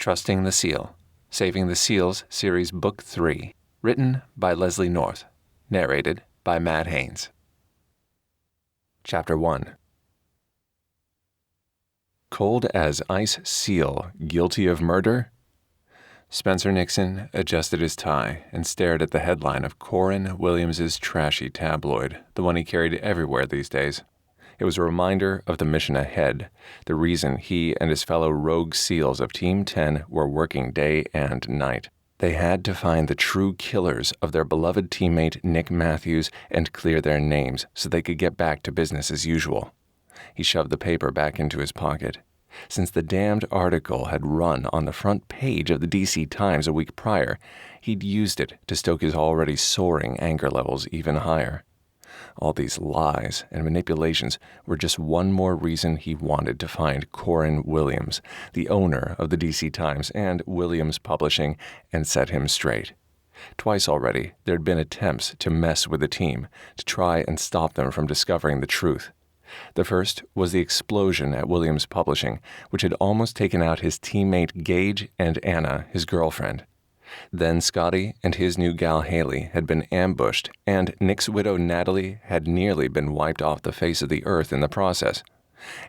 Trusting the SEAL, Saving the SEALs Series Book 3, written by Leslie North, narrated by Matt Haynes. Chapter 1. Cold as ice SEAL, guilty of murder? Spencer Nixon adjusted his tie and stared at the headline of Coran Williams' trashy tabloid, the one he carried everywhere these days. It was a reminder of the mission ahead, the reason he and his fellow rogue SEALs of Team 10 were working day and night. They had to find the true killers of their beloved teammate Nick Matthews and clear their names so they could get back to business as usual. He shoved the paper back into his pocket. Since the damned article had run on the front page of the DC Times a week prior, he'd used it to stoke his already soaring anger levels even higher. All these lies and manipulations were just one more reason he wanted to find Coran Williams, the owner of the DC Times and Williams Publishing, and set him straight. Twice already, there'd been attempts to mess with the team, to try and stop them from discovering the truth. The first was the explosion at Williams Publishing, which had almost taken out his teammate Gage and Anna, his girlfriend. Then Scotty and his new gal Haley had been ambushed, and Nick's widow Natalie had nearly been wiped off the face of the earth in the process.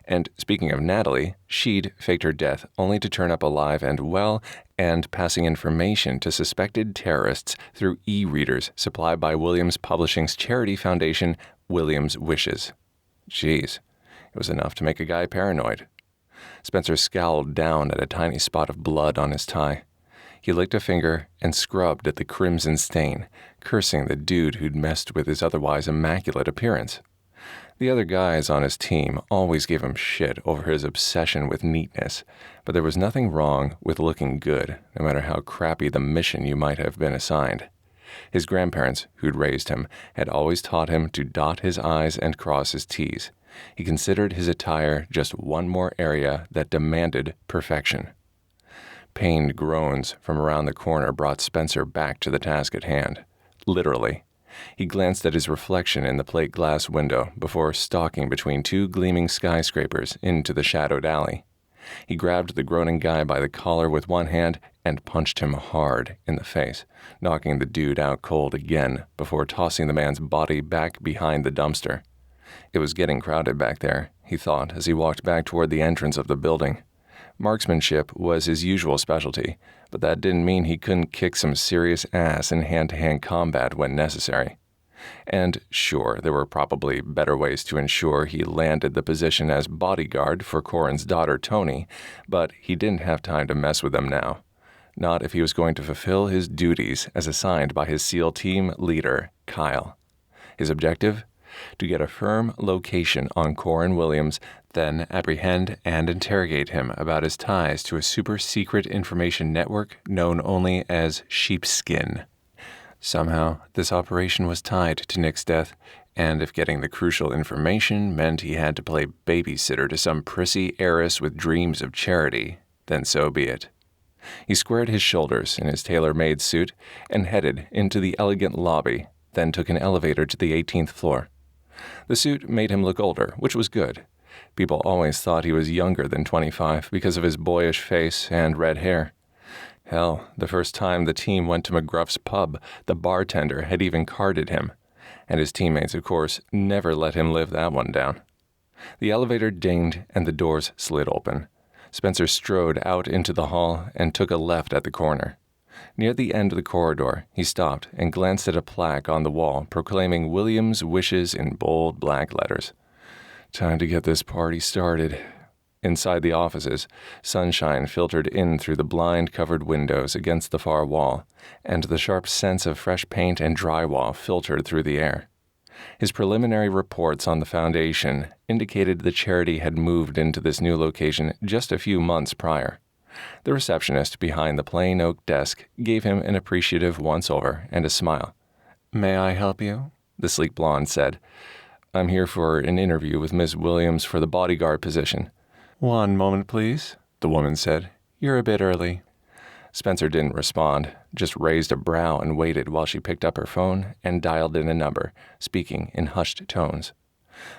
And speaking of Natalie, she'd faked her death only to turn up alive and well, and passing information to suspected terrorists through e-readers supplied by Williams Publishing's charity foundation, Williams Wishes. Jeez, it was enough to make a guy paranoid. Spencer scowled down at a tiny spot of blood on his tie. He licked a finger and scrubbed at the crimson stain, cursing the dude who'd messed with his otherwise immaculate appearance. The other guys on his team always gave him shit over his obsession with neatness, but there was nothing wrong with looking good, no matter how crappy the mission you might have been assigned. His grandparents, who'd raised him, had always taught him to dot his I's and cross his T's. He considered his attire just one more area that demanded perfection. Pained groans from around the corner brought Spencer back to the task at hand. Literally. He glanced at his reflection in the plate glass window before stalking between two gleaming skyscrapers into the shadowed alley. He grabbed the groaning guy by the collar with one hand and punched him hard in the face, knocking the dude out cold again before tossing the man's body back behind the dumpster. It was getting crowded back there, he thought as he walked back toward the entrance of the building. Marksmanship was his usual specialty, but that didn't mean he couldn't kick some serious ass in hand-to-hand combat when necessary. And sure, there were probably better ways to ensure he landed the position as bodyguard for Coran's daughter Toni, but he didn't have time to mess with them now. Not if he was going to fulfill his duties as assigned by his SEAL team leader, Kyle. His objective? To get a firm location on Coran Williams, then apprehend and interrogate him about his ties to a super-secret information network known only as Sheepskin. Somehow, this operation was tied to Nick's death, and if getting the crucial information meant he had to play babysitter to some prissy heiress with dreams of charity, then so be it. He squared his shoulders in his tailor-made suit and headed into the elegant lobby, then took an elevator to the 18th floor. The suit made him look older, which was good. People always thought he was younger than 25 because of his boyish face and red hair. Hell, the first time the team went to McGruff's pub, the bartender had even carded him. And his teammates, of course, never let him live that one down. The elevator dinged and the doors slid open. Spencer strode out into the hall and took a left at the corner. Near the end of the corridor, he stopped and glanced at a plaque on the wall proclaiming Williams' Wishes in bold black letters. Time to get this party started. Inside the offices, sunshine filtered in through the blind-covered windows against the far wall, and the sharp scents of fresh paint and drywall filtered through the air. His preliminary reports on the foundation indicated the charity had moved into this new location just a few months prior. The receptionist behind the plain oak desk gave him an appreciative once-over and a smile. "May I help you?" the sleek blonde said. "I'm here for an interview with Miss Williams for the bodyguard position." "One moment, please," the woman said. "You're a bit early." Spencer didn't respond, just raised a brow and waited while she picked up her phone and dialed in a number, speaking in hushed tones.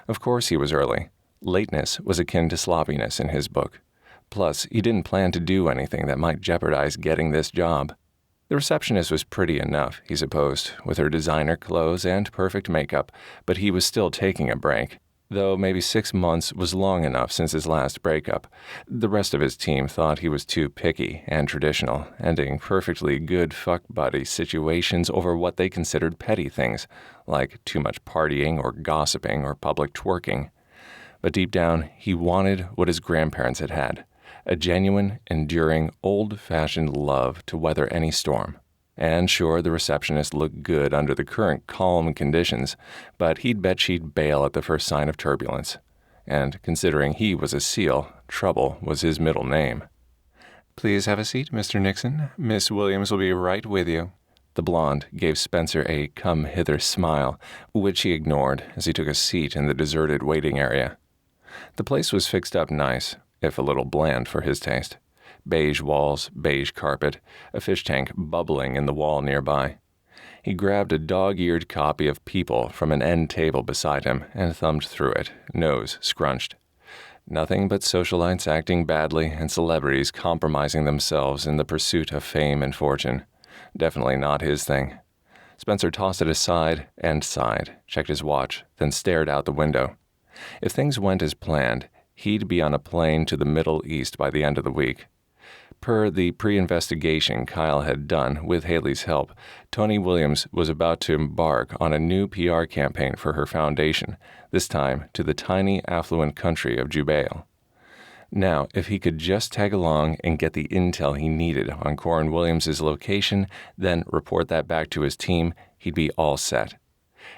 Of course he was early. Lateness was akin to sloppiness in his book. Plus, he didn't plan to do anything that might jeopardize getting this job. The receptionist was pretty enough, he supposed, with her designer clothes and perfect makeup, but he was still taking a break. Though maybe 6 months was long enough since his last breakup. The rest of his team thought he was too picky and traditional, ending perfectly good fuck buddy situations over what they considered petty things, like too much partying or gossiping or public twerking. But deep down, he wanted what his grandparents had had. A genuine, enduring, old-fashioned love to weather any storm. And sure, the receptionist looked good under the current calm conditions, but he'd bet she'd bail at the first sign of turbulence. And considering he was a SEAL, Trouble was his middle name. "Please have a seat, Mr. Nixon. Miss Williams will be right with you." The blonde gave Spencer a come-hither smile, which he ignored as he took a seat in the deserted waiting area. The place was fixed up nice, if a little bland for his taste. Beige walls, beige carpet, a fish tank bubbling in the wall nearby. He grabbed a dog-eared copy of People from an end table beside him and thumbed through it, nose scrunched. Nothing but socialites acting badly and celebrities compromising themselves in the pursuit of fame and fortune. Definitely not his thing. Spencer tossed it aside and sighed, checked his watch, then stared out the window. If things went as planned, he'd be on a plane to the Middle East by the end of the week. Per the pre-investigation Kyle had done with Haley's help, Toni Williams was about to embark on a new PR campaign for her foundation, this time to the tiny, affluent country of Jubel. Now, if he could just tag along and get the intel he needed on Coran Williams' location, then report that back to his team, he'd be all set.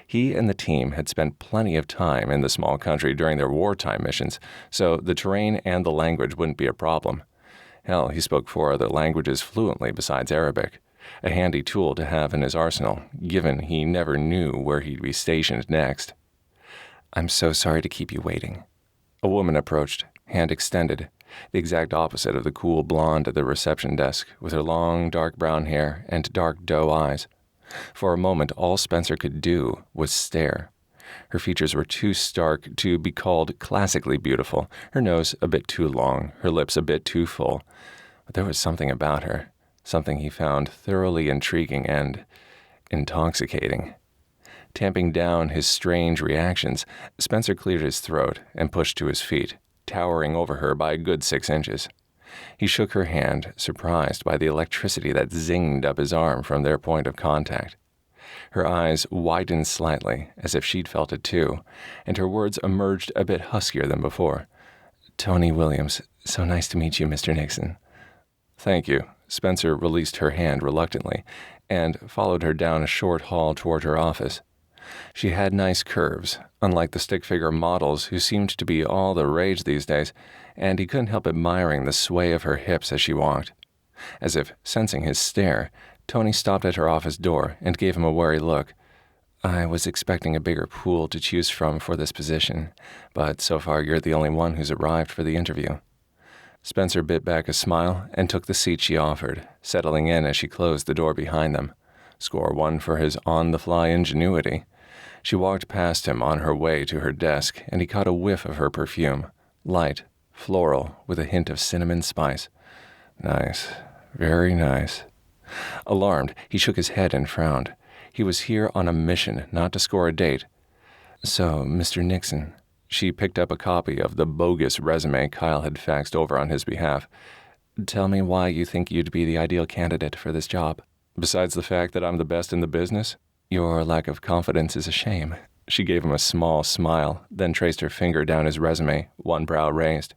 He and the team had spent plenty of time in the small country during their wartime missions, so the terrain and the language wouldn't be a problem. Hell, he spoke 4 other languages fluently besides Arabic, a handy tool to have in his arsenal, given he never knew where he'd be stationed next. "I'm so sorry to keep you waiting." A woman approached, hand extended, the exact opposite of the cool blonde at the reception desk, with her long, dark brown hair and dark doe eyes. For a moment, all Spencer could do was stare. Her features were too stark to be called classically beautiful, her nose a bit too long, her lips a bit too full. But there was something about her, something he found thoroughly intriguing and intoxicating. Tamping down his strange reactions, Spencer cleared his throat and pushed to his feet, towering over her by a good 6 inches. He shook her hand, surprised by the electricity that zinged up his arm from their point of contact. Her eyes widened slightly, as if she'd felt it too, and her words emerged a bit huskier than before. "Toni Williams, so nice to meet you, Mr. Nixon." "Thank you." Spencer released her hand reluctantly and followed her down a short hall toward her office. She had nice curves, unlike the stick-figure models who seemed to be all the rage these days, and he couldn't help admiring the sway of her hips as she walked. As if sensing his stare, Toni stopped at her office door and gave him a wary look. "I was expecting a bigger pool to choose from for this position, but so far you're the only one who's arrived for the interview." Spencer bit back a smile and took the seat she offered, settling in as she closed the door behind them. Score 1 for his on-the-fly ingenuity. She walked past him on her way to her desk, and he caught a whiff of her perfume, light, floral, with a hint of cinnamon spice. Nice, very nice. Alarmed, he shook his head and frowned. He was here on a mission, not to score a date. "So, Mr. Nixon," she picked up a copy of the bogus resume Kyle had faxed over on his behalf. "Tell me why you think you'd be the ideal candidate for this job." "Besides the fact that I'm the best in the business?" "Your lack of confidence is a shame." She gave him a small smile, then traced her finger down his resume, one brow raised.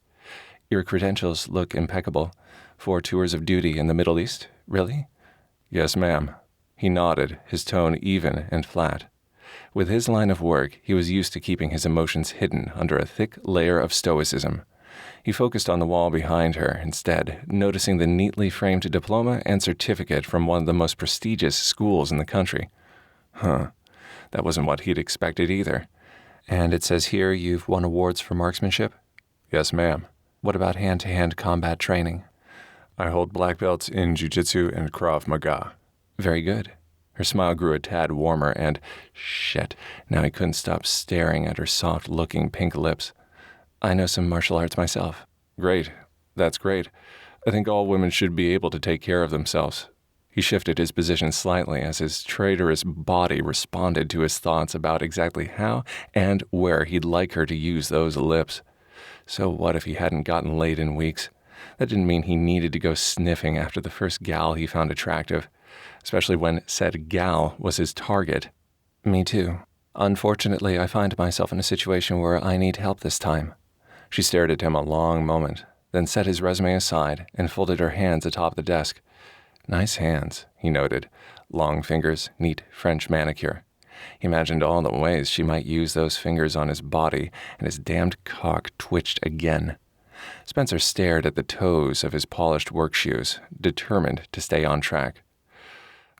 "Your credentials look impeccable. 4 tours of duty in the Middle East? Really?" "Yes, ma'am." He nodded, his tone even and flat. With his line of work, he was used to keeping his emotions hidden under a thick layer of stoicism. He focused on the wall behind her instead, noticing the neatly framed diploma and certificate from one of the most prestigious schools in the country. That wasn't what he'd expected either. "And it says here you've won awards for marksmanship?" "Yes, ma'am." "What about hand-to-hand combat training?" "I hold black belts in jiu-jitsu and Krav Maga." "Very good." Her smile grew a tad warmer and, shit, now he couldn't stop staring at her soft-looking pink lips. "I know some martial arts myself." "Great. That's great. I think all women should be able to take care of themselves. He shifted his position slightly as his traitorous body responded to his thoughts about exactly how and where he'd like her to use those lips. So what if he hadn't gotten laid in weeks? That didn't mean he needed to go sniffing after the first gal he found attractive, especially when said gal was his target. Me too. Unfortunately, I find myself in a situation where I need help this time. She stared at him a long moment, then set his resume aside and folded her hands atop the desk. Nice hands, he noted. Long fingers, neat French manicure. He imagined all the ways she might use those fingers on his body, and his damned cock twitched again. Spencer stared at the toes of his polished work shoes, determined to stay on track.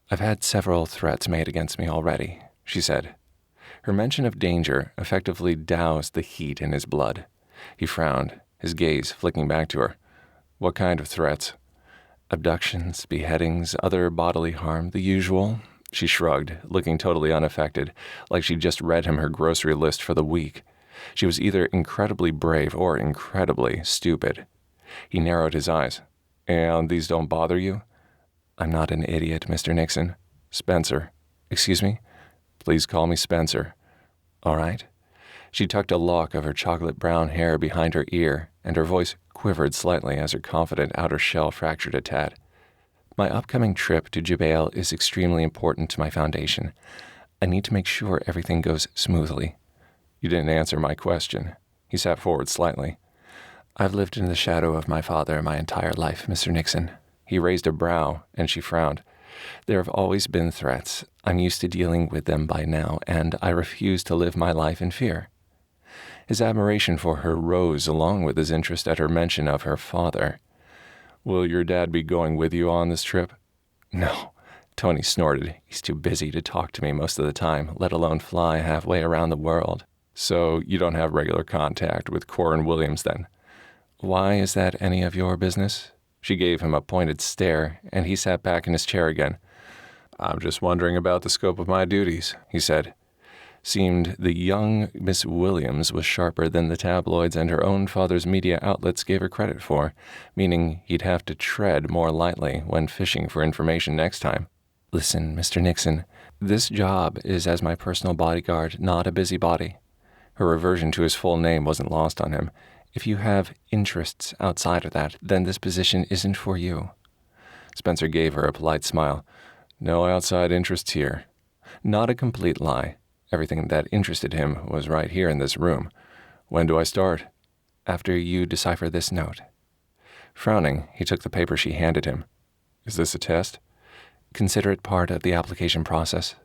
I've had several threats made against me already, she said. Her mention of danger effectively doused the heat in his blood. He frowned, his gaze flicking back to her. What kind of threats? Abductions, beheadings, other bodily harm, the usual? She shrugged, looking totally unaffected, like she'd just read him her grocery list for the week. She was either incredibly brave or incredibly stupid. He narrowed his eyes. And these don't bother you? I'm not an idiot, Mr. Nixon. Spencer. Excuse me? Please call me Spencer. All right. She tucked a lock of her chocolate brown hair behind her ear, and her voice quivered slightly as her confident outer shell fractured a tad. My upcoming trip to Jubel is extremely important to my foundation. I need to make sure everything goes smoothly. You didn't answer my question. He sat forward slightly. I've lived in the shadow of my father my entire life, Mr. Nixon. He raised a brow, and she frowned. There have always been threats. I'm used to dealing with them by now, and I refuse to live my life in fear. His admiration for her rose along with his interest at her mention of her father. Will your dad be going with you on this trip? No, Toni snorted. He's too busy to talk to me most of the time, let alone fly halfway around the world. So you don't have regular contact with Coran Williams then? Why is that any of your business? She gave him a pointed stare, and he sat back in his chair again. I'm just wondering about the scope of my duties, he said. Seemed the young Miss Williams was sharper than the tabloids and her own father's media outlets gave her credit for, meaning he'd have to tread more lightly when fishing for information next time. Listen, Mr. Nixon, this job is as my personal bodyguard, not a busybody. Her reversion to his full name wasn't lost on him. If you have interests outside of that, then this position isn't for you. Spencer gave her a polite smile. No outside interests here. Not a complete lie. Everything that interested him was right here in this room. When do I start? After you decipher this note. Frowning, he took the paper she handed him. Is this a test? Consider it part of the application process.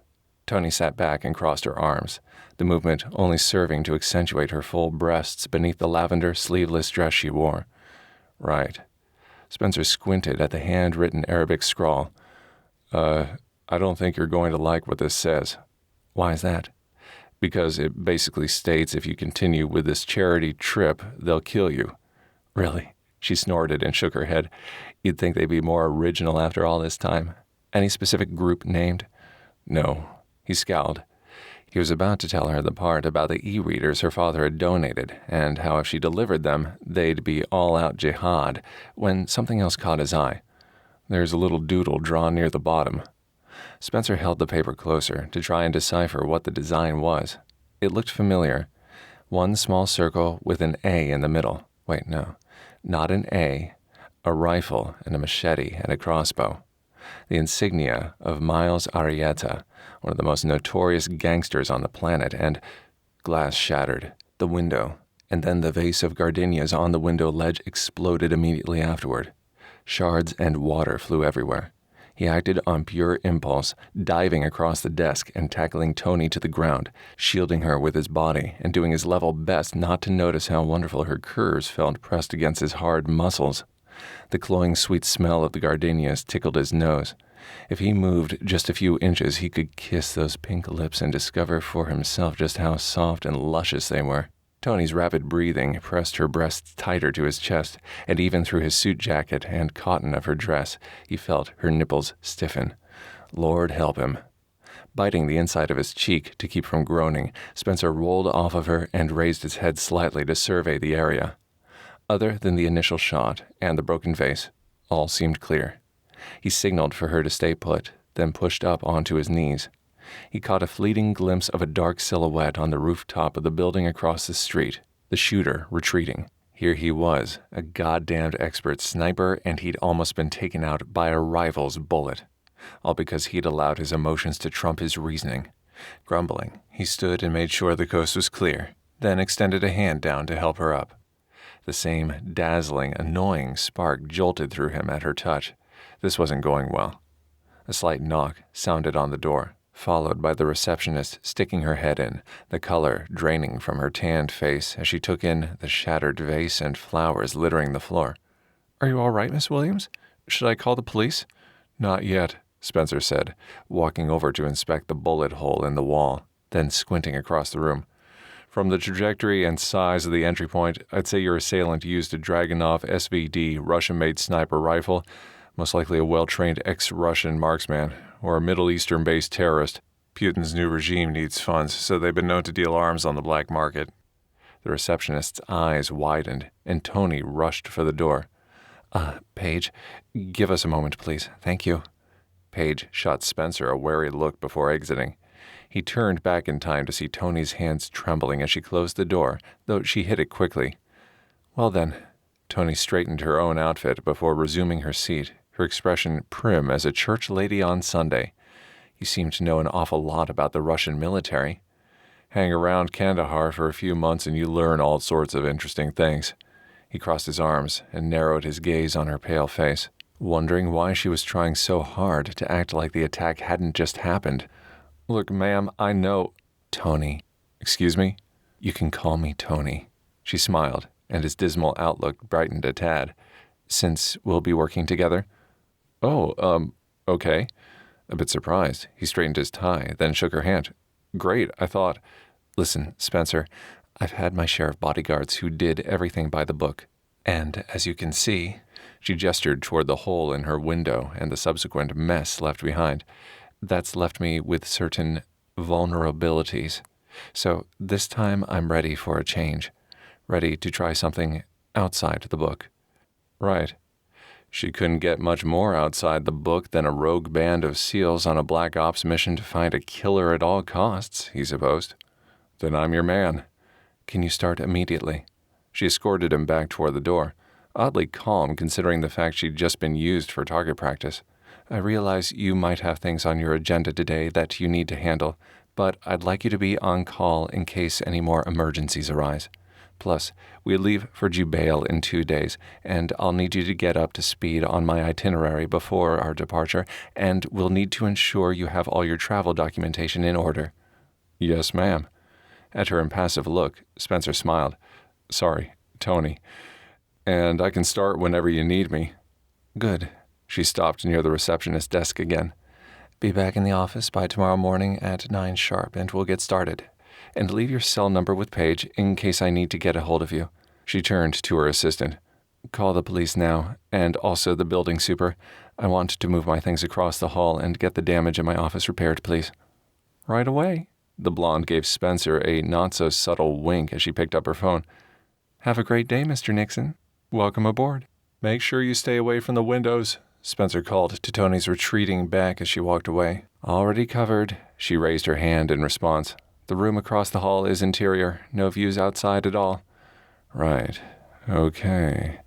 Toni sat back and crossed her arms, the movement only serving to accentuate her full breasts beneath the lavender, sleeveless dress she wore. Right. Spencer squinted at the hand-written Arabic scrawl. I don't think you're going to like what this says. Why is that? Because it basically states if you continue with this charity trip, they'll kill you. Really? She snorted and shook her head. You'd think they'd be more original after all this time. Any specific group named? No. He scowled. He was about to tell her the part about the e-readers her father had donated, and how if she delivered them, they'd be all-out jihad, when something else caught his eye. There's a little doodle drawn near the bottom. Spencer held the paper closer to try and decipher what the design was. It looked familiar. One small circle with an A in the middle. Wait, no. Not an A. A rifle and a machete and a crossbow. The insignia of Miles Arietta, one of the most notorious gangsters on the planet, and glass shattered. The window, and then the vase of gardenias on the window ledge exploded immediately afterward. Shards and water flew everywhere. He acted on pure impulse, diving across the desk and tackling Toni to the ground, shielding her with his body and doing his level best not to notice how wonderful her curves felt pressed against his hard muscles. The cloying sweet smell of the gardenias tickled his nose. If he moved just a few inches, he could kiss those pink lips and discover for himself just how soft and luscious they were. Toni's rapid breathing pressed her breasts tighter to his chest, and even through his suit jacket and cotton of her dress, he felt her nipples stiffen. Lord help him. Biting the inside of his cheek to keep from groaning, Spencer rolled off of her and raised his head slightly to survey the area. Other than the initial shot and the broken vase, all seemed clear. He signaled for her to stay put, then pushed up onto his knees. He caught a fleeting glimpse of a dark silhouette on the rooftop of the building across the street, the shooter retreating. Here he was, a goddamned expert sniper, and he'd almost been taken out by a rival's bullet. All because he'd allowed his emotions to trump his reasoning. Grumbling, he stood and made sure the coast was clear, then extended a hand down to help her up. The same dazzling, annoying spark jolted through him at her touch. This wasn't going well. A slight knock sounded on the door, followed by the receptionist sticking her head in, the color draining from her tanned face as she took in the shattered vase and flowers littering the floor. "Are you all right, Miss Williams? Should I call the police?" "Not yet," Spencer said, walking over to inspect the bullet hole in the wall, then squinting across the room. "From the trajectory and size of the entry point, I'd say your assailant used a Dragunov SVD Russian-made sniper rifle, most likely a well-trained ex-Russian marksman, or a Middle Eastern-based terrorist. Putin's new regime needs funds, so they've been known to deal arms on the black market." The receptionist's eyes widened, and Toni rushed for the door. Paige, give us a moment, please. Thank you." Paige shot Spencer a wary look before exiting. He turned back in time to see Toni's hands trembling as she closed the door, though she hid it quickly. "Well then." Toni straightened her own outfit before resuming her seat, her expression prim as a church lady on Sunday. "You seem to know an awful lot about the Russian military. Hang around Kandahar for a few months and you learn all sorts of interesting things." He crossed his arms and narrowed his gaze on her pale face, wondering why she was trying so hard to act like the attack hadn't just happened. "Look, ma'am, I know—" "Toni." "Excuse me?" "You can call me Toni." She smiled, and his dismal outlook brightened a tad. "Since we'll be working together?" "Oh, okay." A bit surprised, he straightened his tie, then shook her hand. "Great, I thought—" "Listen, Spencer, I've had my share of bodyguards who did everything by the book. And, as you can see," she gestured toward the hole in her window and the subsequent mess left behind, "that's left me with certain vulnerabilities. So this time I'm ready for a change, ready to try something outside the book." "Right." She couldn't get much more outside the book than a rogue band of SEALs on a black ops mission to find a killer at all costs, he supposed. "Then I'm your man." "Can you start immediately?" She escorted him back toward the door, oddly calm considering the fact she'd just been used for target practice. "I realize you might have things on your agenda today that you need to handle, but I'd like you to be on call in case any more emergencies arise. Plus, we leave for Jubel in 2 days, and I'll need you to get up to speed on my itinerary before our departure, and we'll need to ensure you have all your travel documentation in order." "Yes, ma'am." At her impassive look, Spencer smiled. "Sorry, Toni. And I can start whenever you need me." "Good." She stopped near the receptionist's desk again. "Be back in the office by tomorrow morning at 9 sharp, and we'll get started. And leave your cell number with Paige in case I need to get a hold of you." She turned to her assistant. "Call the police now, and also the building super. I want to move my things across the hall and get the damage in my office repaired, please." "Right away." The blonde gave Spencer a not-so-subtle wink as she picked up her phone. "Have a great day, Mr. Nixon. Welcome aboard." "Make sure you stay away from the windows," Spencer called to Toni's retreating back as she walked away. "Already covered." She raised her hand in response. "The room across the hall is interior, no views outside at all." "Right. Okay."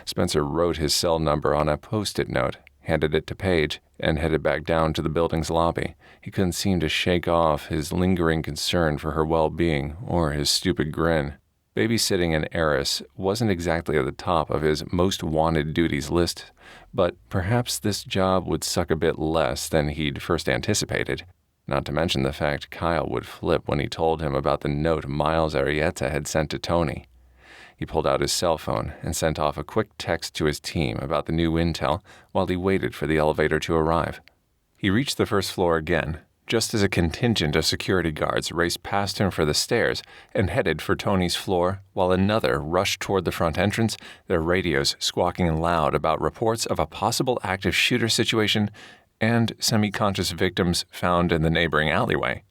Spencer wrote his cell number on a post-it note, handed it to Paige, and headed back down to the building's lobby. He couldn't seem to shake off his lingering concern for her well-being or his stupid grin. Babysitting an heiress wasn't exactly at the top of his most wanted duties list, but perhaps this job would suck a bit less than he'd first anticipated. Not to mention the fact Kyle would flip when he told him about the note Miles Arietta had sent to Toni. He pulled out his cell phone and sent off a quick text to his team about the new intel while he waited for the elevator to arrive. He reached the first floor again, just as a contingent of security guards raced past him for the stairs and headed for Toni's floor, while another rushed toward the front entrance, their radios squawking loud about reports of a possible active shooter situation and semi-conscious victims found in the neighboring alleyway.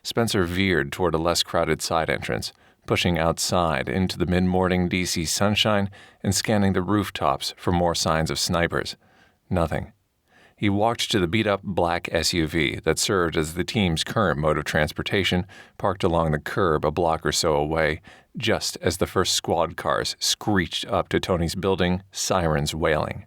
Spencer veered toward a less crowded side entrance, pushing outside into the mid-morning D.C. sunshine and scanning the rooftops for more signs of snipers. Nothing. He walked to the beat-up black SUV that served as the team's current mode of transportation, parked along the curb a block or so away, just as the first squad cars screeched up to Toni's building, sirens wailing.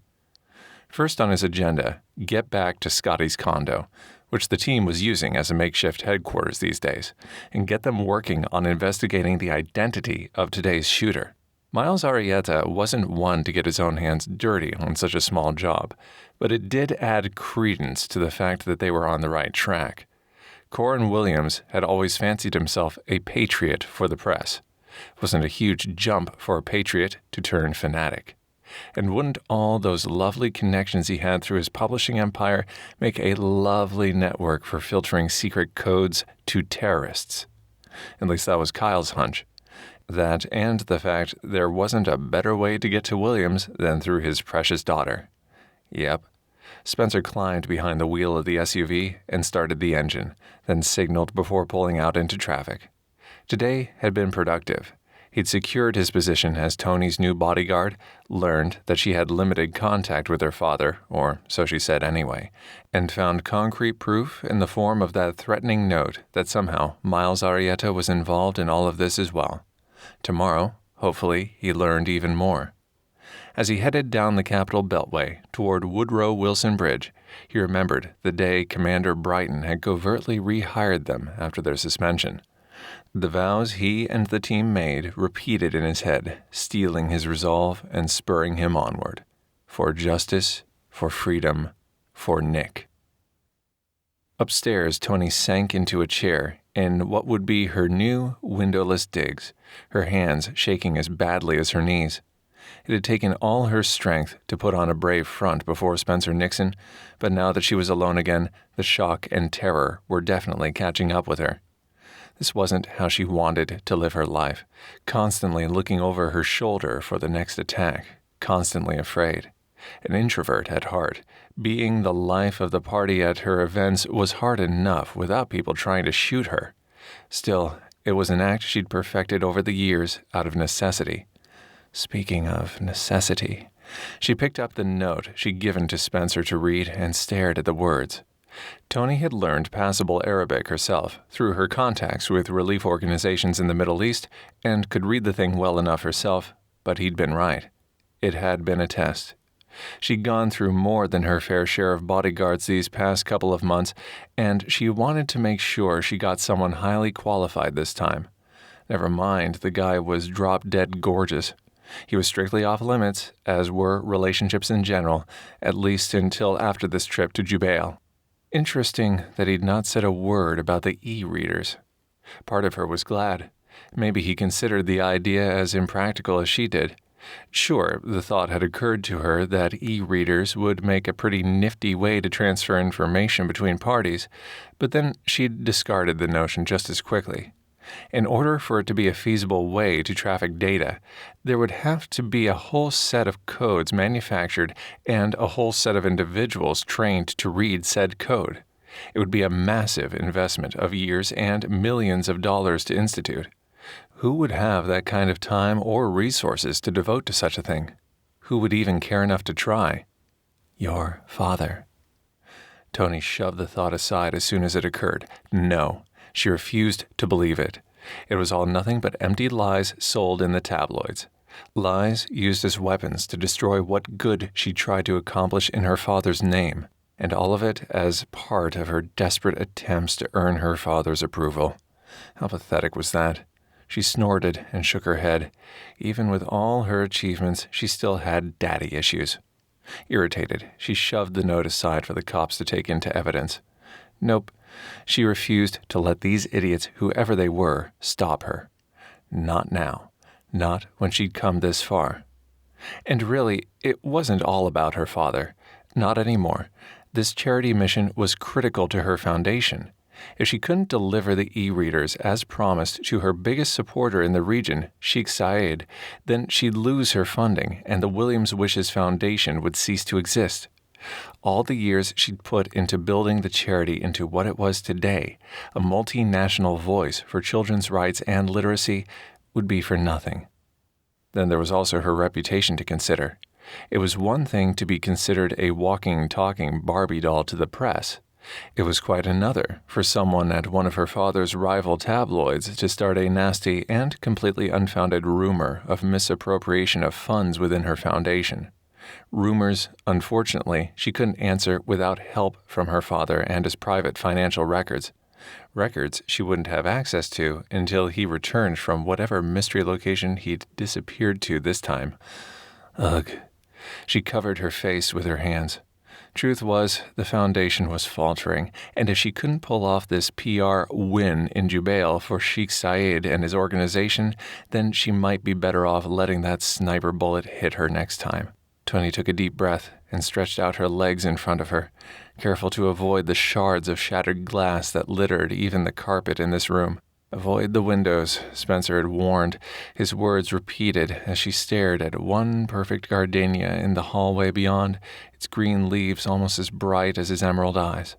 First on his agenda, get back to Scotty's condo, which the team was using as a makeshift headquarters these days, and get them working on investigating the identity of today's shooter. Miles Arietta wasn't one to get his own hands dirty on such a small job, but it did add credence to the fact that they were on the right track. Coran Williams had always fancied himself a patriot for the press. It wasn't a huge jump for a patriot to turn fanatic. And wouldn't all those lovely connections he had through his publishing empire make a lovely network for filtering secret codes to terrorists? At least that was Kyle's hunch. That and the fact there wasn't a better way to get to Williams than through his precious daughter. Yep. Spencer climbed behind the wheel of the SUV and started the engine, then signaled before pulling out into traffic. Today had been productive. He'd secured his position as Toni's new bodyguard, learned that she had limited contact with her father, or so she said anyway, and found concrete proof in the form of that threatening note that somehow Miles Arietta was involved in all of this as well. Tomorrow, hopefully, he learned even more. As he headed down the Capitol Beltway toward Woodrow Wilson Bridge, he remembered the day Commander Brighton had covertly rehired them after their suspension. The vows he and the team made repeated in his head, steeling his resolve and spurring him onward. For justice, for freedom, for Nick. Upstairs, Toni sank into a chair in what would be her new windowless digs, her hands shaking as badly as her knees. It had taken all her strength to put on a brave front before Spencer Nixon, but now that she was alone again, the shock and terror were definitely catching up with her. This wasn't how she wanted to live her life, constantly looking over her shoulder for the next attack, constantly afraid. An introvert at heart, being the life of the party at her events was hard enough without people trying to shoot her. Still, it was an act she'd perfected over the years out of necessity. Speaking of necessity, she picked up the note she'd given to Spencer to read and stared at the words. Toni had learned passable Arabic herself through her contacts with relief organizations in the Middle East and could read the thing well enough herself, but he'd been right. It had been a test. She'd gone through more than her fair share of bodyguards these past couple of months, and she wanted to make sure she got someone highly qualified this time. Never mind, the guy was drop-dead gorgeous. He was strictly off limits, as were relationships in general, at least until after this trip to Jubel. Interesting that he'd not said a word about the e-readers. Part of her was glad. Maybe he considered the idea as impractical as she did. Sure, the thought had occurred to her that e-readers would make a pretty nifty way to transfer information between parties, but then she'd discarded the notion just as quickly. In order for it to be a feasible way to traffic data, there would have to be a whole set of codes manufactured and a whole set of individuals trained to read said code. It would be a massive investment of years and millions of dollars to institute. Who would have that kind of time or resources to devote to such a thing? Who would even care enough to try? Your father. Toni shoved the thought aside as soon as it occurred. No. She refused to believe it. It was all nothing but empty lies sold in the tabloids. Lies used as weapons to destroy what good she tried to accomplish in her father's name, and all of it as part of her desperate attempts to earn her father's approval. How pathetic was that? She snorted and shook her head. Even with all her achievements, she still had daddy issues. Irritated, she shoved the note aside for the cops to take into evidence. Nope. She refused to let these idiots, whoever they were, stop her. Not now. Not when she'd come this far. And really, it wasn't all about her father. Not anymore. This charity mission was critical to her foundation. If she couldn't deliver the e-readers as promised to her biggest supporter in the region, Sheikh Zayed, then she'd lose her funding and the Williams Wishes Foundation would cease to exist. All the years she'd put into building the charity into what it was today, a multinational voice for children's rights and literacy, would be for nothing. Then there was also her reputation to consider. It was one thing to be considered a walking, talking Barbie doll to the press. It was quite another for someone at one of her father's rival tabloids to start a nasty and completely unfounded rumor of misappropriation of funds within her foundation. Rumors, unfortunately, she couldn't answer without help from her father and his private financial records. Records she wouldn't have access to until he returned from whatever mystery location he'd disappeared to this time. Ugh. She covered her face with her hands. Truth was, the foundation was faltering, and if she couldn't pull off this PR win in Jubel for Sheikh Saeed and his organization, then she might be better off letting that sniper bullet hit her next time. Toni took a deep breath and stretched out her legs in front of her, careful to avoid the shards of shattered glass that littered even the carpet in this room. Avoid the windows, Spencer had warned, his words repeated as she stared at one perfect gardenia in the hallway beyond, its green leaves almost as bright as his emerald eyes.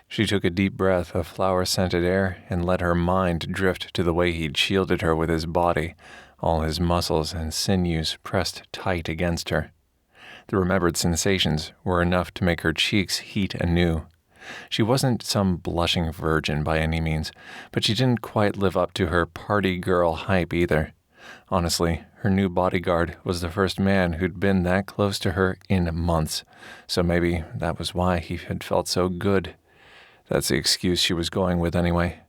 She took a deep breath of flower-scented air and let her mind drift to the way he'd shielded her with his body, all his muscles and sinews pressed tight against her. The remembered sensations were enough to make her cheeks heat anew. She wasn't some blushing virgin by any means, but she didn't quite live up to her party girl hype either. Honestly, her new bodyguard was the first man who'd been that close to her in months, so maybe that was why he had felt so good. That's the excuse she was going with anyway.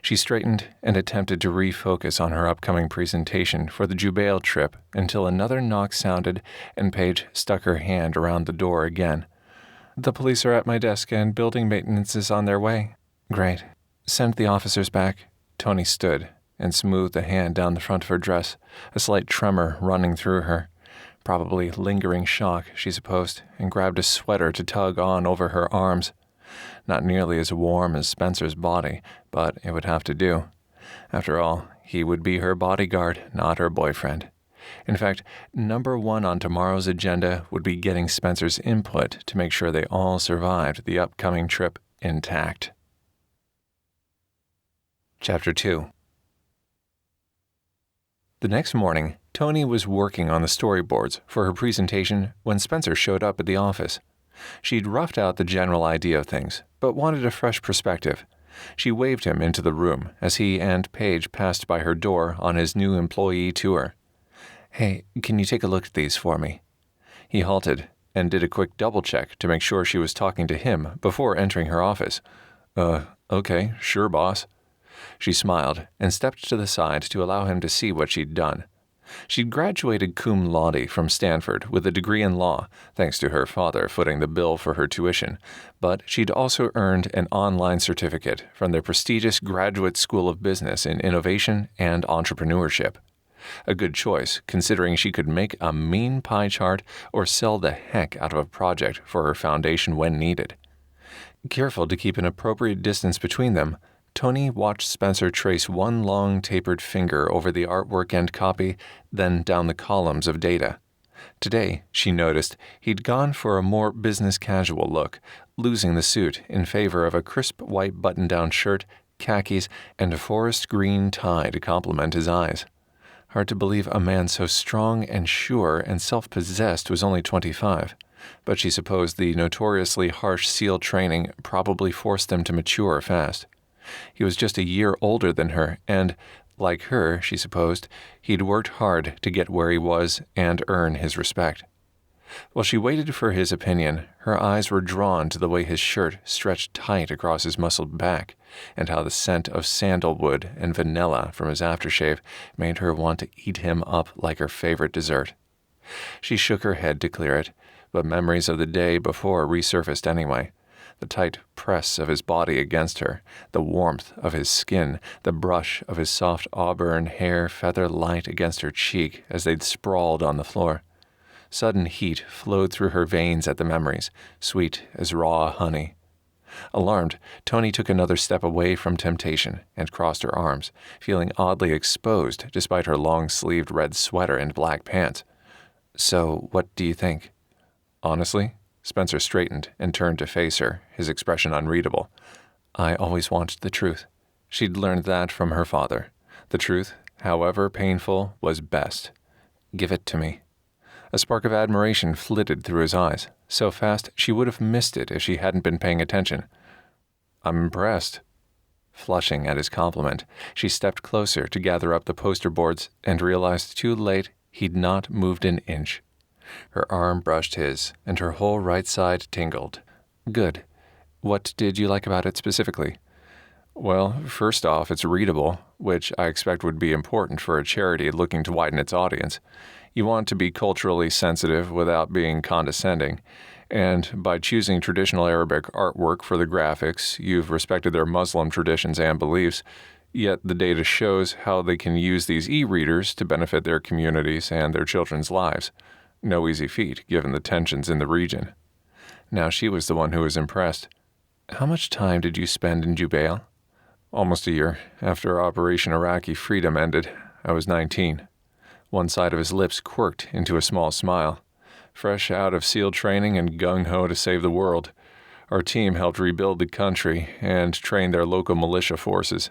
She straightened and attempted to refocus on her upcoming presentation for the Jubel trip until another knock sounded and Paige stuck her hand around the door again. The police are at my desk and building maintenance is on their way. Great. Send the officers back. Toni stood and smoothed a hand down the front of her dress, a slight tremor running through her. Probably lingering shock, she supposed, and grabbed a sweater to tug on over her arms. Not nearly as warm as Spencer's body, but it would have to do. After all, he would be her bodyguard, not her boyfriend. In fact, number one on tomorrow's agenda would be getting Spencer's input to make sure they all survived the upcoming trip intact. Chapter 2. The next morning, Toni was working on the storyboards for her presentation when Spencer showed up at the office. She'd roughed out the general idea of things, but wanted a fresh perspective. She waved him into the room as he and Paige passed by her door on his new employee tour. Hey, can you take a look at these for me? He halted and did a quick double-check to make sure she was talking to him before entering her office. Okay, sure, boss. She smiled and stepped to the side to allow him to see what she'd done. She'd graduated cum laude from Stanford with a degree in law, thanks to her father footing the bill for her tuition, but she'd also earned an online certificate from the prestigious Graduate School of Business in Innovation and Entrepreneurship. A good choice, considering she could make a mean pie chart or sell the heck out of a project for her foundation when needed. Careful to keep an appropriate distance between them, Toni watched Spencer trace one long tapered finger over the artwork and copy, then down the columns of data. Today, she noticed, he'd gone for a more business-casual look, losing the suit in favor of a crisp white button-down shirt, khakis, and a forest green tie to complement his eyes. Hard to believe a man so strong and sure and self-possessed was only 25, but she supposed the notoriously harsh SEAL training probably forced them to mature fast. He was just a year older than her, and, like her, she supposed, he'd worked hard to get where he was and earn his respect. While she waited for his opinion, her eyes were drawn to the way his shirt stretched tight across his muscled back, and how the scent of sandalwood and vanilla from his aftershave made her want to eat him up like her favorite dessert. She shook her head to clear it, but memories of the day before resurfaced anyway. The tight press of his body against her, the warmth of his skin, the brush of his soft auburn hair feather light against her cheek as they'd sprawled on the floor. Sudden heat flowed through her veins at the memories, sweet as raw honey. Alarmed, Toni took another step away from temptation and crossed her arms, feeling oddly exposed despite her long-sleeved red sweater and black pants. So, what do you think? Honestly? Spencer straightened and turned to face her, his expression unreadable. I always wanted the truth. She'd learned that from her father. The truth however painful, was best. Give it to me. A spark of admiration flitted through his eyes, so fast she would have missed it if she hadn't been paying attention. I'm impressed. Flushing at his compliment, she stepped closer to gather up the poster boards and realized too late he'd not moved an inch. Her arm brushed his, and her whole right side tingled. Good. What did you like about it specifically? Well, first off, it's readable, which I expect would be important for a charity looking to widen its audience. You want to be culturally sensitive without being condescending, and by choosing traditional Arabic artwork for the graphics, you've respected their Muslim traditions and beliefs, yet the data shows how they can use these e-readers to benefit their communities and their children's lives. No easy feat, given the tensions in the region. Now she was the one who was impressed. How much time did you spend in Jubel? Almost a year. After Operation Iraqi Freedom ended, I was 19. One side of his lips quirked into a small smile. Fresh out of SEAL training and gung-ho to save the world, our team helped rebuild the country and train their local militia forces.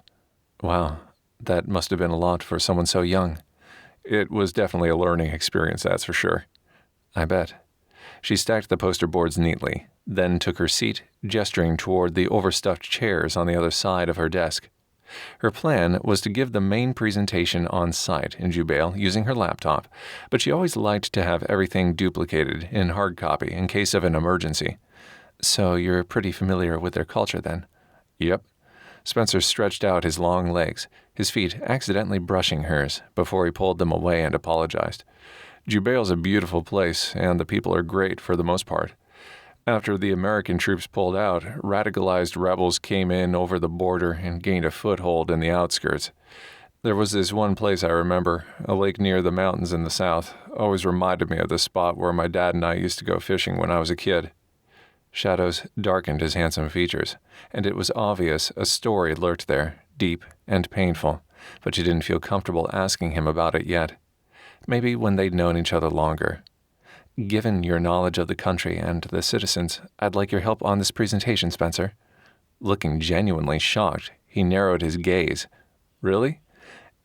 Wow, that must have been a lot for someone so young. It was definitely a learning experience, that's for sure. I bet. She stacked the poster boards neatly, then took her seat, gesturing toward the overstuffed chairs on the other side of her desk. Her plan was to give the main presentation on site in Jubel using her laptop, but she always liked to have everything duplicated in hard copy in case of an emergency. So you're pretty familiar with their culture then? Yep. Spencer stretched out his long legs, his feet accidentally brushing hers before he pulled them away and apologized. Jubel's a beautiful place, and the people are great for the most part. After the American troops pulled out, radicalized rebels came in over the border and gained a foothold in the outskirts. There was this one place I remember, a lake near the mountains in the south, always reminded me of the spot where my dad and I used to go fishing when I was a kid. Shadows darkened his handsome features, and it was obvious a story lurked there, deep and painful, but she didn't feel comfortable asking him about it yet. Maybe when they'd known each other longer. Given your knowledge of the country and the citizens, I'd like your help on this presentation, Spencer. Looking genuinely shocked, he narrowed his gaze. Really?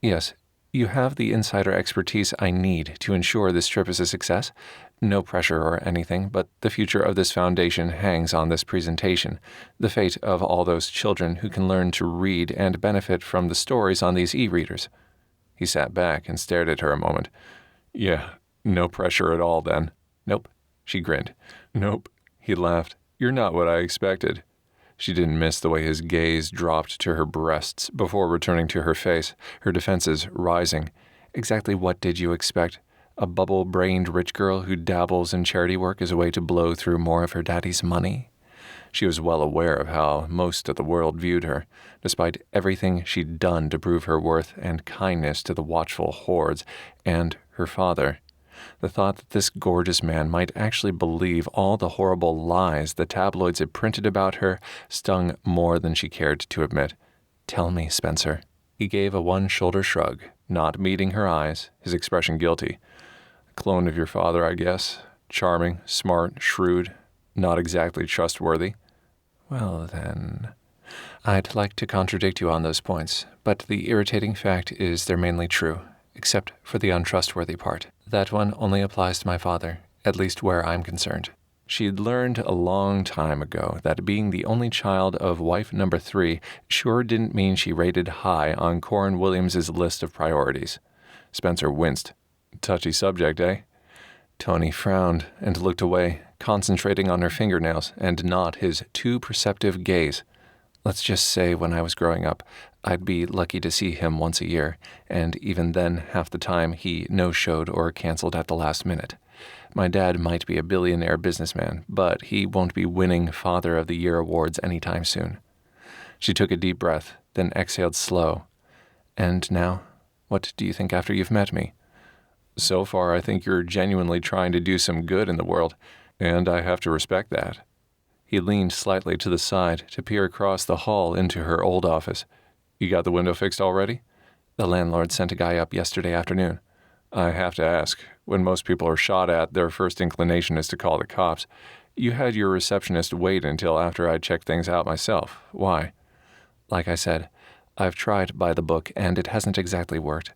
Yes, you have the insider expertise I need to ensure this trip is a success. No pressure or anything, but the future of this foundation hangs on this presentation, the fate of all those children who can learn to read and benefit from the stories on these e-readers. He sat back and stared at her a moment. Yeah, no pressure at all then. Nope, she grinned. Nope, he laughed. You're not what I expected. She didn't miss the way his gaze dropped to her breasts before returning to her face, her defenses rising. Exactly what did you expect? A bubble-brained rich girl who dabbles in charity work as a way to blow through more of her daddy's money? She was well aware of how most of the world viewed her, despite everything she'd done to prove her worth and kindness to the watchful hordes and her father. The thought that this gorgeous man might actually believe all the horrible lies the tabloids had printed about her stung more than she cared to admit. Tell me, Spencer. He gave a one-shoulder shrug, not meeting her eyes, his expression guilty. A clone of your father, I guess. Charming, smart, shrewd, not exactly trustworthy. Well, then, I'd like to contradict you on those points, but the irritating fact is they're mainly true, except for the untrustworthy part. That one only applies to my father, at least where I'm concerned. She'd learned a long time ago that being the only child of wife number 3 sure didn't mean she rated high on Coran Williams' list of priorities. Spencer winced. Touchy subject, eh? Toni frowned and looked away, concentrating on her fingernails and not his too perceptive gaze. Let's just say when I was growing up, I'd be lucky to see him once a year, and even then half the time he no-showed or canceled at the last minute. My dad might be a billionaire businessman, but he won't be winning Father of the Year awards anytime soon. She took a deep breath, then exhaled slow. And now, what do you think after you've met me? So far, I think you're genuinely trying to do some good in the world, and I have to respect that. He leaned slightly to the side to peer across the hall into her old office. You got the window fixed already? The landlord sent a guy up yesterday afternoon. I have to ask, when most people are shot at, their first inclination is to call the cops. You had your receptionist wait until after I'd checked things out myself. Why? Like I said, I've tried by the book, and it hasn't exactly worked.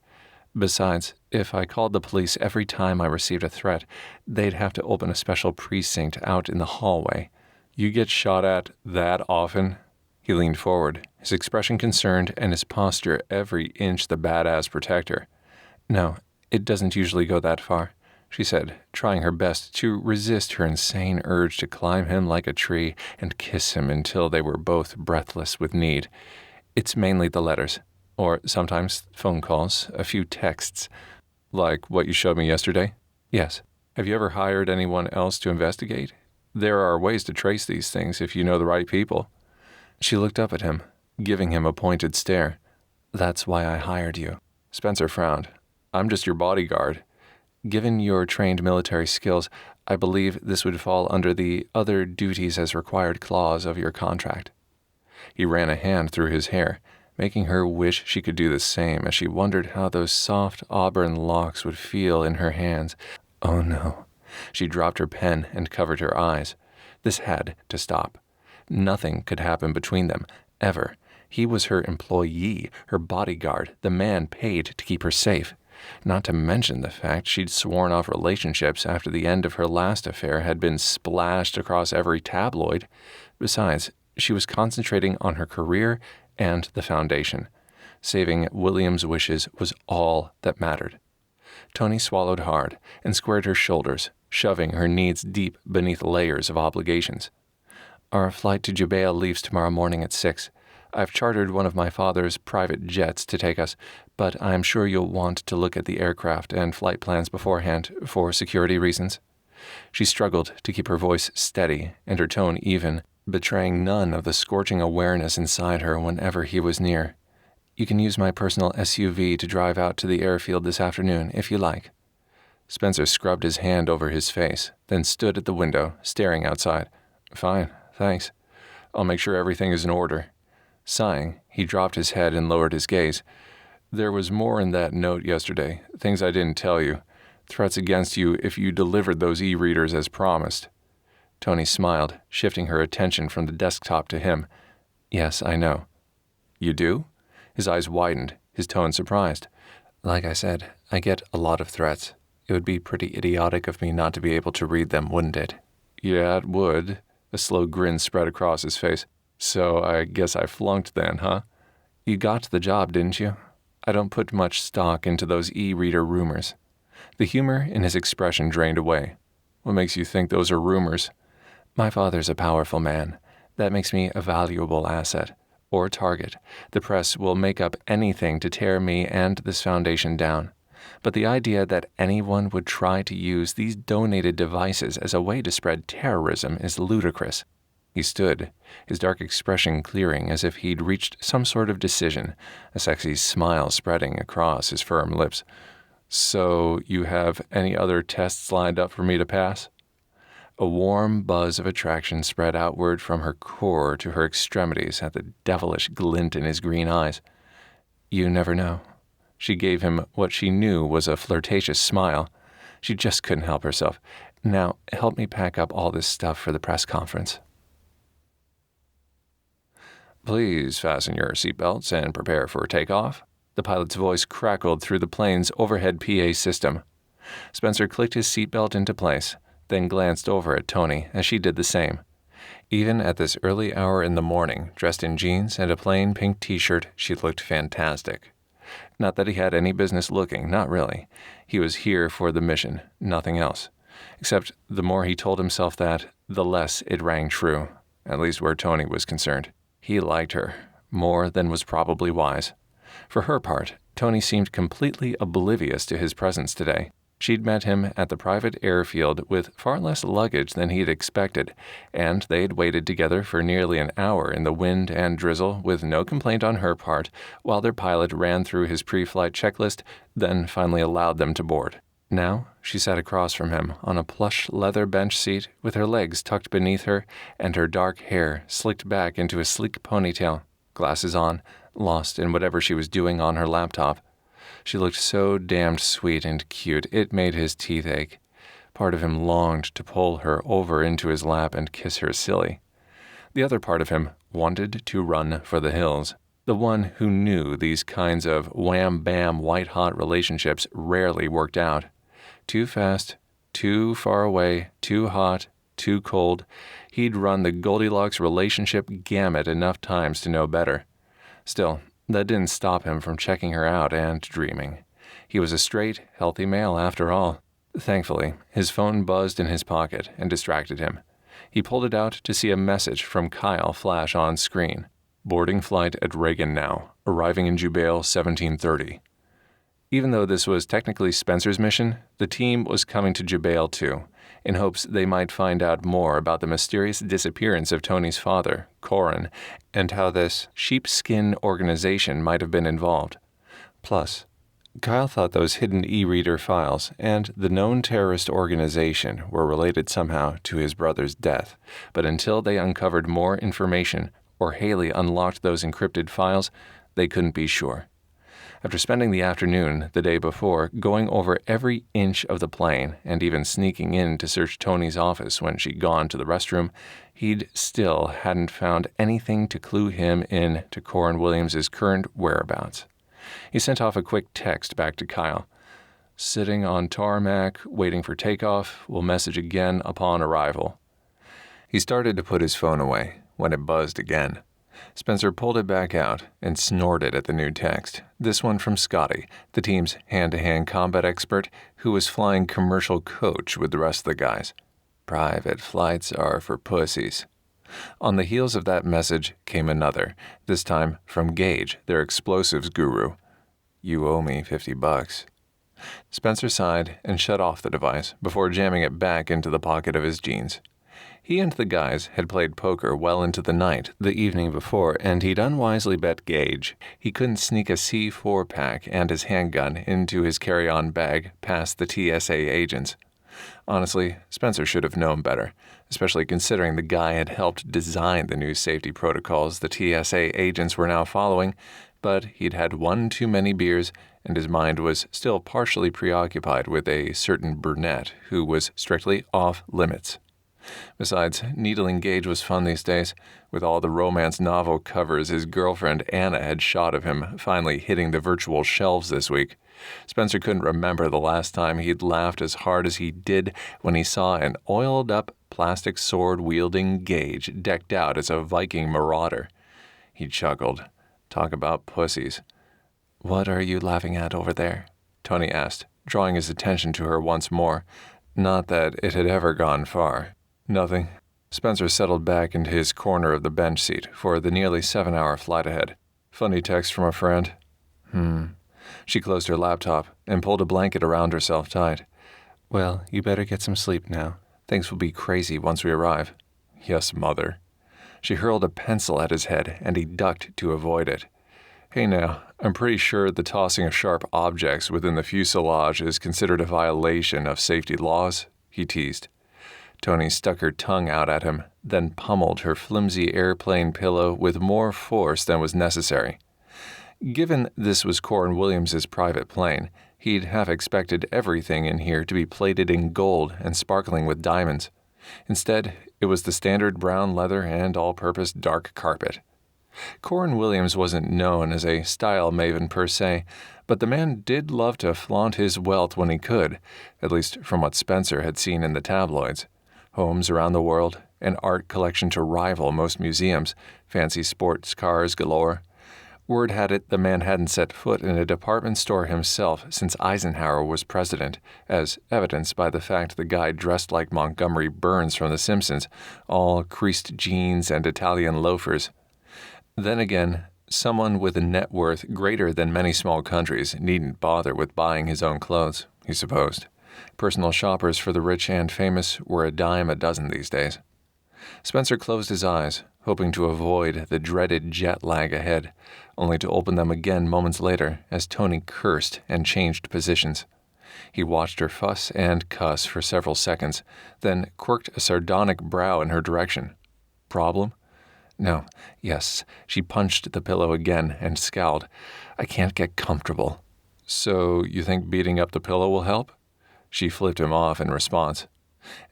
Besides, if I called the police every time I received a threat, they'd have to open a special precinct out in the hallway. You get shot at that often? He leaned forward, his expression concerned and his posture every inch the badass protector. No, it doesn't usually go that far, she said, trying her best to resist her insane urge to climb him like a tree and kiss him until they were both breathless with need. It's mainly the letters, or sometimes phone calls, a few texts. Like what you showed me yesterday? Yes. Have you ever hired anyone else to investigate? There are ways to trace these things if you know the right people. She looked up at him, giving him a pointed stare. That's why I hired you. Spencer frowned. I'm just your bodyguard. Given your trained military skills, I believe this would fall under the other duties as required clause of your contract. He ran a hand through his hair, making her wish she could do the same as she wondered how those soft auburn locks would feel in her hands. Oh no. She dropped her pen and covered her eyes. This had to stop. Nothing could happen between them, ever. He was her employee, her bodyguard, the man paid to keep her safe. Not to mention the fact she'd sworn off relationships after the end of her last affair had been splashed across every tabloid. Besides, she was concentrating on her career and the foundation. Saving Williams' wishes was all that mattered. Toni swallowed hard and squared her shoulders, shoving her needs deep beneath layers of obligations. Our flight to Jubel leaves tomorrow morning at 6. I've chartered one of my father's private jets to take us, but I'm sure you'll want to look at the aircraft and flight plans beforehand for security reasons. She struggled to keep her voice steady and her tone even, betraying none of the scorching awareness inside her whenever he was near. You can use my personal SUV to drive out to the airfield this afternoon, if you like. Spencer scrubbed his hand over his face, then stood at the window, staring outside. Fine, thanks. I'll make sure everything is in order. Sighing, he dropped his head and lowered his gaze. There was more in that note yesterday, things I didn't tell you. Threats against you if you delivered those e-readers as promised. Toni smiled, shifting her attention from the desktop to him. Yes, I know. You do? His eyes widened, his tone surprised. Like I said, I get a lot of threats. It would be pretty idiotic of me not to be able to read them, wouldn't it? Yeah, it would. A slow grin spread across his face. So I guess I flunked then, huh? You got the job, didn't you? I don't put much stock into those e-reader rumors. The humor in his expression drained away. What makes you think those are rumors? My father's a powerful man. That makes me a valuable asset. Or target. The press will make up anything to tear me and this foundation down. But the idea that anyone would try to use these donated devices as a way to spread terrorism is ludicrous. He stood, his dark expression clearing as if he'd reached some sort of decision, a sexy smile spreading across his firm lips. So you have any other tests lined up for me to pass? A warm buzz of attraction spread outward from her core to her extremities at the devilish glint in his green eyes. You never know. She gave him what she knew was a flirtatious smile. She just couldn't help herself. Now, help me pack up all this stuff for the press conference. Please fasten your seatbelts and prepare for takeoff. The pilot's voice crackled through the plane's overhead PA system. Spencer clicked his seatbelt into place, then glanced over at Toni as she did the same. Even at this early hour in the morning, dressed in jeans and a plain pink t-shirt, she looked fantastic. Not that he had any business looking, not really. He was here for the mission, nothing else. Except the more he told himself that, the less it rang true, at least where Toni was concerned. He liked her, more than was probably wise. For her part, Toni seemed completely oblivious to his presence today. She'd met him at the private airfield with far less luggage than he'd expected, and they'd waited together for nearly an hour in the wind and drizzle with no complaint on her part while their pilot ran through his pre-flight checklist, then finally allowed them to board. Now, she sat across from him on a plush leather bench seat with her legs tucked beneath her and her dark hair slicked back into a sleek ponytail, glasses on, lost in whatever she was doing on her laptop. She looked so damned sweet and cute, it made his teeth ache. Part of him longed to pull her over into his lap and kiss her silly. The other part of him wanted to run for the hills. The one who knew these kinds of wham-bam white-hot relationships rarely worked out. Too fast, too far away, too hot, too cold. He'd run the Goldilocks relationship gamut enough times to know better. Still, that didn't stop him from checking her out and dreaming. He was a straight, healthy male after all. Thankfully, his phone buzzed in his pocket and distracted him. He pulled it out to see a message from Kyle flash on screen. Boarding flight at Reagan now, arriving in Jubel 1730. Even though this was technically Spencer's mission, the team was coming to Jubel too, in hopes they might find out more about the mysterious disappearance of Toni's father, Coran, and how this sheepskin organization might have been involved. Plus, Kyle thought those hidden e-reader files and the known terrorist organization were related somehow to his brother's death, but until they uncovered more information or Haley unlocked those encrypted files, they couldn't be sure. After spending the afternoon the day before going over every inch of the plane and even sneaking in to search Toni's office when she'd gone to the restroom, he'd still hadn't found anything to clue him in to Coran Williams' current whereabouts. He sent off a quick text back to Kyle. Sitting on tarmac, waiting for takeoff, will message again upon arrival. He started to put his phone away when it buzzed again. Spencer pulled it back out and snorted at the new text, this one from Scotty, the team's hand-to-hand combat expert who was flying commercial coach with the rest of the guys. Private flights are for pussies. On the heels of that message came another, this time from Gage, their explosives guru. You owe me $50. Spencer sighed and shut off the device before jamming it back into the pocket of his jeans. He and the guys had played poker well into the night the evening before, and he'd unwisely bet Gage he couldn't sneak a C4 pack and his handgun into his carry-on bag past the TSA agents. Honestly, Spencer should have known better, especially considering the guy had helped design the new safety protocols the TSA agents were now following, but he'd had one too many beers and his mind was still partially preoccupied with a certain brunette who was strictly off-limits. Besides, needling Gage was fun these days, with all the romance novel covers his girlfriend Anna had shot of him finally hitting the virtual shelves this week. Spencer couldn't remember the last time he'd laughed as hard as he did when he saw an oiled-up plastic sword-wielding Gage decked out as a Viking marauder. He chuckled. Talk about pussies. What are you laughing at over there? Toni asked, drawing his attention to her once more. Not that it had ever gone far. Nothing. Spencer settled back into his corner of the bench seat for the nearly 7-hour flight ahead. Funny text from a friend. She closed her laptop and pulled a blanket around herself tight. Well, you better get some sleep now. Things will be crazy once we arrive. Yes, mother. She hurled a pencil at his head and he ducked to avoid it. Hey now, I'm pretty sure the tossing of sharp objects within the fuselage is considered a violation of safety laws, he teased. Toni stuck her tongue out at him, then pummeled her flimsy airplane pillow with more force than was necessary. Given this was Coran Williams's private plane, he'd half expected everything in here to be plated in gold and sparkling with diamonds. Instead, it was the standard brown leather and all-purpose dark carpet. Coran Williams wasn't known as a style maven per se, but the man did love to flaunt his wealth when he could, at least from what Spencer had seen in the tabloids. Homes around the world, an art collection to rival most museums, fancy sports cars galore. Word had it the man hadn't set foot in a department store himself since Eisenhower was president, as evidenced by the fact the guy dressed like Montgomery Burns from The Simpsons, all creased jeans and Italian loafers. Then again, someone with a net worth greater than many small countries needn't bother with buying his own clothes, he supposed. Personal shoppers for the rich and famous were a dime a dozen these days. Spencer closed his eyes, hoping to avoid the dreaded jet lag ahead, only to open them again moments later as Toni cursed and changed positions. He watched her fuss and cuss for several seconds, then quirked a sardonic brow in her direction. Problem? No. Yes. She punched the pillow again and scowled. I can't get comfortable. So you think beating up the pillow will help? She flipped him off in response.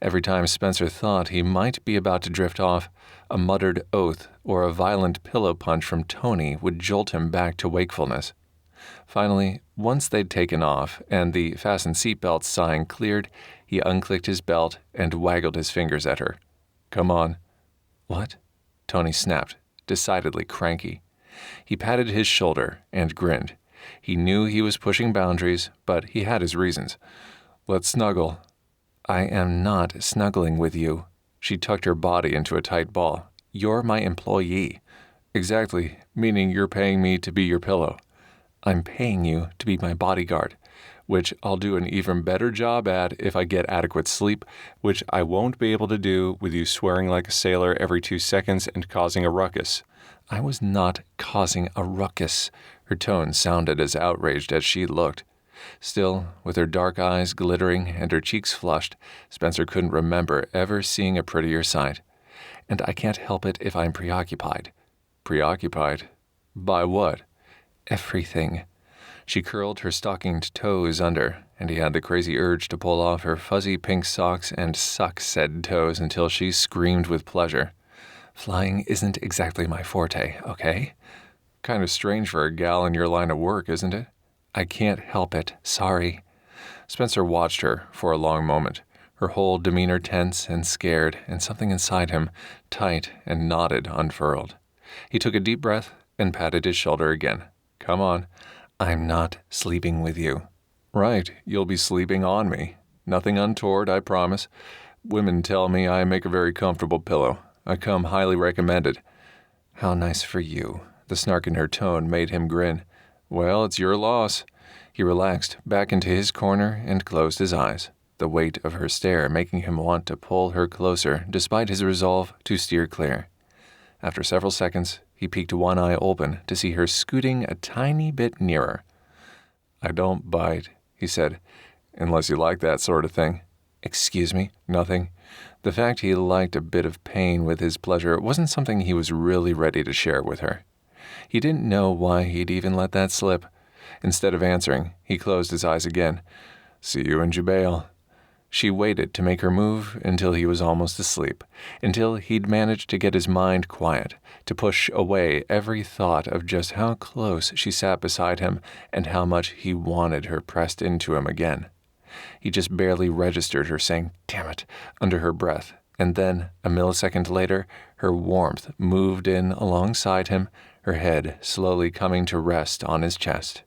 Every time Spencer thought he might be about to drift off, a muttered oath or a violent pillow punch from Toni would jolt him back to wakefulness. Finally, once they'd taken off and the fasten seatbelt sign cleared, he unclicked his belt and waggled his fingers at her. "Come on." "What?" Toni snapped, decidedly cranky. He patted his shoulder and grinned. He knew he was pushing boundaries, but he had his reasons. "Let's snuggle." "I am not snuggling with you." She tucked her body into a tight ball. "You're my employee." "Exactly, meaning you're paying me to be your pillow." "I'm paying you to be my bodyguard, which I'll do an even better job at if I get adequate sleep, which I won't be able to do with you swearing like a sailor every 2 seconds and causing a ruckus." "I was not causing a ruckus." Her tone sounded as outraged as she looked. Still, with her dark eyes glittering and her cheeks flushed, Spencer couldn't remember ever seeing a prettier sight. "And I can't help it if I'm preoccupied." "Preoccupied? By what?" "Everything." She curled her stockinged toes under, and he had the crazy urge to pull off her fuzzy pink socks and suck said toes until she screamed with pleasure. "Flying isn't exactly my forte, okay?" "Kind of strange for a gal in your line of work, isn't it?" "I can't help it, sorry." Spencer watched her for a long moment, her whole demeanor tense and scared, and something inside him, tight and knotted, unfurled. He took a deep breath and patted his shoulder again. "Come on." "I'm not sleeping with you." "Right, you'll be sleeping on me. Nothing untoward, I promise. Women tell me I make a very comfortable pillow. I come highly recommended." "How nice for you." The snark in her tone made him grin. "Well, it's your loss." He relaxed back into his corner and closed his eyes, the weight of her stare making him want to pull her closer despite his resolve to steer clear. After several seconds, he peeked one eye open to see her scooting a tiny bit nearer. "I don't bite," he said, "unless you like that sort of thing." "Excuse me?" "Nothing." The fact he liked a bit of pain with his pleasure wasn't something he was really ready to share with her. He didn't know why he'd even let that slip. Instead of answering, he closed his eyes again. "See you in Jubel." She waited to make her move until he was almost asleep, until he'd managed to get his mind quiet, to push away every thought of just how close she sat beside him and how much he wanted her pressed into him again. He just barely registered her saying, "Damn it," under her breath, and then, a millisecond later, her warmth moved in alongside him, her head slowly coming to rest on his chest.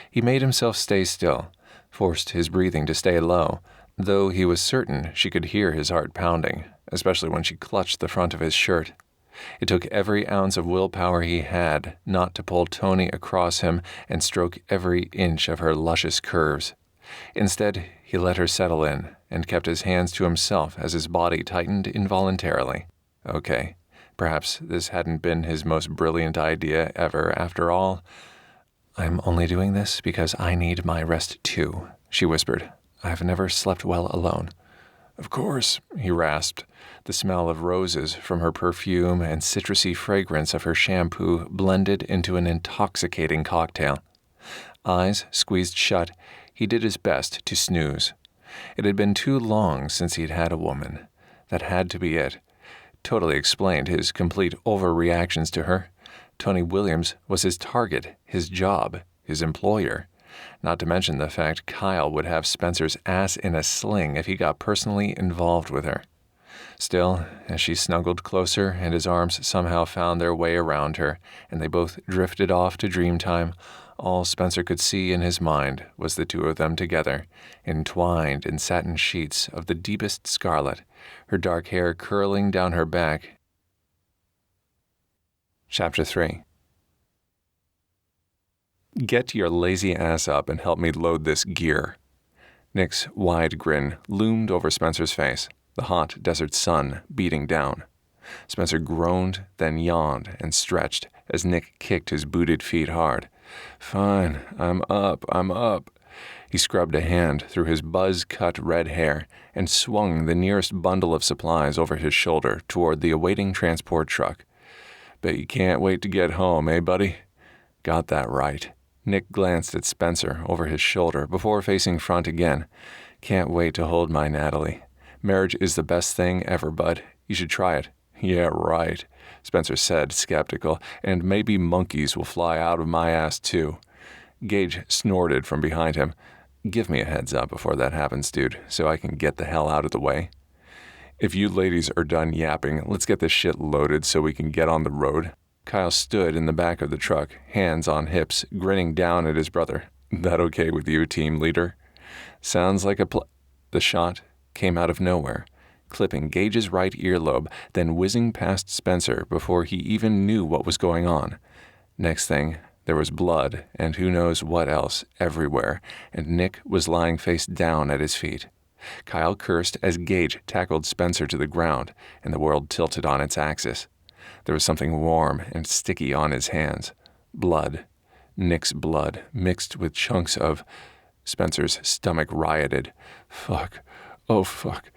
He made himself stay still, forced his breathing to stay low, though he was certain she could hear his heart pounding, especially when she clutched the front of his shirt. It took every ounce of willpower he had not to pull Toni across him and stroke every inch of her luscious curves. Instead, he let her settle in and kept his hands to himself as his body tightened involuntarily. Okay, perhaps this hadn't been his most brilliant idea ever after all. "I'm only doing this because I need my rest too," she whispered. "I've never slept well alone." "Of course," he rasped. The smell of roses from her perfume and citrusy fragrance of her shampoo blended into an intoxicating cocktail. Eyes squeezed shut, he did his best to snooze. It had been too long since he'd had a woman. That had to be it. Totally explained his complete overreactions to her. Toni Williams was his target, his job, his employer. Not to mention the fact Kyle would have Spencer's ass in a sling if he got personally involved with her. Still, as she snuggled closer and his arms somehow found their way around her, and they both drifted off to dream time, all Spencer could see in his mind was the two of them together, entwined in satin sheets of the deepest scarlet, her dark hair curling down her back. Chapter 3. "Get your lazy ass up and help me load this gear." Nick's wide grin loomed over Spencer's face, the hot desert sun beating down. Spencer groaned, then yawned and stretched as Nick kicked his booted feet hard. "Fine, I'm up." He scrubbed a hand through his buzz-cut red hair and swung the nearest bundle of supplies over his shoulder toward the awaiting transport truck. "Bet you can't wait to get home, eh, buddy?" "Got that right." Nick glanced at Spencer over his shoulder before facing front again. "Can't wait to hold my Natalie. Marriage is the best thing ever, bud. You should try it." "Yeah, right," Spencer said, skeptical, "and maybe monkeys will fly out of my ass too." Gage snorted from behind him. "Give me a heads up before that happens, dude, so I can get the hell out of the way." "If you ladies are done yapping, let's get this shit loaded so we can get on the road." Kyle stood in the back of the truck, hands on hips, grinning down at his brother. "That okay with you, team leader?" "Sounds like a The shot came out of nowhere, clipping Gage's right earlobe, then whizzing past Spencer before he even knew what was going on. Next thing, there was blood and who knows what else everywhere, and Nick was lying face down at his feet. Kyle cursed as Gage tackled Spencer to the ground, and the world tilted on its axis. There was something warm and sticky on his hands. Blood. Nick's blood, mixed with chunks of... Spencer's stomach rioted. "Fuck. Oh, fuck."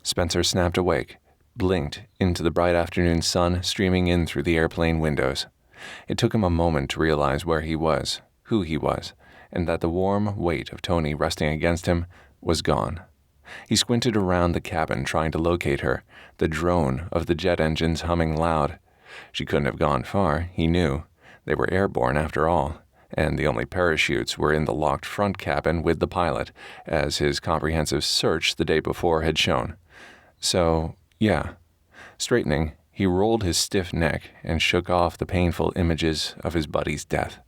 Spencer snapped awake, blinked into the bright afternoon sun streaming in through the airplane windows. It took him a moment to realize where he was, who he was, and that the warm weight of Toni resting against him was gone. He squinted around the cabin trying to locate her, the drone of the jet engines humming loud. She couldn't have gone far, he knew. They were airborne after all, and the only parachutes were in the locked front cabin with the pilot, as his comprehensive search the day before had shown. So, yeah. Straightening, he rolled his stiff neck and shook off the painful images of his buddy's death.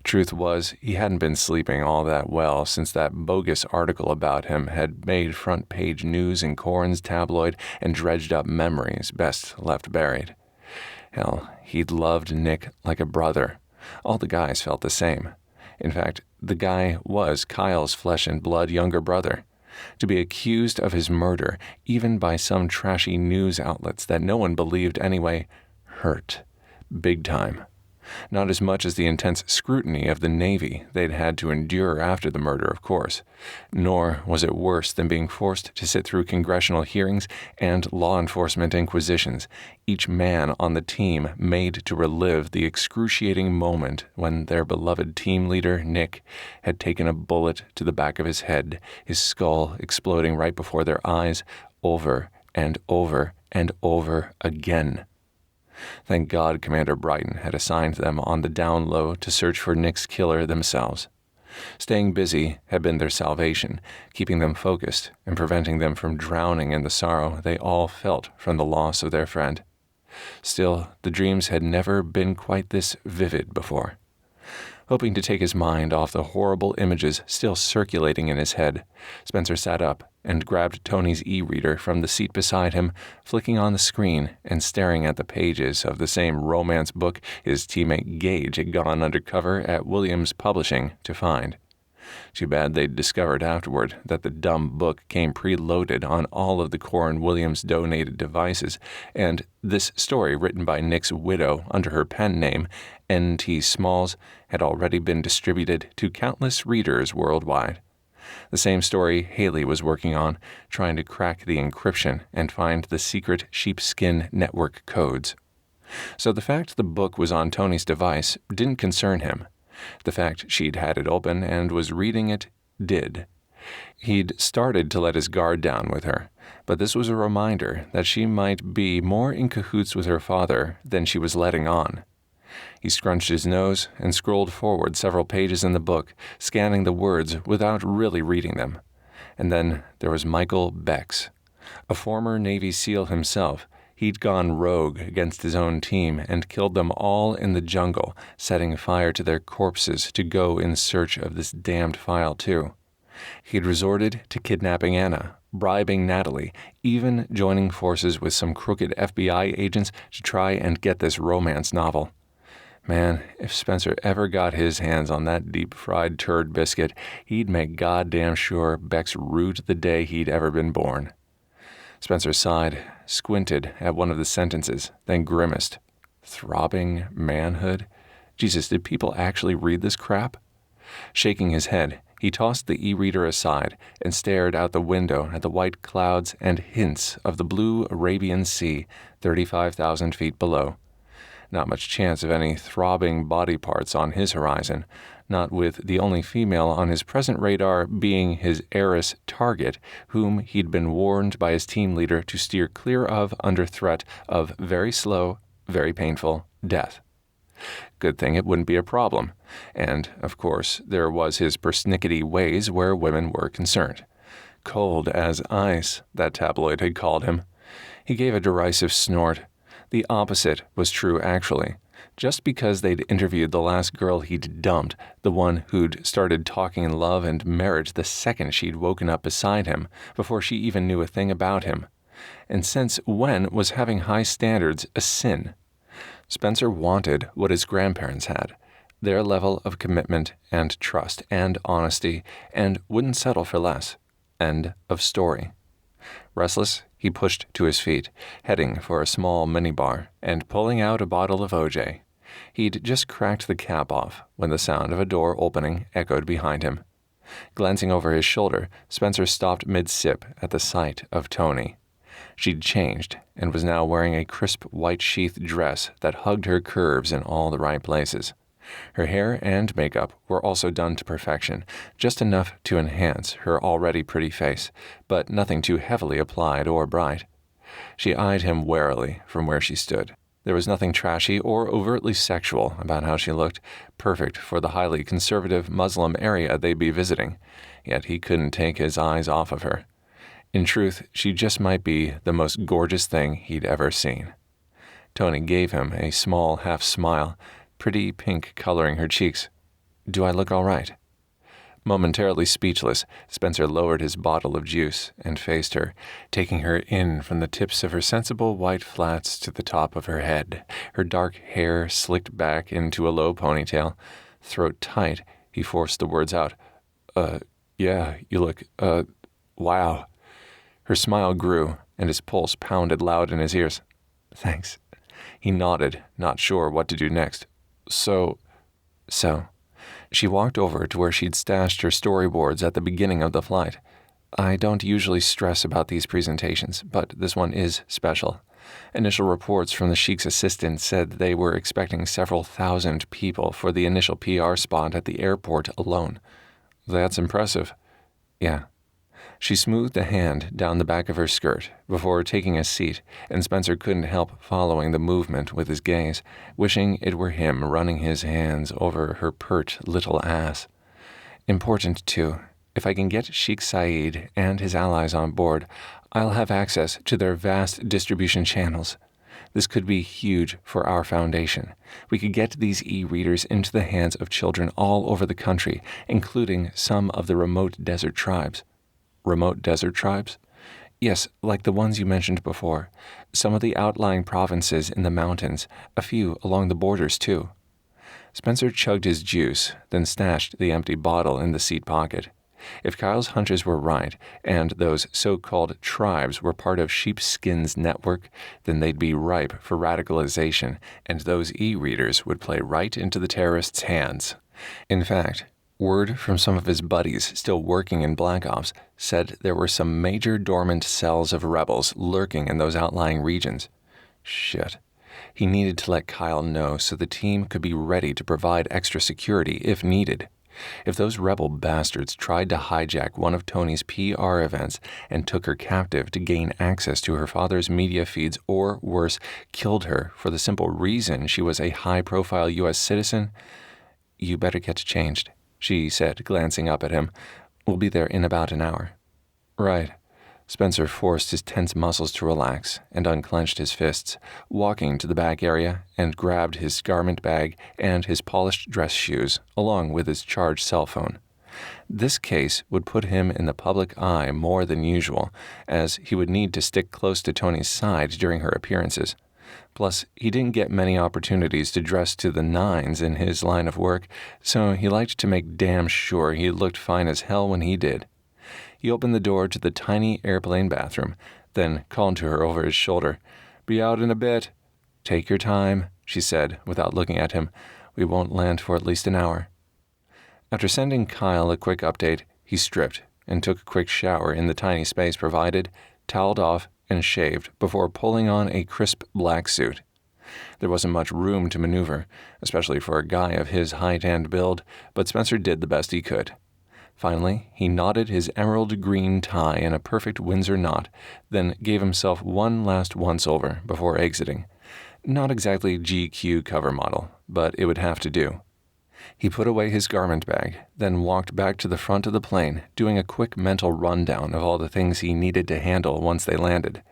Truth was, he hadn't been sleeping all that well since that bogus article about him had made front-page news in Coran's tabloid and dredged up memories best left buried. Hell, he'd loved Nick like a brother. All the guys felt the same. In fact, the guy was Kyle's flesh-and-blood younger brother. To be accused of his murder, even by some trashy news outlets that no one believed anyway, hurt. Big time. Not as much as the intense scrutiny of the Navy they'd had to endure after the murder, of course. Nor was it worse than being forced to sit through congressional hearings and law enforcement inquisitions, each man on the team made to relive the excruciating moment when their beloved team leader, Nick, had taken a bullet to the back of his head, his skull exploding right before their eyes, over and over and over again. Thank God Commander Brighton had assigned them on the down low to search for Nick's killer themselves. Staying busy had been their salvation, keeping them focused and preventing them from drowning in the sorrow they all felt from the loss of their friend. Still, the dreams had never been quite this vivid before. Hoping to take his mind off the horrible images still circulating in his head, Spencer sat up and grabbed Toni's e-reader from the seat beside him, flicking on the screen and staring at the pages of the same romance book his teammate Gage had gone undercover at Williams Publishing to find. Too bad they'd discovered afterward that the dumb book came preloaded on all of the Coran Williams donated devices, and this story written by Nick's widow under her pen name, N.T. Smalls, had already been distributed to countless readers worldwide. The same story Haley was working on, trying to crack the encryption and find the secret sheepskin network codes. So the fact the book was on Toni's device didn't concern him. The fact she'd had it open and was reading it did. He'd started to let his guard down with her, but this was a reminder that she might be more in cahoots with her father than she was letting on. He scrunched his nose and scrolled forward several pages in the book, scanning the words without really reading them. And then there was Michael Bex. A former Navy SEAL himself, he'd gone rogue against his own team and killed them all in the jungle, setting fire to their corpses to go in search of this damned file too. He'd resorted to kidnapping Anna, bribing Natalie, even joining forces with some crooked FBI agents to try and get this romance novel. Man, if Spencer ever got his hands on that deep-fried turd biscuit, he'd make goddamn sure Bex rued the day he'd ever been born. Spencer sighed, squinted at one of the sentences, then grimaced. Throbbing manhood? Jesus, did people actually read this crap? Shaking his head, he tossed the e-reader aside and stared out the window at the white clouds and hints of the blue Arabian Sea 35,000 feet below. Not much chance of any throbbing body parts on his horizon, not with the only female on his present radar being his heiress Target, whom he'd been warned by his team leader to steer clear of under threat of very slow, very painful death. Good thing it wouldn't be a problem. And, of course, there was his persnickety ways where women were concerned. Cold as ice, that tabloid had called him. He gave a derisive snort. The opposite was true, actually. Just because they'd interviewed the last girl he'd dumped, the one who'd started talking love and marriage the second she'd woken up beside him, before she even knew a thing about him. And since when was having high standards a sin? Spencer wanted what his grandparents had, their level of commitment and trust and honesty, and wouldn't settle for less. End of story. Restless, he pushed to his feet, heading for a small minibar and pulling out a bottle of OJ. He'd just cracked the cap off when the sound of a door opening echoed behind him. Glancing over his shoulder, Spencer stopped mid-sip at the sight of Toni. She'd changed and was now wearing a crisp white-sheathed dress that hugged her curves in all the right places. Her hair and makeup were also done to perfection, just enough to enhance her already pretty face, but nothing too heavily applied or bright. She eyed him warily from where she stood. There was nothing trashy or overtly sexual about how she looked, perfect for the highly conservative Muslim area they'd be visiting, yet he couldn't take his eyes off of her. In truth, she just might be the most gorgeous thing he'd ever seen. Toni gave him a small half-smile, pretty pink coloring her cheeks. "Do I look all right?" Momentarily speechless, Spencer lowered his bottle of juice and faced her, taking her in from the tips of her sensible white flats to the top of her head, her dark hair slicked back into a low ponytail. Throat tight, he forced the words out. Yeah, you look, wow." Her smile grew, and his pulse pounded loud in his ears. "Thanks." He nodded, not sure what to do next. So. She walked over to where she'd stashed her storyboards at the beginning of the flight. "I don't usually stress about these presentations, but this one is special. Initial reports from the Sheik's assistant said they were expecting several thousand people for the initial PR spot at the airport alone." "That's impressive." "Yeah." She smoothed a hand down the back of her skirt before taking a seat, and Spencer couldn't help following the movement with his gaze, wishing it were him running his hands over her pert little ass. "Important, too. If I can get Sheikh Saeed and his allies on board, I'll have access to their vast distribution channels. This could be huge for our foundation. We could get these e-readers into the hands of children all over the country, including some of the remote desert tribes." "Remote desert tribes?" "Yes, like the ones you mentioned before. Some of the outlying provinces in the mountains, a few along the borders, too." Spencer chugged his juice, then stashed the empty bottle in the seat pocket. If Kyle's hunches were right, and those so-called tribes were part of Sheepskin's network, then they'd be ripe for radicalization, and those e-readers would play right into the terrorists' hands. In fact, word from some of his buddies still working in Black Ops said there were some major dormant cells of rebels lurking in those outlying regions. Shit. He needed to let Kyle know so the team could be ready to provide extra security if needed. If those rebel bastards tried to hijack one of Toni's PR events and took her captive to gain access to her father's media feeds, or worse, killed her for the simple reason she was a high-profile U.S. citizen, "You better get changed," she said, glancing up at him. "We'll be there in about an hour." "Right." Spencer forced his tense muscles to relax and unclenched his fists, walking to the back area and grabbed his garment bag and his polished dress shoes, along with his charged cell phone. This case would put him in the public eye more than usual, as he would need to stick close to Toni's side during her appearances. Plus, he didn't get many opportunities to dress to the nines in his line of work, so he liked to make damn sure he looked fine as hell when he did. He opened the door to the tiny airplane bathroom, then called to her over his shoulder. "Be out in a bit." "Take your time," she said, without looking at him. "We won't land for at least an hour." After sending Kyle a quick update, he stripped and took a quick shower in the tiny space provided, toweled off, and shaved before pulling on a crisp black suit. There wasn't much room to maneuver, especially for a guy of his height and build, but Spencer did the best he could. Finally, he knotted his emerald green tie in a perfect Windsor knot, then gave himself one last once-over before exiting. Not exactly GQ cover model, but it would have to do. He put away his garment bag, then walked back to the front of the plane, doing a quick mental rundown of all the things he needed to handle once they landed.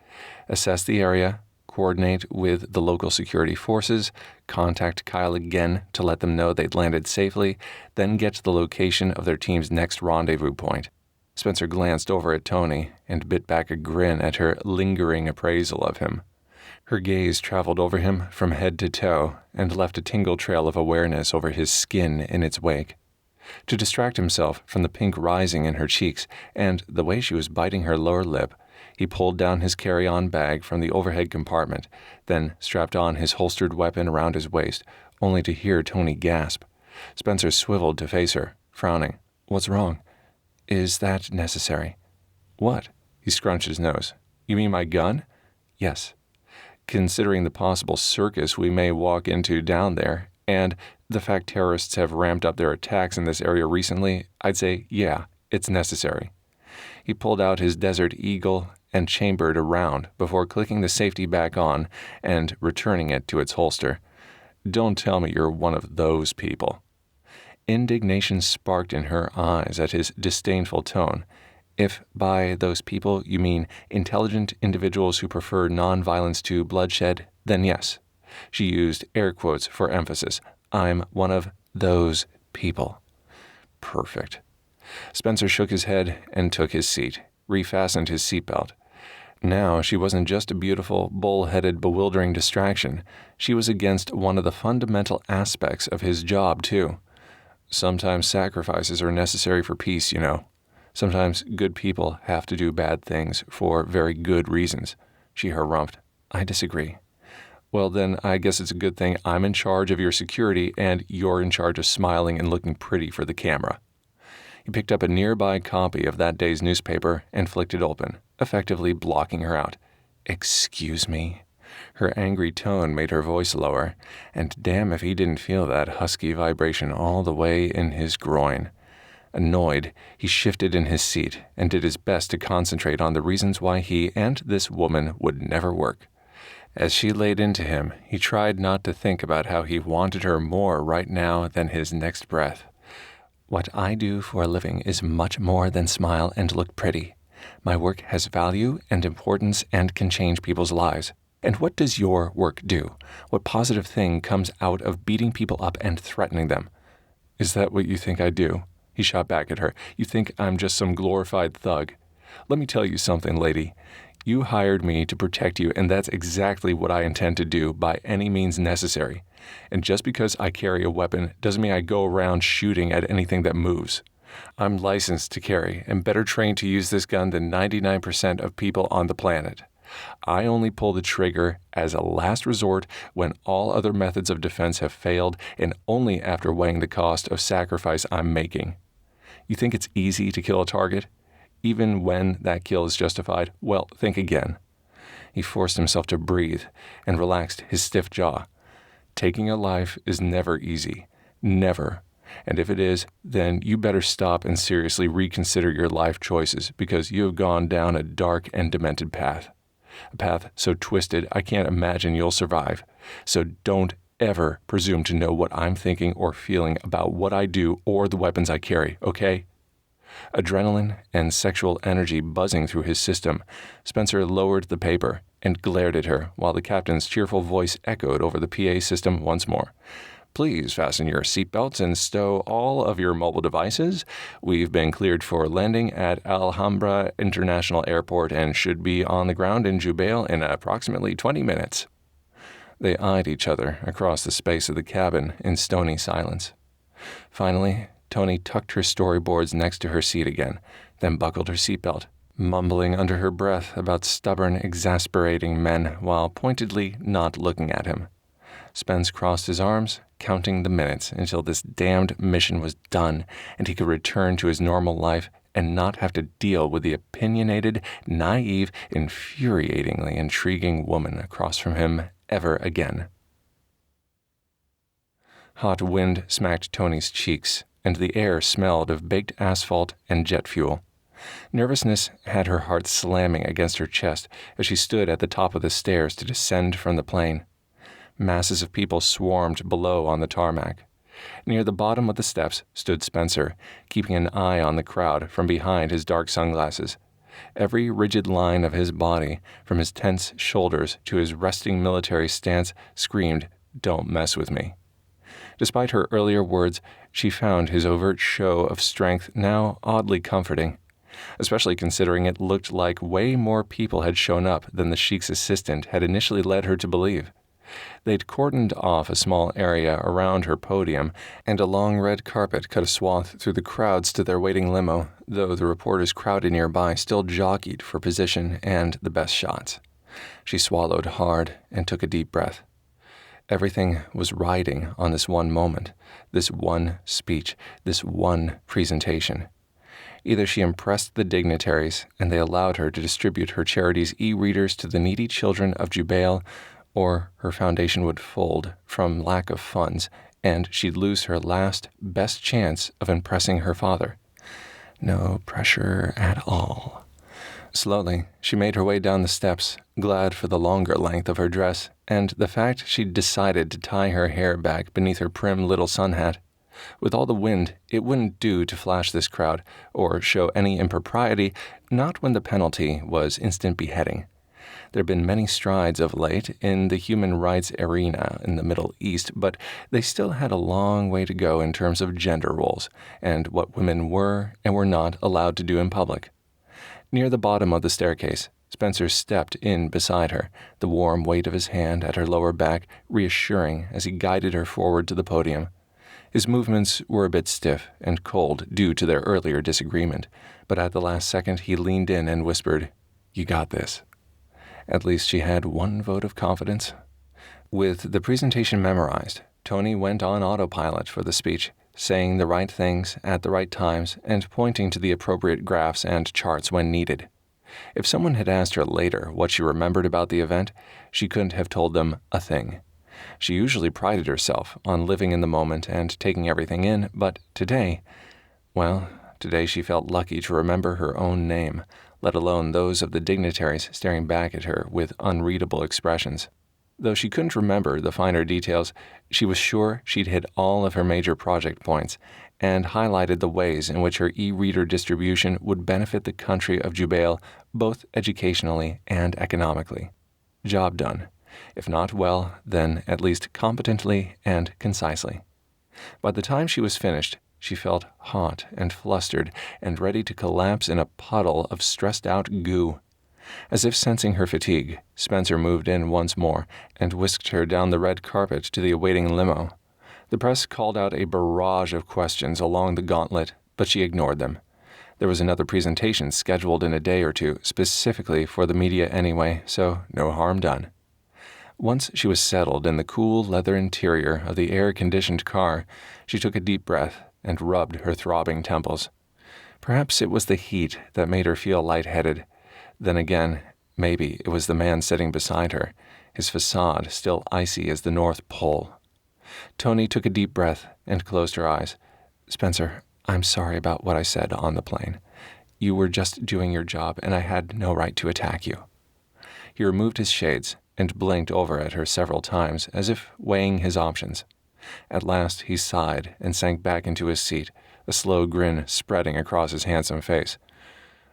Assess the area, coordinate with the local security forces, contact Kyle again to let them know they'd landed safely, then get to the location of their team's next rendezvous point. Spencer glanced over at Toni and bit back a grin at her lingering appraisal of him. Her gaze traveled over him from head to toe and left a tingle trail of awareness over his skin in its wake. To distract himself from the pink rising in her cheeks and the way she was biting her lower lip, he pulled down his carry-on bag from the overhead compartment, then strapped on his holstered weapon around his waist, only to hear Toni gasp. Spencer swiveled to face her, frowning. "What's wrong? Is that necessary?" "What?" He scrunched his nose. "You mean my gun?" "Yes. Considering the possible circus we may walk into down there, and the fact terrorists have ramped up their attacks in this area recently, I'd say, yeah, it's necessary." He pulled out his Desert Eagle and chambered a round before clicking the safety back on and returning it to its holster. "Don't tell me you're one of those people." Indignation sparked in her eyes at his disdainful tone. "If by those people you mean intelligent individuals who prefer nonviolence to bloodshed, then yes." She used air quotes for emphasis. "I'm one of those people." Perfect. Spencer shook his head and took his seat, refastened his seatbelt. Now she wasn't just a beautiful, bull-headed, bewildering distraction. She was against one of the fundamental aspects of his job, too. Sometimes sacrifices are necessary for peace, you know. Sometimes good people have to do bad things for very good reasons. She harumphed. "I disagree." "Well, then I guess it's a good thing I'm in charge of your security and you're in charge of smiling and looking pretty for the camera." He picked up a nearby copy of that day's newspaper and flicked it open, effectively blocking her out. "Excuse me?" Her angry tone made her voice lower, and damn if he didn't feel that husky vibration all the way in his groin. Annoyed, he shifted in his seat and did his best to concentrate on the reasons why he and this woman would never work. As she laid into him, he tried not to think about how he wanted her more right now than his next breath. "What I do for a living is much more than smile and look pretty. My work has value and importance and can change people's lives. And what does your work do? What positive thing comes out of beating people up and threatening them?" "Is that what you think I do?" He shot back at her. "You think I'm just some glorified thug? Let me tell you something, lady. You hired me to protect you, and that's exactly what I intend to do by any means necessary. And just because I carry a weapon doesn't mean I go around shooting at anything that moves. I'm licensed to carry and better trained to use this gun than 99% of people on the planet. I only pull the trigger as a last resort when all other methods of defense have failed and only after weighing the cost of sacrifice I'm making. You think it's easy to kill a target? Even when that kill is justified? Well, think again." He forced himself to breathe and relaxed his stiff jaw. "Taking a life is never easy. Never. And if it is, then you better stop and seriously reconsider your life choices because you have gone down a dark and demented path. A path so twisted I can't imagine you'll survive. So don't ever presume to know what I'm thinking or feeling about what I do or the weapons I carry, okay?" Adrenaline and sexual energy buzzing through his system, Spencer lowered the paper and glared at her while the captain's cheerful voice echoed over the PA system once more. "Please fasten your seatbelts and stow all of your mobile devices. We've been cleared for landing at Alhambra International Airport and should be on the ground in Jubel in approximately 20 minutes. They eyed each other across the space of the cabin in stony silence. Finally, Toni tucked her storyboards next to her seat again, then buckled her seatbelt, mumbling under her breath about stubborn, exasperating men while pointedly not looking at him. Spence crossed his arms, counting the minutes until this damned mission was done and he could return to his normal life and not have to deal with the opinionated, naive, infuriatingly intriguing woman across from him ever again. Hot wind smacked Toni's cheeks, and the air smelled of baked asphalt and jet fuel. Nervousness had her heart slamming against her chest as she stood at the top of the stairs to descend from the plane. Masses of people swarmed below on the tarmac. Near the bottom of the steps stood Spencer, keeping an eye on the crowd from behind his dark sunglasses. Every rigid line of his body, from his tense shoulders to his resting military stance, screamed, "Don't mess with me." Despite her earlier words, she found his overt show of strength now oddly comforting, especially considering it looked like way more people had shown up than the sheik's assistant had initially led her to believe. They'd cordoned off a small area around her podium, and a long red carpet cut a swath through the crowds to their waiting limo, though the reporters crowded nearby still jockeyed for position and the best shots. She swallowed hard and took a deep breath. Everything was riding on this one moment, this one speech, this one presentation. Either she impressed the dignitaries and they allowed her to distribute her charity's e-readers to the needy children of Jubel, or her foundation would fold from lack of funds, and she'd lose her last, best chance of impressing her father. No pressure at all. Slowly, she made her way down the steps, glad for the longer length of her dress, and the fact she'd decided to tie her hair back beneath her prim little sun hat. With all the wind, it wouldn't do to flash this crowd, or show any impropriety, not when the penalty was instant beheading. There have been many strides of late in the human rights arena in the Middle East, but they still had a long way to go in terms of gender roles and what women were and were not allowed to do in public. Near the bottom of the staircase, Spencer stepped in beside her, the warm weight of his hand at her lower back reassuring as he guided her forward to the podium. His movements were a bit stiff and cold due to their earlier disagreement, but at the last second he leaned in and whispered, "You got this." At least she had one vote of confidence. With the presentation memorized, Toni went on autopilot for the speech, saying the right things at the right times and pointing to the appropriate graphs and charts when needed. If someone had asked her later what she remembered about the event, she couldn't have told them a thing. She usually prided herself on living in the moment and taking everything in, but today she felt lucky to remember her own name, let alone those of the dignitaries staring back at her with unreadable expressions. Though she couldn't remember the finer details, she was sure she'd hit all of her major project points and highlighted the ways in which her e-reader distribution would benefit the country of Jubel both educationally and economically. Job done. If not well, then at least competently and concisely. By the time she was finished, she felt hot and flustered and ready to collapse in a puddle of stressed-out goo. As if sensing her fatigue, Spencer moved in once more and whisked her down the red carpet to the awaiting limo. The press called out a barrage of questions along the gauntlet, but she ignored them. There was another presentation scheduled in a day or two, specifically for the media anyway, so no harm done. Once she was settled in the cool leather interior of the air-conditioned car, she took a deep breath and rubbed her throbbing temples. Perhaps it was the heat that made her feel lightheaded. Then again, maybe it was the man sitting beside her, his facade still icy as the North Pole. Toni took a deep breath and closed her eyes. "Spencer, I'm sorry about what I said on the plane. You were just doing your job, and I had no right to attack you." He removed his shades and blinked over at her several times, as if weighing his options. At last he sighed and sank back into his seat, a slow grin spreading across his handsome face.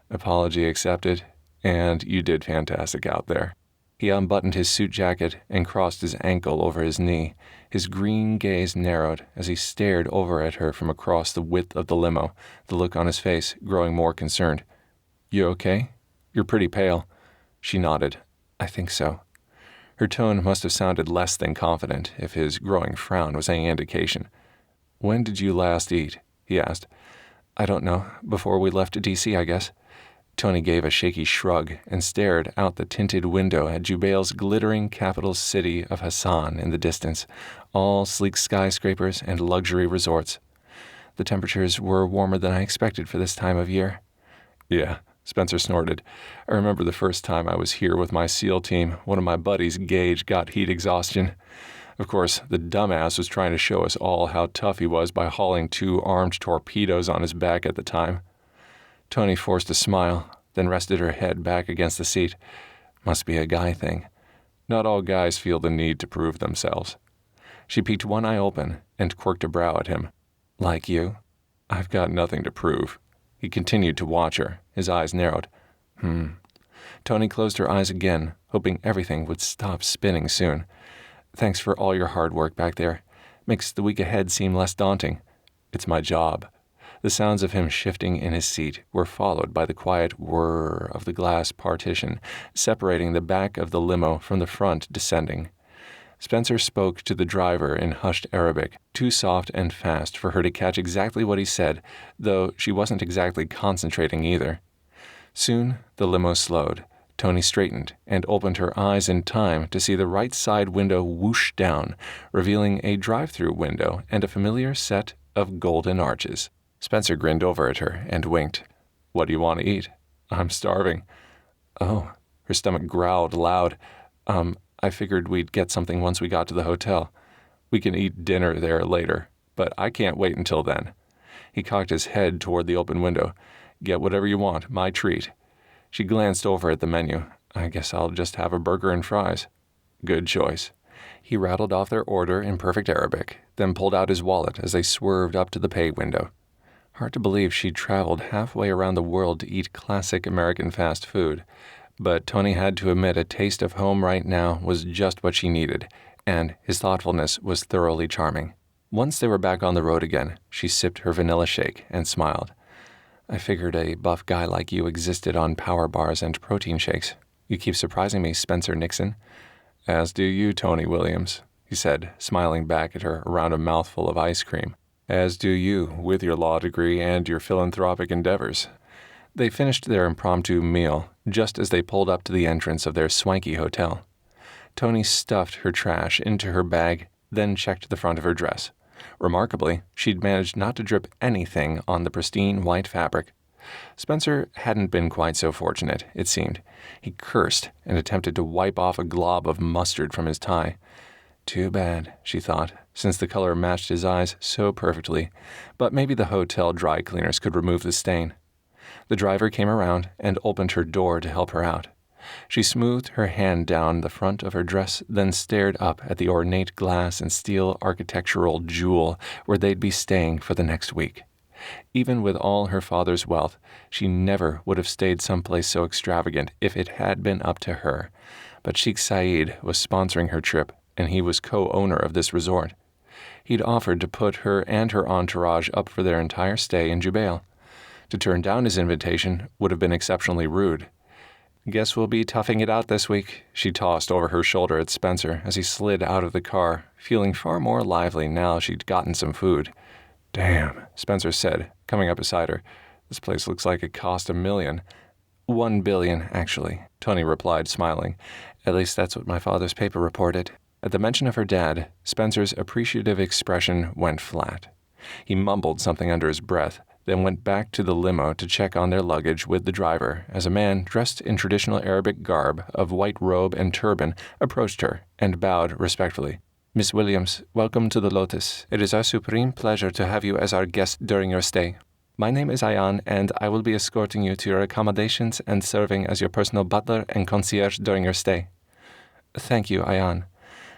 "Apology accepted, and you did fantastic out there." He unbuttoned his suit jacket and crossed his ankle over his knee. His green gaze narrowed as he stared over at her from across the width of the limo, the look on his face growing more concerned. "You okay? You're pretty pale." She nodded. "I think so." Her tone must have sounded less than confident if his growing frown was any indication. "When did you last eat?" he asked. "I don't know. Before we left D.C., I guess." Toni gave a shaky shrug and stared out the tinted window at Jubel's glittering capital city of Hassan in the distance, all sleek skyscrapers and luxury resorts. "The temperatures were warmer than I expected for this time of year." "Yeah," Spencer snorted. "I remember the first time I was here with my SEAL team, one of my buddies, Gage, got heat exhaustion. Of course, the dumbass was trying to show us all how tough he was by hauling 2 armed torpedoes on his back at the time. Toni forced a smile, then rested her head back against the seat. Must be a guy thing. Not all guys feel the need to prove themselves. She peeked one eye open and quirked a brow at him. Like you? I've got nothing to prove. He continued to watch her, his eyes narrowed. Toni closed her eyes again, hoping everything would stop spinning soon. Thanks for all your hard work back there. Makes the week ahead seem less daunting. It's my job. The sounds of him shifting in his seat were followed by the quiet whir of the glass partition, separating the back of the limo from the front descending. Spencer spoke to the driver in hushed Arabic, too soft and fast for her to catch exactly what he said, though she wasn't exactly concentrating either. Soon the limo slowed. Toni straightened and opened her eyes in time to see the right side window whoosh down, revealing a drive-through window and a familiar set of golden arches. Spencer grinned over at her and winked. What do you want to eat? I'm starving. Oh, her stomach growled loud. I figured we'd get something once we got to the hotel. We can eat dinner there later, but I can't wait until then. He cocked his head toward the open window. Get whatever you want, my treat. She glanced over at the menu. I guess I'll just have a burger and fries. Good choice. He rattled off their order in perfect Arabic, then pulled out his wallet as they swerved up to the pay window. Hard to believe she'd traveled halfway around the world to eat classic American fast food, but Toni had to admit a taste of home right now was just what she needed, and his thoughtfulness was thoroughly charming. Once they were back on the road again, she sipped her vanilla shake and smiled. I figured a buff guy like you existed on power bars and protein shakes. You keep surprising me, Spencer Nixon. As do you, Toni Williams, he said, smiling back at her around a mouthful of ice cream. As do you, with your law degree and your philanthropic endeavors. They finished their impromptu meal just as they pulled up to the entrance of their swanky hotel. Toni stuffed her trash into her bag, then checked the front of her dress. Remarkably, she'd managed not to drip anything on the pristine white fabric. Spencer hadn't been quite so fortunate, it seemed. He cursed and attempted to wipe off a glob of mustard from his tie. Too bad, she thought, since the color matched his eyes so perfectly, but maybe the hotel dry cleaners could remove the stain. The driver came around and opened her door to help her out. She smoothed her hand down the front of her dress, then stared up at the ornate glass and steel architectural jewel where they'd be staying for the next week. Even with all her father's wealth, she never would have stayed someplace so extravagant if it had been up to her. But Sheikh Saeed was sponsoring her trip, and he was co-owner of this resort. He'd offered to put her and her entourage up for their entire stay in Jubel. To turn down his invitation would have been exceptionally rude. Guess we'll be toughing it out this week, she tossed over her shoulder at Spencer as he slid out of the car, feeling far more lively now she'd gotten some food. Damn, Spencer said, coming up beside her. This place looks like it cost $1 million. $1 billion, actually, Toni replied, smiling. At least that's what my father's paper reported. At the mention of her dad, Spencer's appreciative expression went flat. He mumbled something under his breath, then went back to the limo to check on their luggage with the driver as a man dressed in traditional Arabic garb of white robe and turban approached her and bowed respectfully. Miss Williams, welcome to the Lotus. It is our supreme pleasure to have you as our guest during your stay. My name is Ayan, and I will be escorting you to your accommodations and serving as your personal butler and concierge during your stay. Thank you, Ayan.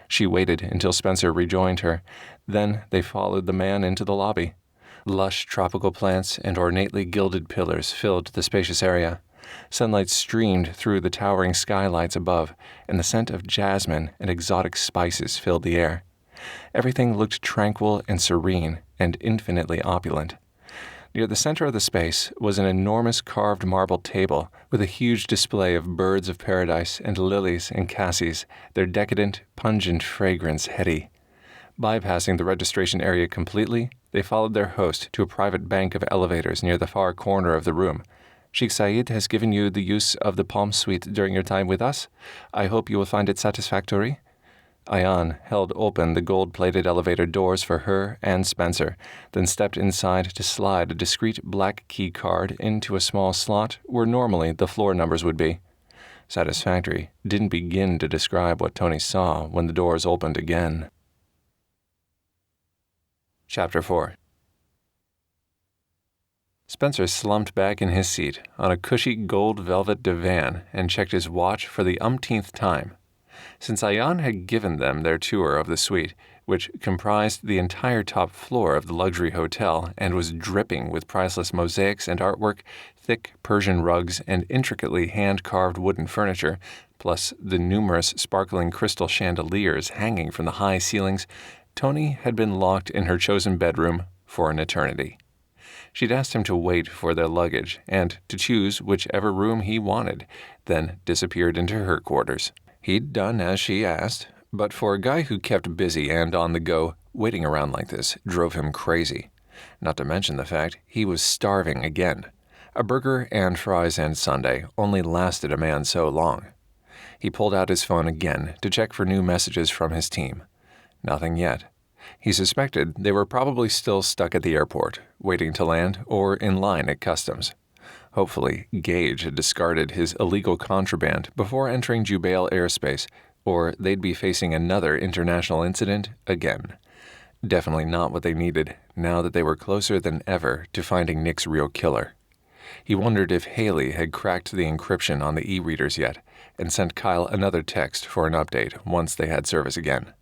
She waited until Spencer rejoined her. Then they followed the man into the lobby. Lush tropical plants and ornately gilded pillars filled the spacious area. Sunlight streamed through the towering skylights above, and the scent of jasmine and exotic spices filled the air. Everything looked tranquil and serene and infinitely opulent. Near the center of the space was an enormous carved marble table with a huge display of birds of paradise and lilies and cassis, their decadent, pungent fragrance heady. Bypassing the registration area completely, they followed their host to a private bank of elevators near the far corner of the room. Sheikh Saeed has given you the use of the Palm Suite during your time with us. I hope you will find it satisfactory. Ayan held open the gold-plated elevator doors for her and Spencer, then stepped inside to slide a discreet black key card into a small slot where normally the floor numbers would be. Satisfactory didn't begin to describe what Toni saw when the doors opened again. Chapter 4. Spencer slumped back in his seat on a cushy gold velvet divan and checked his watch for the umpteenth time. Since Ayan had given them their tour of the suite, which comprised the entire top floor of the luxury hotel and was dripping with priceless mosaics and artwork, thick Persian rugs, and intricately hand-carved wooden furniture, plus the numerous sparkling crystal chandeliers hanging from the high ceilings, Toni had been locked in her chosen bedroom for an eternity. She'd asked him to wait for their luggage and to choose whichever room he wanted, then disappeared into her quarters. He'd done as she asked, but for a guy who kept busy and on the go, waiting around like this drove him crazy. Not to mention the fact he was starving again. A burger and fries and sundae only lasted a man so long. He pulled out his phone again to check for new messages from his team. Nothing yet. He suspected they were probably still stuck at the airport, waiting to land or in line at customs. Hopefully, Gage had discarded his illegal contraband before entering Jubel airspace, or they'd be facing another international incident again. Definitely not what they needed, now that they were closer than ever to finding Nick's real killer. He wondered if Haley had cracked the encryption on the e-readers yet, and sent Kyle another text for an update once they had service again.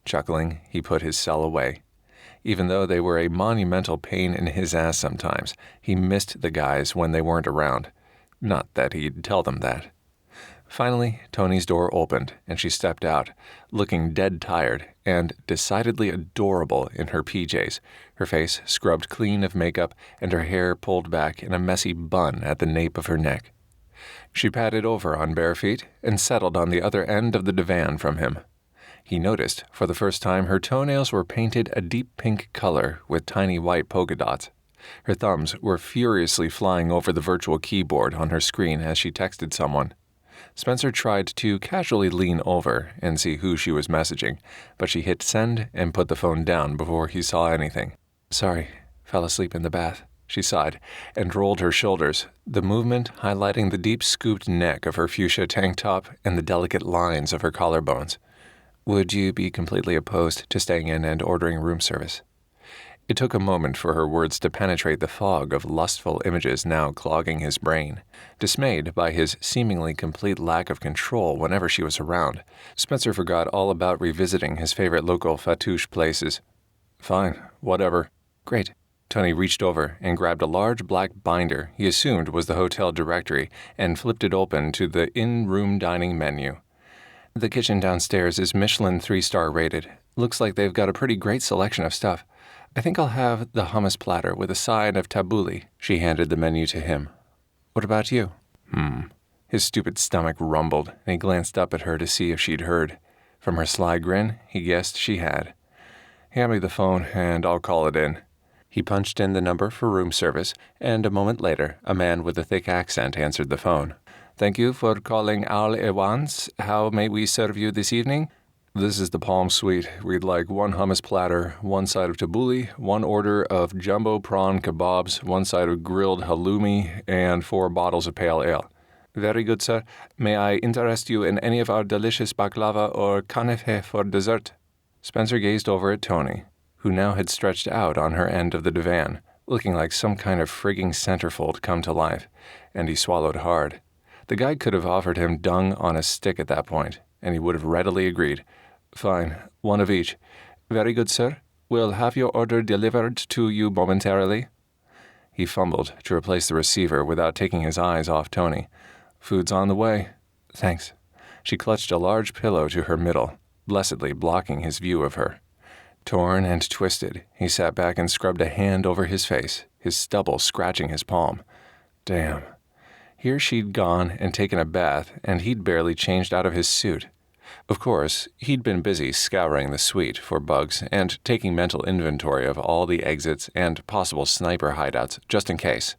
Chuckling, he put his cell away. Even though they were a monumental pain in his ass sometimes, he missed the guys when they weren't around. Not that he'd tell them that. Finally, Toni's door opened, and she stepped out, looking dead tired and decidedly adorable in her PJs, her face scrubbed clean of makeup and her hair pulled back in a messy bun at the nape of her neck. She padded over on bare feet and settled on the other end of the divan from him. He noticed, for the first time, her toenails were painted a deep pink color with tiny white polka dots. Her thumbs were furiously flying over the virtual keyboard on her screen as she texted someone. Spencer tried to casually lean over and see who she was messaging, but she hit send and put the phone down before he saw anything. "Sorry, fell asleep in the bath," she sighed, and rolled her shoulders, the movement highlighting the deep scooped neck of her fuchsia tank top and the delicate lines of her collarbones. "Would you be completely opposed to staying in and ordering room service?" It took a moment for her words to penetrate the fog of lustful images now clogging his brain. Dismayed by his seemingly complete lack of control whenever she was around, Spencer forgot all about revisiting his favorite local fattoush places. "Fine, whatever." "Great." Toni reached over and grabbed a large black binder he assumed was the hotel directory and flipped it open to the in-room dining menu. "The kitchen downstairs is Michelin 3-star rated. Looks like they've got a pretty great selection of stuff. I think I'll have the hummus platter with a side of tabbouleh." She handed the menu to him. "What about you?" His stupid stomach rumbled, and he glanced up at her to see if she'd heard. From her sly grin, he guessed she had. "Hand me the phone, and I'll call it in." He punched in the number for room service, and a moment later, a man with a thick accent answered the phone. "Thank you for calling Al Ewans. How may we serve you this evening?" "This is the Palm Suite. We'd like 1 hummus platter, 1 side of tabbouleh, 1 order of jumbo prawn kebabs, 1 side of grilled halloumi, and 4 bottles of pale ale." "Very good, sir. May I interest you in any of our delicious baklava or kanefe for dessert?" Spencer gazed over at Toni, who now had stretched out on her end of the divan, looking like some kind of frigging centerfold come to life, and he swallowed hard. The guy could have offered him dung on a stick at that point, and he would have readily agreed. "Fine, 1 of each." "Very good, sir. We'll have your order delivered to you momentarily." He fumbled to replace the receiver without taking his eyes off Toni. "Food's on the way." "Thanks." She clutched a large pillow to her middle, blessedly blocking his view of her. Torn and twisted, he sat back and scrubbed a hand over his face, his stubble scratching his palm. Damn. Here she'd gone and taken a bath, and he'd barely changed out of his suit. Of course, he'd been busy scouring the suite for bugs and taking mental inventory of all the exits and possible sniper hideouts, just in case.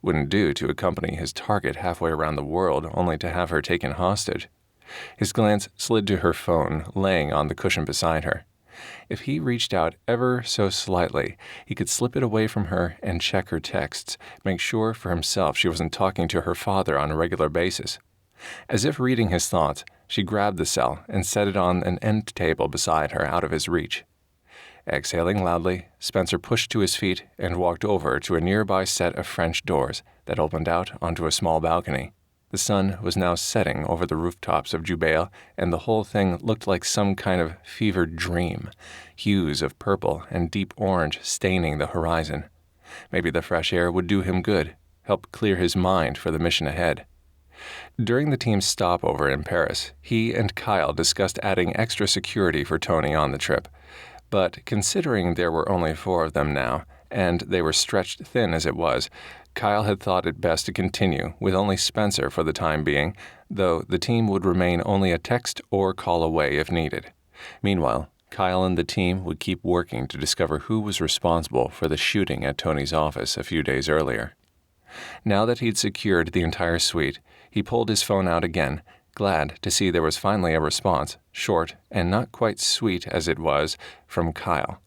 Wouldn't do to accompany his target halfway around the world only to have her taken hostage. His glance slid to her phone, laying on the cushion beside her. If he reached out ever so slightly, he could slip it away from her and check her texts, make sure for himself she wasn't talking to her father on a regular basis. As if reading his thoughts, she grabbed the cell and set it on an end table beside her out of his reach. Exhaling loudly, Spencer pushed to his feet and walked over to a nearby set of French doors that opened out onto a small balcony. The sun was now setting over the rooftops of Jubel, and the whole thing looked like some kind of fevered dream, hues of purple and deep orange staining the horizon. Maybe the fresh air would do him good, help clear his mind for the mission ahead. During the team's stopover in Paris, he and Kyle discussed adding extra security for Toni on the trip. But considering there were only 4 of them now, and they were stretched thin as it was, Kyle had thought it best to continue with only Spencer for the time being, though the team would remain only a text or call away if needed. Meanwhile, Kyle and the team would keep working to discover who was responsible for the shooting at Toni's office a few days earlier. Now that he'd secured the entire suite, he pulled his phone out again, glad to see there was finally a response, short and not quite sweet as it was, from Kyle.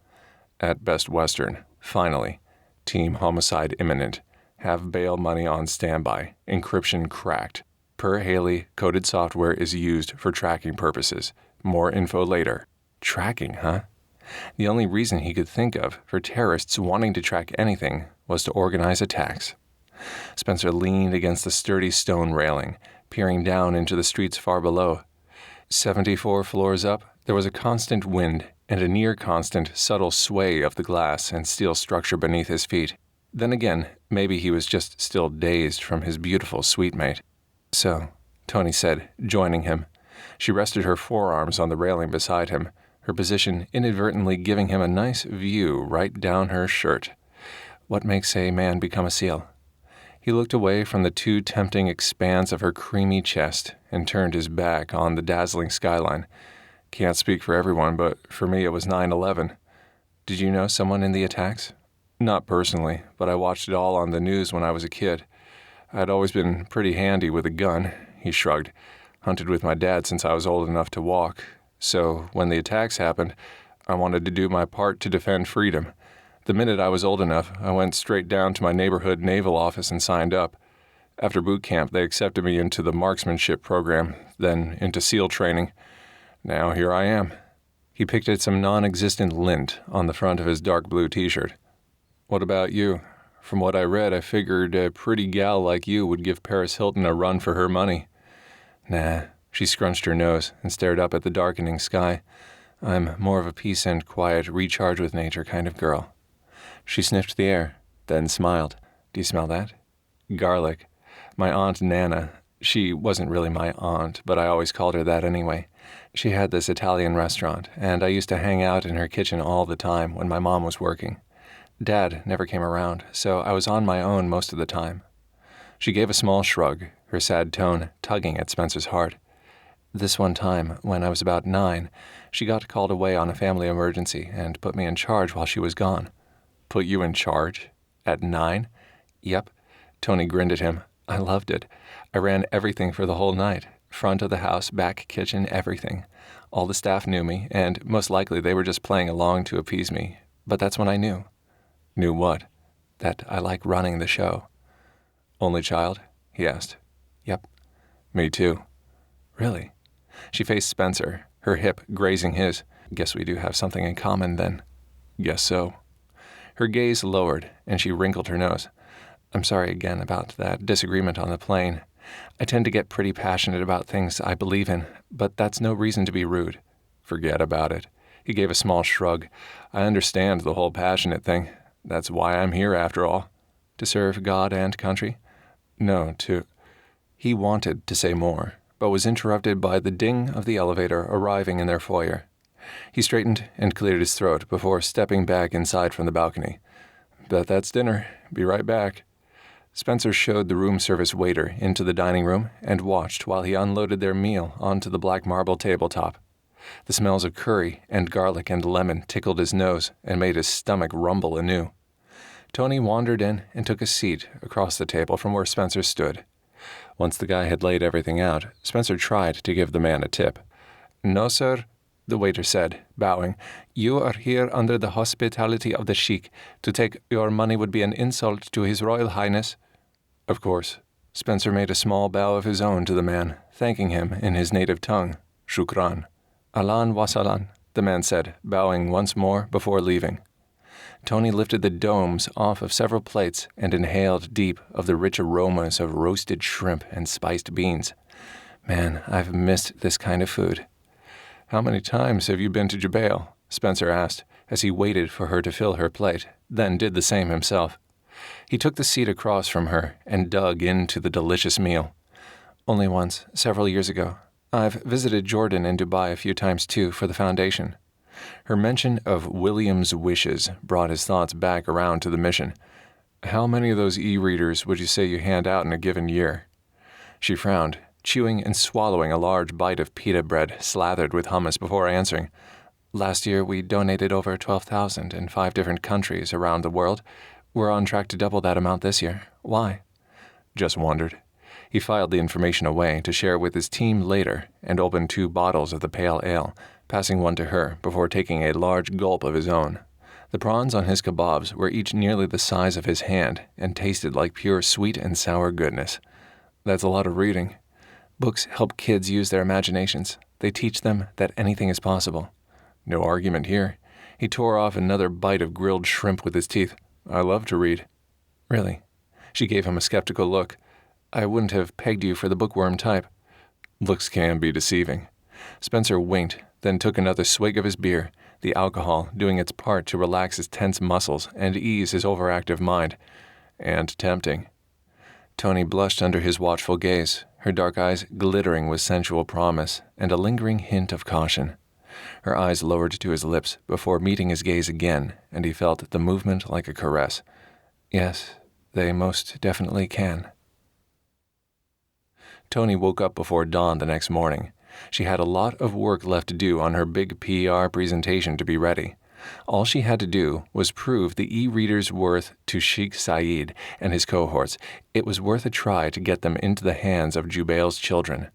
At Best Western, finally. Team homicide imminent. Have bail money on standby. Encryption cracked. Per Haley, coded software is used for tracking purposes. More info later. Tracking, huh? The only reason he could think of for terrorists wanting to track anything was to organize attacks. Spencer leaned against the sturdy stone railing, peering down into the streets far below. 74 floors up, there was a constant wind and a near-constant, subtle sway of the glass and steel structure beneath his feet. Then again, maybe he was just still dazed from his beautiful suite mate. "So," Toni said, joining him. She rested her forearms on the railing beside him, her position inadvertently giving him a nice view right down her shirt. "What makes a man become a SEAL?" He looked away from the too tempting expanse of her creamy chest and turned his back on the dazzling skyline. "Can't speak for everyone, but for me it was 9/11. Did you know someone in the attacks?" "Not personally, but I watched it all on the news when I was a kid. I'd always been pretty handy with a gun," he shrugged. "Hunted with my dad since I was old enough to walk. So when the attacks happened, I wanted to do my part to defend freedom. The minute I was old enough, I went straight down to my neighborhood naval office and signed up. After boot camp, they accepted me into the marksmanship program, then into SEAL training. Now here I am." He picked at some non-existent lint on the front of his dark blue t-shirt. "What about you? From what I read, I figured a pretty gal like you would give Paris Hilton a run for her money." "Nah." She scrunched her nose and stared up at the darkening sky. "I'm more of a peace and quiet, recharge with nature kind of girl." She sniffed the air, then smiled. "Do you smell that?" "Garlic. My Aunt Nana. She wasn't really my aunt, but I always called her that anyway. She had this Italian restaurant, and I used to hang out in her kitchen all the time when my mom was working. Dad never came around, so I was on my own most of the time." She gave a small shrug, her sad tone tugging at Spencer's heart. "This one time, when I was about 9, she got called away on a family emergency and put me in charge while she was gone." "Put you in charge? At 9? "Yep." Toni grinned at him. "I loved it. I ran everything for the whole night. Front of the house, back kitchen, everything. All the staff knew me, and most likely they were just playing along to appease me. But that's when I knew." "Knew what?" "That I like running the show." "Only child?" he asked. "Yep." "Me too." "Really?" She faced Spencer, her hip grazing his. "Guess we do have something in common, then." "Guess so." Her gaze lowered, and she wrinkled her nose. "I'm sorry again about that disagreement on the plane. I tend to get pretty passionate about things I believe in, but that's no reason to be rude." "Forget about it." He gave a small shrug. "I understand the whole passionate thing. That's why I'm here, after all." "To serve God and country?" "No, to—" He wanted to say more, but was interrupted by the ding of the elevator arriving in their foyer. He straightened and cleared his throat before stepping back inside from the balcony. "Bet that's dinner. Be right back." Spencer showed the room service waiter into the dining room and watched while he unloaded their meal onto the black marble tabletop. The smells of curry and garlic and lemon tickled his nose and made his stomach rumble anew. Toni wandered in and took a seat across the table from where Spencer stood. Once the guy had laid everything out, Spencer tried to give the man a tip. "No, sir," the waiter said, bowing. "You are here under the hospitality of the sheik. To take your money would be an insult to His Royal Highness." "Of course." Spencer made a small bow of his own to the man, thanking him in his native tongue. "Shukran." "Ahlan wa sahlan." the man said, bowing once more before leaving. Toni lifted the domes off of several plates and inhaled deep of the rich aromas of roasted shrimp and spiced beans. Man, I've missed this kind of food. How many times have you been to Jubel? Spencer asked, as he waited for her to fill her plate, then did the same himself. He took the seat across from her and dug into the delicious meal. Only once, several years ago. I've visited Jordan and Dubai a few times too for the foundation. Her mention of Williams' wishes brought his thoughts back around to the mission. How many of those e-readers would you say you hand out in a given year? She frowned, chewing and swallowing a large bite of pita bread slathered with hummus before answering. Last year we donated over 12,000 in 5 different countries around the world. We're on track to double that amount this year. Why? Just wondered. He filed the information away to share with his team later and opened 2 bottles of the pale ale, passing one to her before taking a large gulp of his own. The prawns on his kebabs were each nearly the size of his hand and tasted like pure sweet and sour goodness. That's a lot of reading. Books help kids use their imaginations. They teach them that anything is possible. No argument here. He tore off another bite of grilled shrimp with his teeth. I love to read. Really? She gave him a skeptical look. I wouldn't have pegged you for the bookworm type. Looks can be deceiving. Spencer winked, then took another swig of his beer, the alcohol doing its part to relax his tense muscles and ease his overactive mind. And tempting. Toni blushed under his watchful gaze, her dark eyes glittering with sensual promise and a lingering hint of caution. Her eyes lowered to his lips before meeting his gaze again, and he felt the movement like a caress. Yes, they most definitely can. Toni woke up before dawn the next morning. She had a lot of work left to do on her big PR presentation to be ready. All she had to do was prove the e-reader's worth to Sheikh Saeed and his cohorts. It was worth a try to get them into the hands of Jubel's children.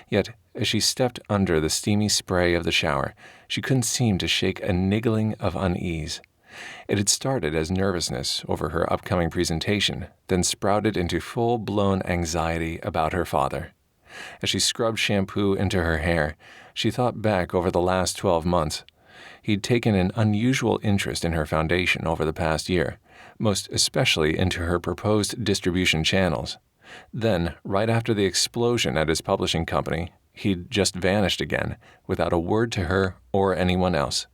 Yet, as she stepped under the steamy spray of the shower, she couldn't seem to shake a niggling of unease. It had started as nervousness over her upcoming presentation, then sprouted into full-blown anxiety about her father. As she scrubbed shampoo into her hair, she thought back over the last 12 months. He'd taken an unusual interest in her foundation over the past year, most especially into her proposed distribution channels. Then, right after the explosion at his publishing company, he'd just vanished again, without a word to her or anyone else.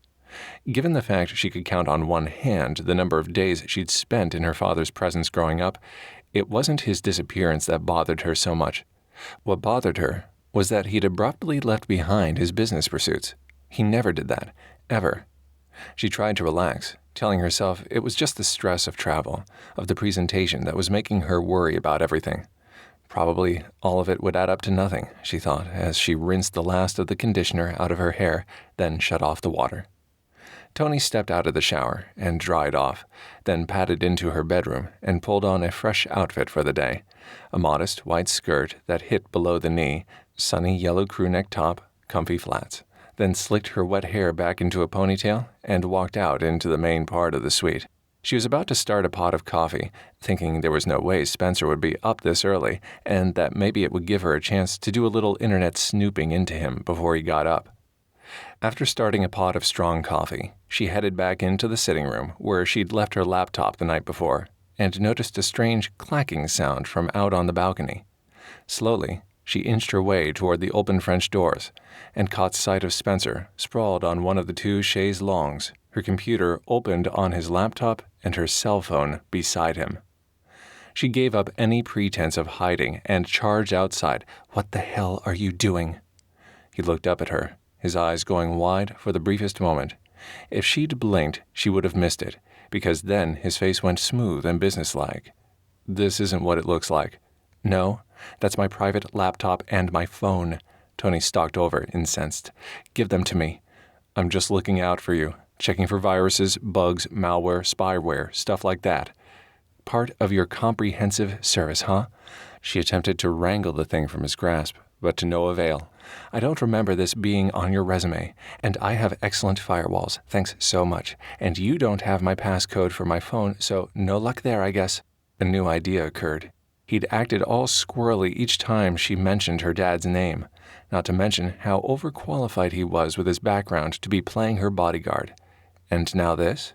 Given the fact she could count on one hand the number of days she'd spent in her father's presence growing up, it wasn't his disappearance that bothered her so much. What bothered her was that he'd abruptly left behind his business pursuits. He never did that, ever. She tried to relax, telling herself it was just the stress of travel, of the presentation that was making her worry about everything. Probably all of it would add up to nothing, she thought, as she rinsed the last of the conditioner out of her hair, then shut off the water. Toni stepped out of the shower and dried off, then padded into her bedroom and pulled on a fresh outfit for the day, a modest white skirt that hit below the knee, sunny yellow crewneck top, comfy flats, then slicked her wet hair back into a ponytail and walked out into the main part of the suite. She was about to start a pot of coffee, thinking there was no way Spencer would be up this early and that maybe it would give her a chance to do a little internet snooping into him before he got up. After starting a pot of strong coffee, she headed back into the sitting room where she'd left her laptop the night before and noticed a strange clacking sound from out on the balcony. Slowly, she inched her way toward the open French doors and caught sight of Spencer sprawled on one of the 2 chaise longues, her computer opened on his laptop and her cell phone beside him. She gave up any pretense of hiding and charged outside. "What the hell are you doing?" He looked up at her, his eyes going wide for the briefest moment. If she'd blinked, she would have missed it, because then his face went smooth and businesslike. "This isn't what it looks like." "No, that's my private laptop and my phone." Toni stalked over, incensed. "Give them to me. I'm just looking out for you, checking for viruses, bugs, malware, spyware, stuff like that." "Part of your comprehensive service, huh?" She attempted to wrangle the thing from his grasp, but to no avail. "I don't remember this being on your resume, and I have excellent firewalls, thanks so much, and you don't have my passcode for my phone, so no luck there, I guess." A new idea occurred. He'd acted all squirrely each time she mentioned her dad's name, not to mention how overqualified he was with his background to be playing her bodyguard. And now this?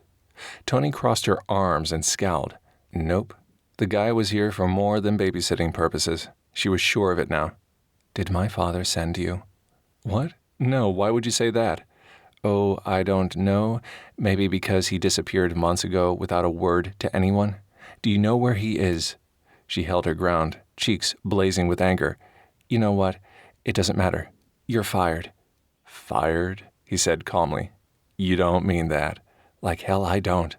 Toni crossed her arms and scowled. Nope. The guy was here for more than babysitting purposes. She was sure of it now. Did my father send you? What? No, why would you say that? Oh, I don't know. Maybe because he disappeared months ago without a word to anyone. Do you know where he is? She held her ground, cheeks blazing with anger. You know what? It doesn't matter. You're fired. Fired? He said calmly. You don't mean that. Like hell I don't.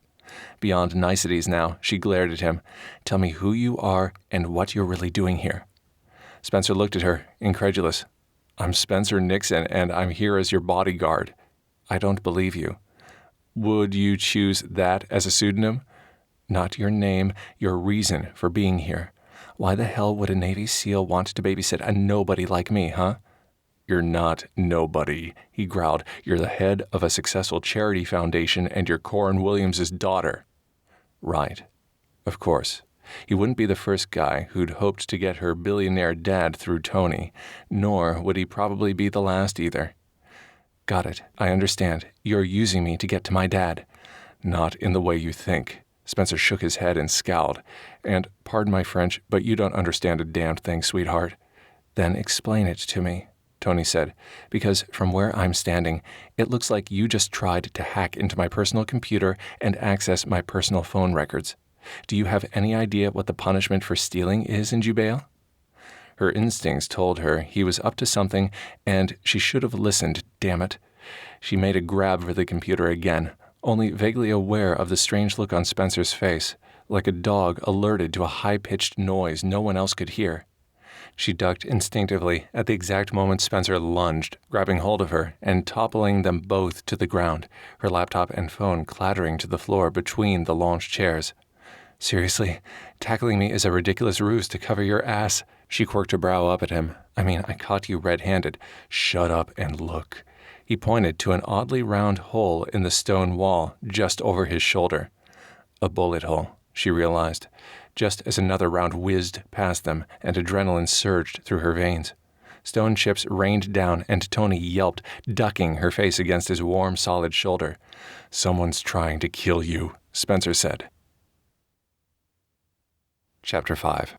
Beyond niceties now, she glared at him. Tell me who you are and what you're really doing here. Spencer looked at her, incredulous. I'm Spencer Nixon, and I'm here as your bodyguard. I don't believe you. Would you choose that as a pseudonym? Not your name, your reason for being here. Why the hell would a Navy SEAL want to babysit a nobody like me, huh? You're not nobody, he growled. You're the head of a successful charity foundation and you're Coran Williams' daughter. Right. Of course. He wouldn't be the first guy who'd hoped to get her billionaire dad through Toni, nor would he probably be the last either. Got it. I understand. You're using me to get to my dad. Not in the way you think. Spencer shook his head and scowled. And, pardon my French, but you don't understand a damned thing, sweetheart. Then explain it to me, Toni said, because from where I'm standing, it looks like you just tried to hack into my personal computer and access my personal phone records. Do you have any idea what the punishment for stealing is in Jubel? Her instincts told her he was up to something, and she should have listened, damn it. She made a grab for the computer again, only vaguely aware of the strange look on Spencer's face, like a dog alerted to a high-pitched noise no one else could hear. She ducked instinctively at the exact moment Spencer lunged, grabbing hold of her and toppling them both to the ground, her laptop and phone clattering to the floor between the lounge chairs. Seriously, tackling me is a ridiculous ruse to cover your ass. She quirked her brow up at him. I mean, I caught you red-handed. Shut up and look. He pointed to an oddly round hole in the stone wall just over his shoulder. A bullet hole, she realized, just as another round whizzed past them and adrenaline surged through her veins. Stone chips rained down and Toni yelped, ducking her face against his warm, solid shoulder. Someone's trying to kill you, Spencer said. Chapter 5.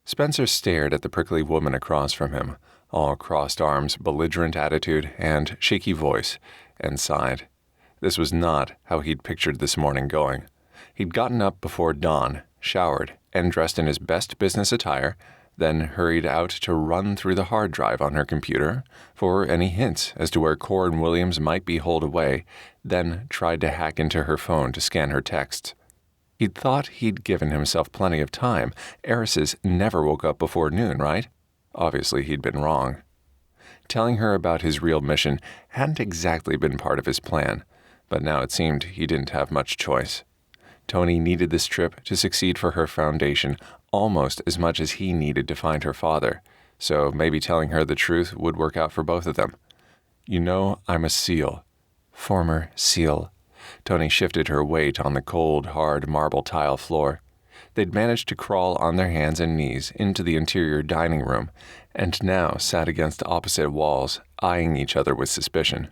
Spencer stared at the prickly woman across from him, all crossed arms, belligerent attitude, and shaky voice, and sighed. This was not how he'd pictured this morning going. He'd gotten up before dawn, showered, and dressed in his best business attire, then hurried out to run through the hard drive on her computer for any hints as to where Coran Williams might be holed away, then tried to hack into her phone to scan her texts. He'd thought he'd given himself plenty of time. Heiresses never woke up before noon, right? Obviously, he'd been wrong. Telling her about his real mission hadn't exactly been part of his plan, but now it seemed he didn't have much choice. Toni needed this trip to succeed for her foundation almost as much as he needed to find her father, so maybe telling her the truth would work out for both of them. You know, I'm a SEAL. Former SEAL. Toni shifted her weight on the cold, hard marble tile floor. They'd managed to crawl on their hands and knees into the interior dining room, and now sat against opposite walls, eyeing each other with suspicion.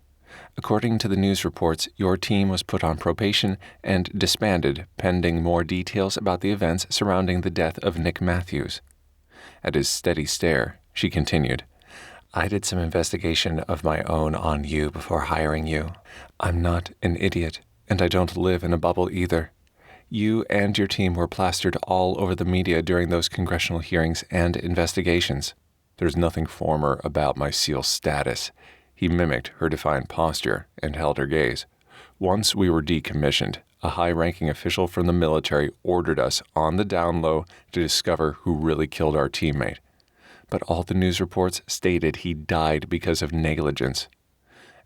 According to the news reports, your team was put on probation and disbanded pending more details about the events surrounding the death of Nick Matthews. At his steady stare, she continued, I did some investigation of my own on you before hiring you. I'm not an idiot, and I don't live in a bubble either. You and your team were plastered all over the media during those congressional hearings and investigations. There's nothing former about my SEAL status. He mimicked her defiant posture and held her gaze. Once we were decommissioned, a high-ranking official from the military ordered us on the down low to discover who really killed our teammate. But all the news reports stated he died because of negligence.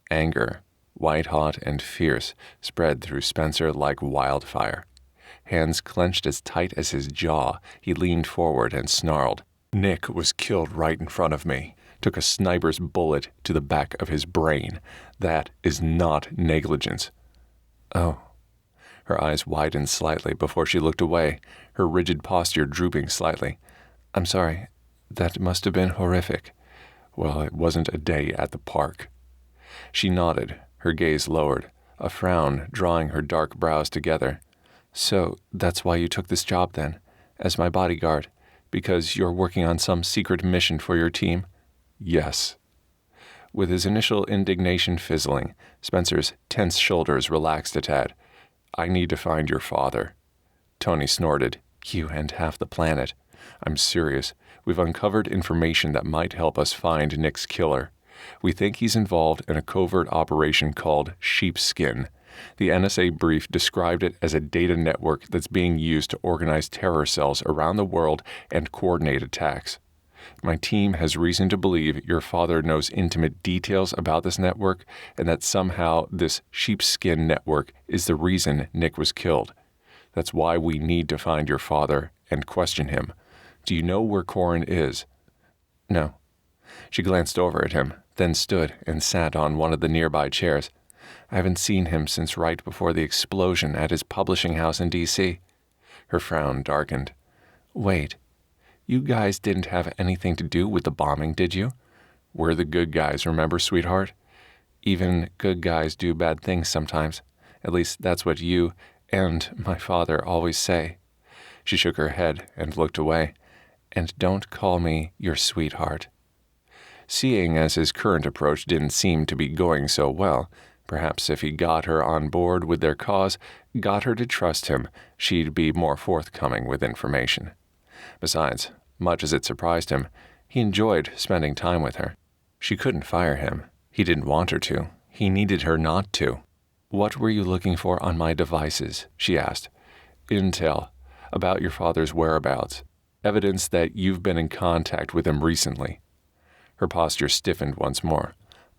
Anger, white-hot and fierce, spread through Spencer like wildfire. Hands clenched as tight as his jaw, he leaned forward and snarled. Nick was killed right in front of me. Took a sniper's bullet to the back of his brain. That is not negligence. Oh. Her eyes widened slightly before she looked away, her rigid posture drooping slightly. "I'm sorry. That must have been horrific." "Well, it wasn't a day at the park." She nodded, her gaze lowered, a frown drawing her dark brows together. "So that's why you took this job then, as my bodyguard, because you're working on some secret mission for your team?" "Yes." With his initial indignation fizzling, Spencer's tense shoulders relaxed a tad. "I need to find your father." Toni snorted. "You and half the planet." "I'm serious. We've uncovered information that might help us find Nick's killer. We think he's involved in a covert operation called Sheepskin. The NSA brief described it as a data network that's being used to organize terror cells around the world and coordinate attacks. My team has reason to believe your father knows intimate details about this network and that somehow this sheepskin network is the reason Nick was killed. That's why we need to find your father and question him. Do you know where Coran is?" "No." She glanced over at him, then stood and sat on one of the nearby chairs. "I haven't seen him since right before the explosion at his publishing house in D.C. Her frown darkened. "Wait. You guys didn't have anything to do with the bombing, did you?" "We're the good guys, remember, sweetheart?" "Even good guys do bad things sometimes. At least that's what you and my father always say." She shook her head and looked away. "And don't call me your sweetheart." Seeing as his current approach didn't seem to be going so well, perhaps if he got her on board with their cause, got her to trust him, she'd be more forthcoming with information. Besides, much as it surprised him, he enjoyed spending time with her. She couldn't fire him. He didn't want her to. He needed her not to. "What were you looking for on my devices?" she asked. "Intel. About your father's whereabouts. Evidence that you've been in contact with him recently." Her posture stiffened once more.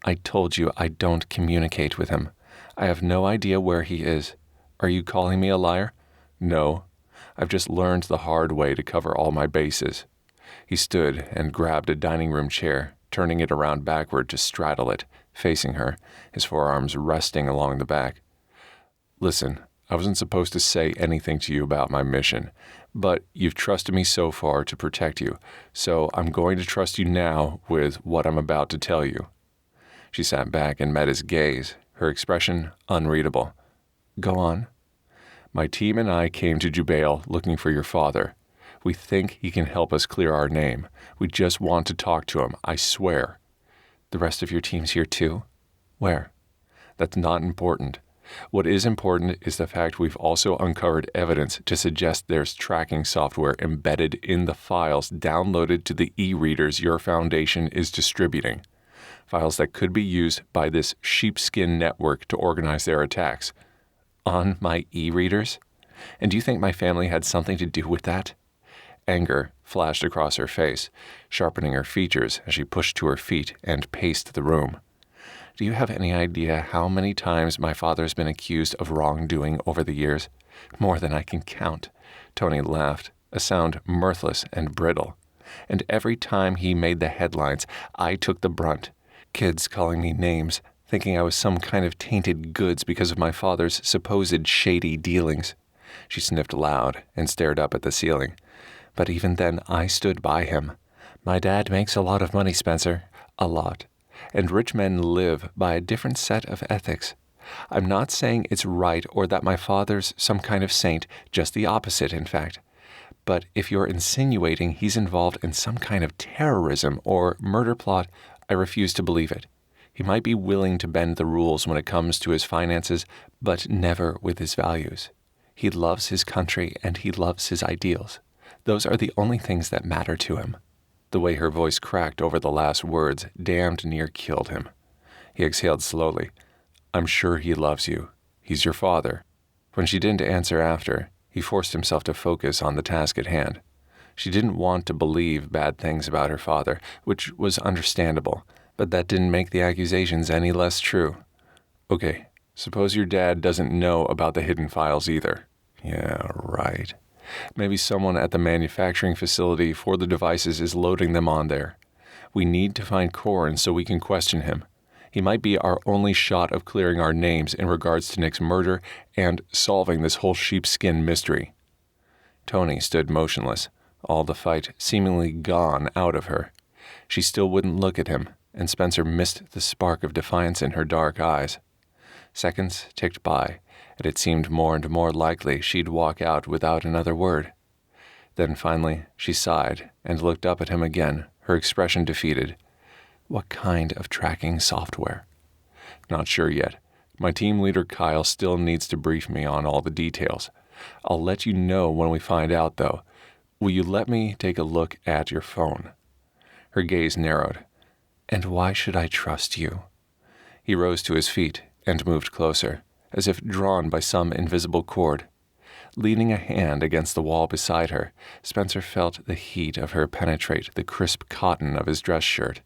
"I told you I don't communicate with him. I have no idea where he is. Are you calling me a liar?" "No. I've just learned the hard way to cover all my bases." He stood and grabbed a dining room chair, turning it around backward to straddle it, facing her, his forearms resting along the back. "Listen, I wasn't supposed to say anything to you about my mission, but you've trusted me so far to protect you, so I'm going to trust you now with what I'm about to tell you." She sat back and met his gaze, her expression unreadable. "Go on." "My team and I came to Jubel looking for your father. We think he can help us clear our name. We just want to talk to him, I swear." "The rest of your team's here too? Where?" "That's not important. What is important is the fact we've also uncovered evidence to suggest there's tracking software embedded in the files downloaded to the e-readers your foundation is distributing. Files that could be used by this sheepskin network to organize their attacks." "On my e-readers? And do you think my family had something to do with that?" Anger flashed across her face, sharpening her features as she pushed to her feet and paced the room. "Do you have any idea how many times my father's been accused of wrongdoing over the years? More than I can count." Toni laughed, a sound mirthless and brittle. "And every time he made the headlines, I took the brunt. Kids calling me names, thinking I was some kind of tainted goods because of my father's supposed shady dealings." She sniffed loud and stared up at the ceiling. "But even then, I stood by him. My dad makes a lot of money, Spencer. A lot. And rich men live by a different set of ethics. I'm not saying it's right or that my father's some kind of saint, just the opposite, in fact. But if you're insinuating he's involved in some kind of terrorism or murder plot, I refuse to believe it. He might be willing to bend the rules when it comes to his finances, but never with his values. He loves his country and he loves his ideals. Those are the only things that matter to him." The way her voice cracked over the last words damned near killed him. He exhaled slowly. "I'm sure he loves you. He's your father." When she didn't answer after, he forced himself to focus on the task at hand. She didn't want to believe bad things about her father, which was understandable, but that didn't make the accusations any less true. "Okay, suppose your dad doesn't know about the hidden files either." "Yeah, right. Maybe someone at the manufacturing facility for the devices is loading them on there. We need to find Coran so we can question him. He might be our only shot of clearing our names in regards to Nick's murder and solving this whole sheepskin mystery." Toni stood motionless, all the fight seemingly gone out of her. She still wouldn't look at him, and Spencer missed the spark of defiance in her dark eyes. Seconds ticked by, and it seemed more and more likely she'd walk out without another word. Then finally she sighed and looked up at him again, her expression defeated. "What kind of tracking software?" "Not sure yet. My team leader Kyle still needs to brief me on all the details. I'll let you know when we find out, though. Will you let me take a look at your phone?" Her gaze narrowed. "And why should I trust you?" He rose to his feet and moved closer, as if drawn by some invisible cord. Leaning a hand against the wall beside her, Spencer felt the heat of her penetrate the crisp cotton of his dress shirt.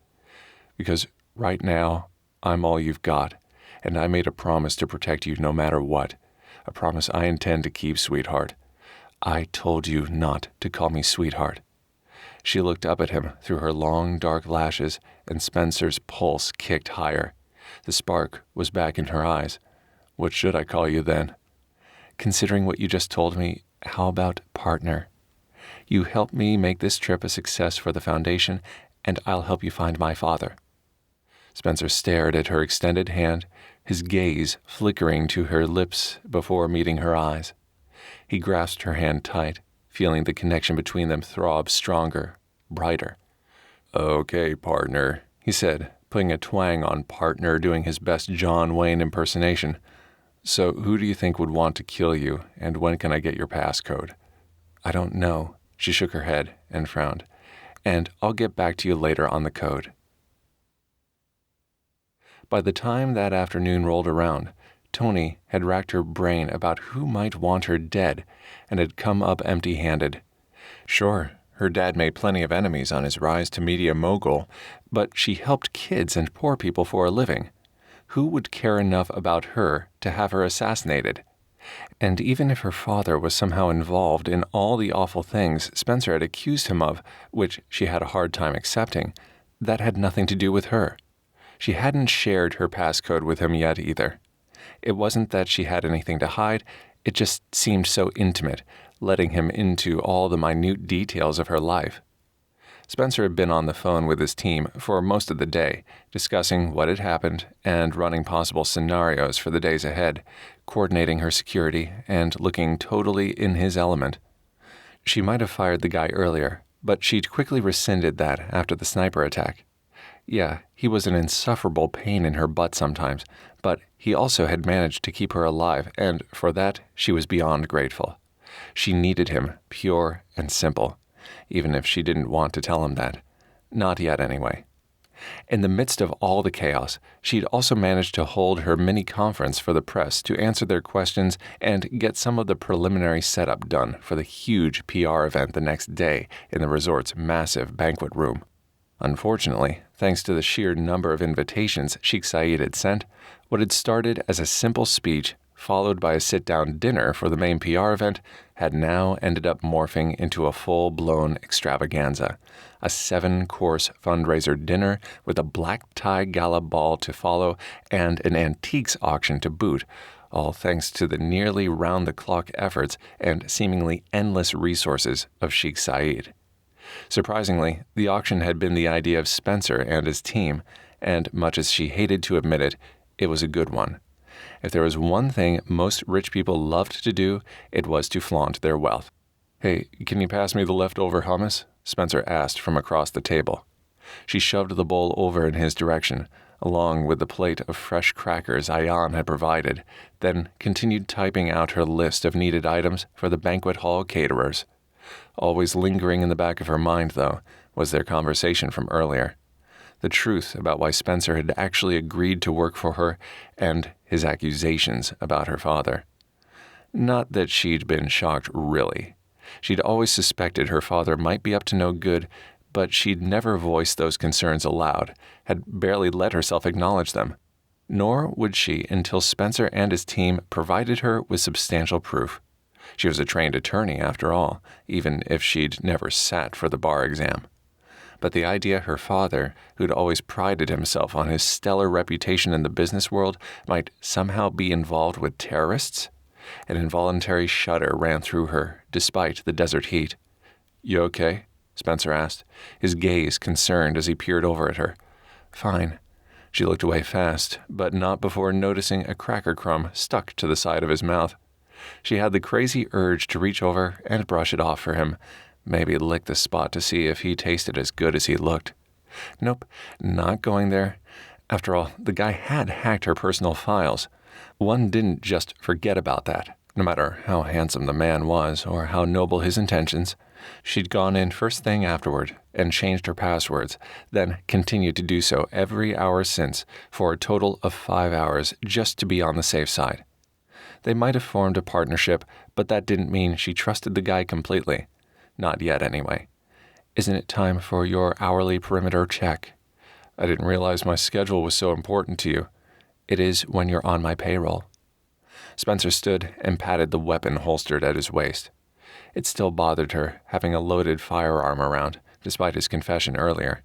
"Because right now, I'm all you've got, and I made a promise to protect you no matter what. A promise I intend to keep, sweetheart. I told you not to call me sweetheart." She looked up at him through her long, dark lashes, and Spencer's pulse kicked higher. The spark was back in her eyes. "What should I call you then?" "Considering what you just told me, how about partner? You help me make this trip a success for the Foundation, and I'll help you find my father." Spencer stared at her extended hand, his gaze flickering to her lips before meeting her eyes. He grasped her hand tight, feeling the connection between them throb stronger, brighter. "Okay, partner," he said, putting a twang on partner, doing his best John Wayne impersonation. "So who do you think would want to kill you, and when can I get your passcode?" "I don't know." She shook her head and frowned. "And I'll get back to you later on the code." By the time that afternoon rolled around, Toni had racked her brain about who might want her dead and had come up empty-handed. Sure, her dad made plenty of enemies on his rise to media mogul, but she helped kids and poor people for a living. Who would care enough about her to have her assassinated? And even if her father was somehow involved in all the awful things Spencer had accused him of, which she had a hard time accepting, that had nothing to do with her. She hadn't shared her passcode with him yet either. It wasn't that she had anything to hide, it just seemed so intimate, letting him into all the minute details of her life. Spencer had been on the phone with his team for most of the day, discussing what had happened and running possible scenarios for the days ahead, coordinating her security and looking totally in his element. She might have fired the guy earlier, but she'd quickly rescinded that after the sniper attack. Yeah, he was an insufferable pain in her butt sometimes, but he also had managed to keep her alive, and for that she was beyond grateful. She needed him, pure and simple, even if she didn't want to tell him that. Not yet, anyway. In the midst of all the chaos, she'd also managed to hold her mini-conference for the press to answer their questions and get some of the preliminary setup done for the huge PR event the next day in the resort's massive banquet room. Unfortunately, thanks to the sheer number of invitations Sheikh Saeed had sent, what had started as a simple speech followed by a sit-down dinner for the main PR event had now ended up morphing into a full-blown extravaganza, a 7-course fundraiser dinner with a black-tie gala ball to follow and an antiques auction to boot, all thanks to the nearly round-the-clock efforts and seemingly endless resources of Sheikh Saeed. Surprisingly, the auction had been the idea of Spencer and his team, and much as she hated to admit it, it was a good one. If there was one thing most rich people loved to do, it was to flaunt their wealth. "Hey, can you pass me the leftover hummus?" Spencer asked from across the table. She shoved the bowl over in his direction, along with the plate of fresh crackers Ayan had provided, then continued typing out her list of needed items for the banquet hall caterers. Always lingering in the back of her mind, though, was their conversation from earlier. The truth about why Spencer had actually agreed to work for her and his accusations about her father. Not that she'd been shocked, really. She'd always suspected her father might be up to no good, but she'd never voiced those concerns aloud, had barely let herself acknowledge them. Nor would she until Spencer and his team provided her with substantial proof. She was a trained attorney, after all, even if she'd never sat for the bar exam. But the idea her father, who'd always prided himself on his stellar reputation in the business world, might somehow be involved with terrorists? An involuntary shudder ran through her, despite the desert heat. "You okay?" Spencer asked, his gaze concerned as he peered over at her. "Fine." She looked away fast, but not before noticing a cracker crumb stuck to the side of his mouth. She had the crazy urge to reach over and brush it off for him, maybe lick the spot to see if he tasted as good as he looked. Nope, not going there. After all, the guy had hacked her personal files. One didn't just forget about that, no matter how handsome the man was or how noble his intentions. She'd gone in first thing afterward and changed her passwords, then continued to do so every hour since, for a total of 5 hours, just to be on the safe side. They might have formed a partnership, but that didn't mean she trusted the guy completely. Not yet, anyway. "Isn't it time for your hourly perimeter check?" "I didn't realize my schedule was so important to you." "It is when you're on my payroll." Spencer stood and patted the weapon holstered at his waist. It still bothered her, having a loaded firearm around, despite his confession earlier.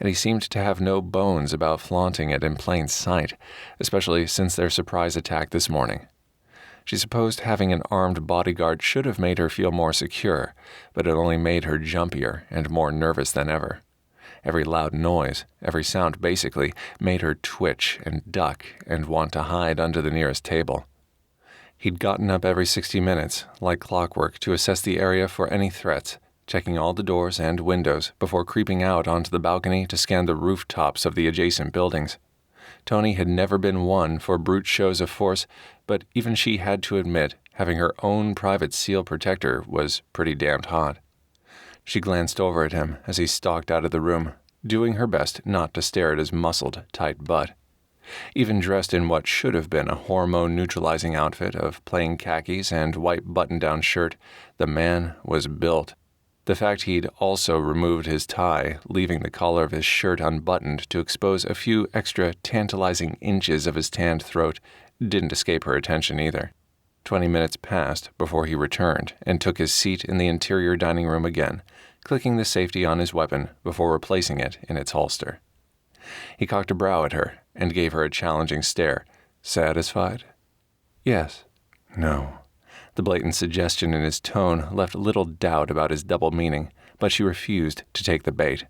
And he seemed to have no bones about flaunting it in plain sight, especially since their surprise attack this morning. She supposed having an armed bodyguard should have made her feel more secure, but it only made her jumpier and more nervous than ever. Every loud noise, every sound basically, made her twitch and duck and want to hide under the nearest table. He'd gotten up every 60 minutes, like clockwork, to assess the area for any threats, checking all the doors and windows before creeping out onto the balcony to scan the rooftops of the adjacent buildings. Toni had never been one for brute shows of force, but even she had to admit having her own private SEAL protector was pretty damned hot. She glanced over at him as he stalked out of the room, doing her best not to stare at his muscled, tight butt. Even dressed in what should have been a hormone-neutralizing outfit of plain khakis and white button-down shirt, the man was built. The fact he'd also removed his tie, leaving the collar of his shirt unbuttoned to expose a few extra tantalizing inches of his tanned throat, didn't escape her attention either. 20 minutes passed before he returned and took his seat in the interior dining room again, clicking the safety on his weapon before replacing it in its holster. He cocked a brow at her and gave her a challenging stare. "Satisfied?" "Yes." "No." The blatant suggestion in his tone left little doubt about his double meaning, but she refused to take the bait.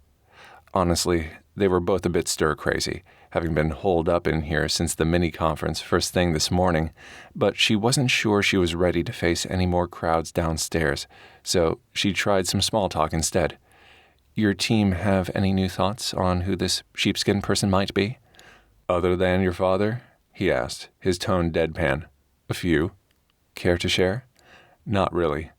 Honestly, they were both a bit stir-crazy, having been holed up in here since the mini-conference first thing this morning, but she wasn't sure she was ready to face any more crowds downstairs, so she tried some small talk instead. "Your team have any new thoughts on who this sheepskin person might be?" "Other than your father?" he asked, his tone deadpan. "A few." "Care to share?" "Not really.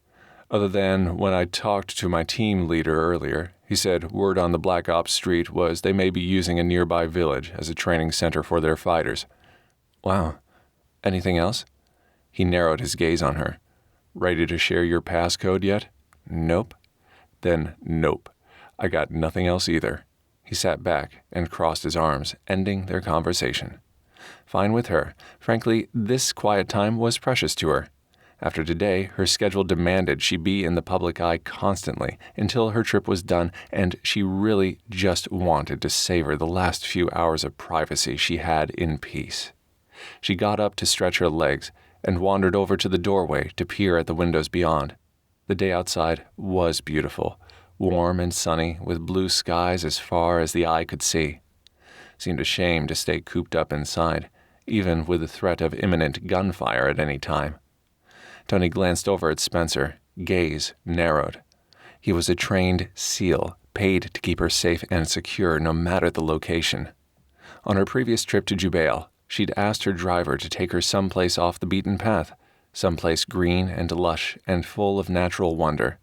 Other than when I talked to my team leader earlier, he said word on the Black Ops street was they may be using a nearby village as a training center for their fighters." "Wow. Anything else?" He narrowed his gaze on her. "Ready to share your passcode yet?" "Nope." "Then nope. I got nothing else either." He sat back and crossed his arms, ending their conversation. Fine with her. Frankly, this quiet time was precious to her. After today, her schedule demanded she be in the public eye constantly until her trip was done, and she really just wanted to savor the last few hours of privacy she had in peace. She got up to stretch her legs and wandered over to the doorway to peer at the windows beyond. The day outside was beautiful, warm and sunny, with blue skies as far as the eye could see. Seemed a shame to stay cooped up inside, even with the threat of imminent gunfire at any time. Toni glanced over at Spencer, gaze narrowed. He was a trained SEAL, paid to keep her safe and secure no matter the location. On her previous trip to Jubel, she'd asked her driver to take her someplace off the beaten path, someplace green and lush and full of natural wonder.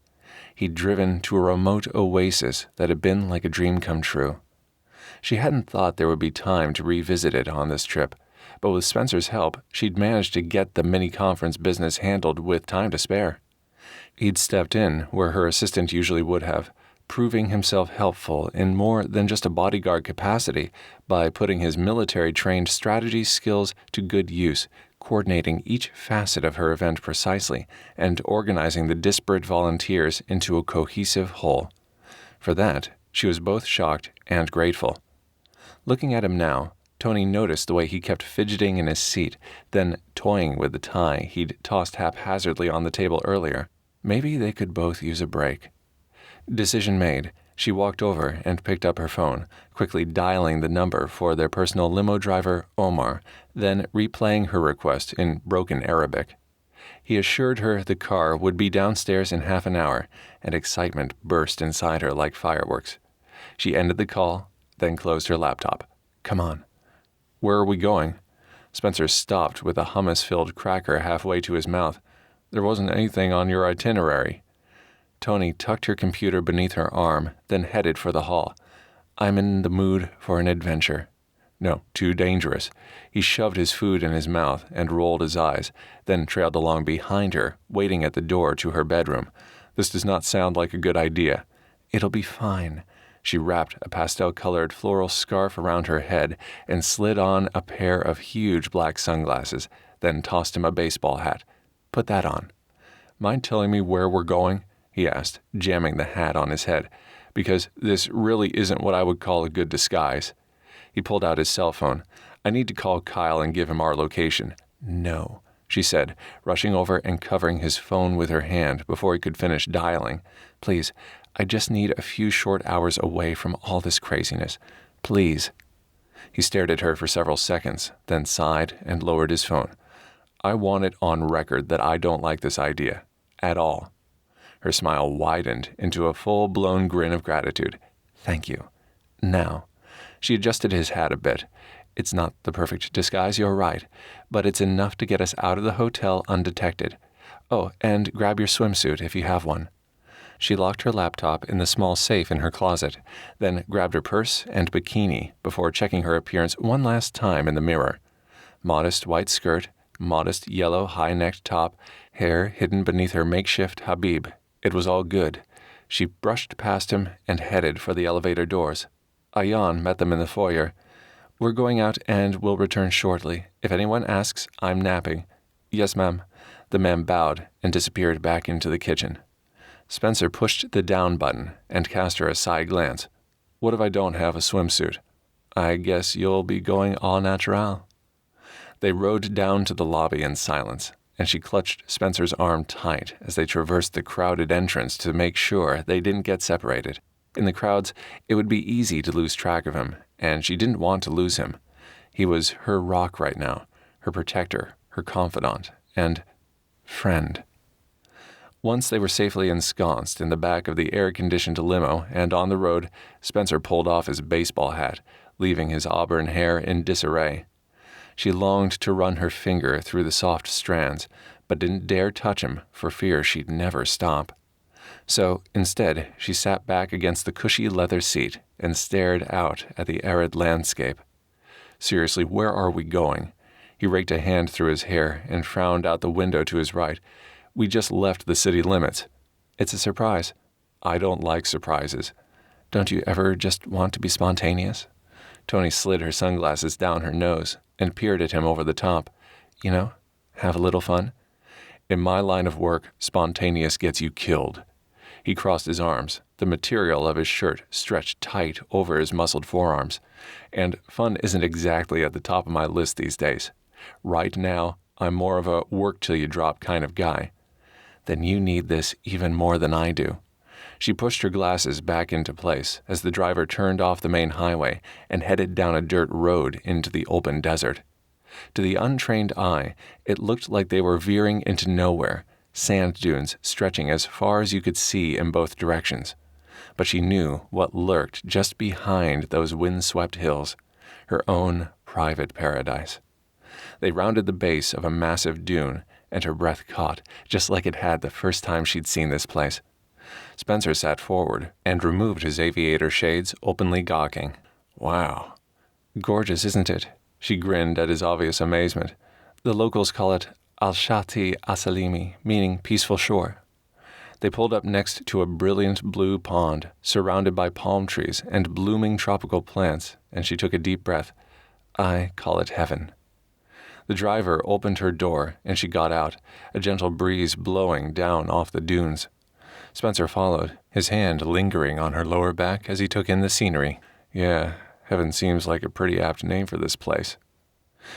He'd driven to a remote oasis that had been like a dream come true. She hadn't thought there would be time to revisit it on this trip, but with Spencer's help, she'd managed to get the mini-conference business handled with time to spare. He'd stepped in where her assistant usually would have, proving himself helpful in more than just a bodyguard capacity by putting his military-trained strategy skills to good use, coordinating each facet of her event precisely, and organizing the disparate volunteers into a cohesive whole. For that, She was both shocked and grateful. Looking at him now, Toni noticed the way he kept fidgeting in his seat, then toying with the tie he'd tossed haphazardly on the table earlier. Maybe they could both use a break. Decision made, she walked over and picked up her phone, quickly dialing the number for their personal limo driver, Omar, then replaying her request in broken Arabic. He assured her the car would be downstairs in half an hour, and excitement burst inside her like fireworks. She ended the call, then closed her laptop. Come on. Where are we going? Spencer stopped with a hummus-filled cracker halfway to his mouth. There wasn't anything on your itinerary. Toni tucked her computer beneath her arm, then headed for the hall. I'm in the mood for an adventure. No, too dangerous. He shoved his food in his mouth and rolled his eyes, then trailed along behind her, waiting at the door to her bedroom. This does not sound like a good idea. It'll be fine. She wrapped a pastel-colored floral scarf around her head and slid on a pair of huge black sunglasses, then tossed him a baseball hat. Put that on. Mind telling me where we're going? He asked, jamming the hat on his head, because this really isn't what I would call a good disguise. He pulled out his cell phone. I need to call Kyle and give him our location. No, she said, rushing over and covering his phone with her hand before he could finish dialing. Please, I just need a few short hours away from all this craziness. Please. He stared at her for several seconds, then sighed and lowered his phone. I want it on record that I don't like this idea. At all. Her smile widened into a full-blown grin of gratitude. Thank you. Now. She adjusted his hat a bit. It's not the perfect disguise, you're right, but it's enough to get us out of the hotel undetected. Oh, and grab your swimsuit if you have one. She locked her laptop in the small safe in her closet, then grabbed her purse and bikini before checking her appearance one last time in the mirror. Modest white skirt, modest yellow high-necked top, hair hidden beneath her makeshift habib. It was all good. She brushed past him and headed for the elevator doors. Ayan met them in the foyer. We're going out and will return shortly. If anyone asks, I'm napping. Yes, ma'am. The man bowed and disappeared back into the kitchen. Spencer pushed the down button and cast her a side glance. What if I don't have a swimsuit? I guess you'll be going au naturel. They rode down to the lobby in silence, and she clutched Spencer's arm tight as they traversed the crowded entrance to make sure they didn't get separated. In the crowds, it would be easy to lose track of him, and she didn't want to lose him. He was her rock right now, her protector, her confidant, and friend. Once they were safely ensconced in the back of the air-conditioned limo and on the road, Spencer pulled off his baseball hat, leaving his auburn hair in disarray. She longed to run her finger through the soft strands, but didn't dare touch him for fear she'd never stop. So, instead, she sat back against the cushy leather seat and stared out at the arid landscape. Seriously, where are we going? He raked a hand through his hair and frowned out the window to his right. We just left the city limits. It's a surprise. I don't like surprises. Don't you ever just want to be spontaneous? Toni slid her sunglasses down her nose and peered at him over the top. You know, have a little fun. In my line of work, spontaneous gets you killed. He crossed his arms, the material of his shirt stretched tight over his muscled forearms. And fun isn't exactly at the top of my list these days. Right now, I'm more of a work-till-you-drop kind of guy. Then you need this even more than I do. She pushed her glasses back into place as the driver turned off the main highway and headed down a dirt road into the open desert. To the untrained eye, it looked like they were veering into nowhere, sand dunes stretching as far as you could see in both directions. But she knew what lurked just behind those wind-swept hills, her own private paradise. They rounded the base of a massive dune, and her breath caught, just like it had the first time she'd seen this place. Spencer sat forward and removed his aviator shades, openly gawking. Wow. Gorgeous, isn't it? She grinned at his obvious amazement. The locals call it Al-Shati Asalimi, meaning peaceful shore. They pulled up next to a brilliant blue pond, surrounded by palm trees and blooming tropical plants, and she took a deep breath. I call it heaven. The driver opened her door, and she got out, a gentle breeze blowing down off the dunes. Spencer followed, his hand lingering on her lower back as he took in the scenery. Yeah, heaven seems like a pretty apt name for this place.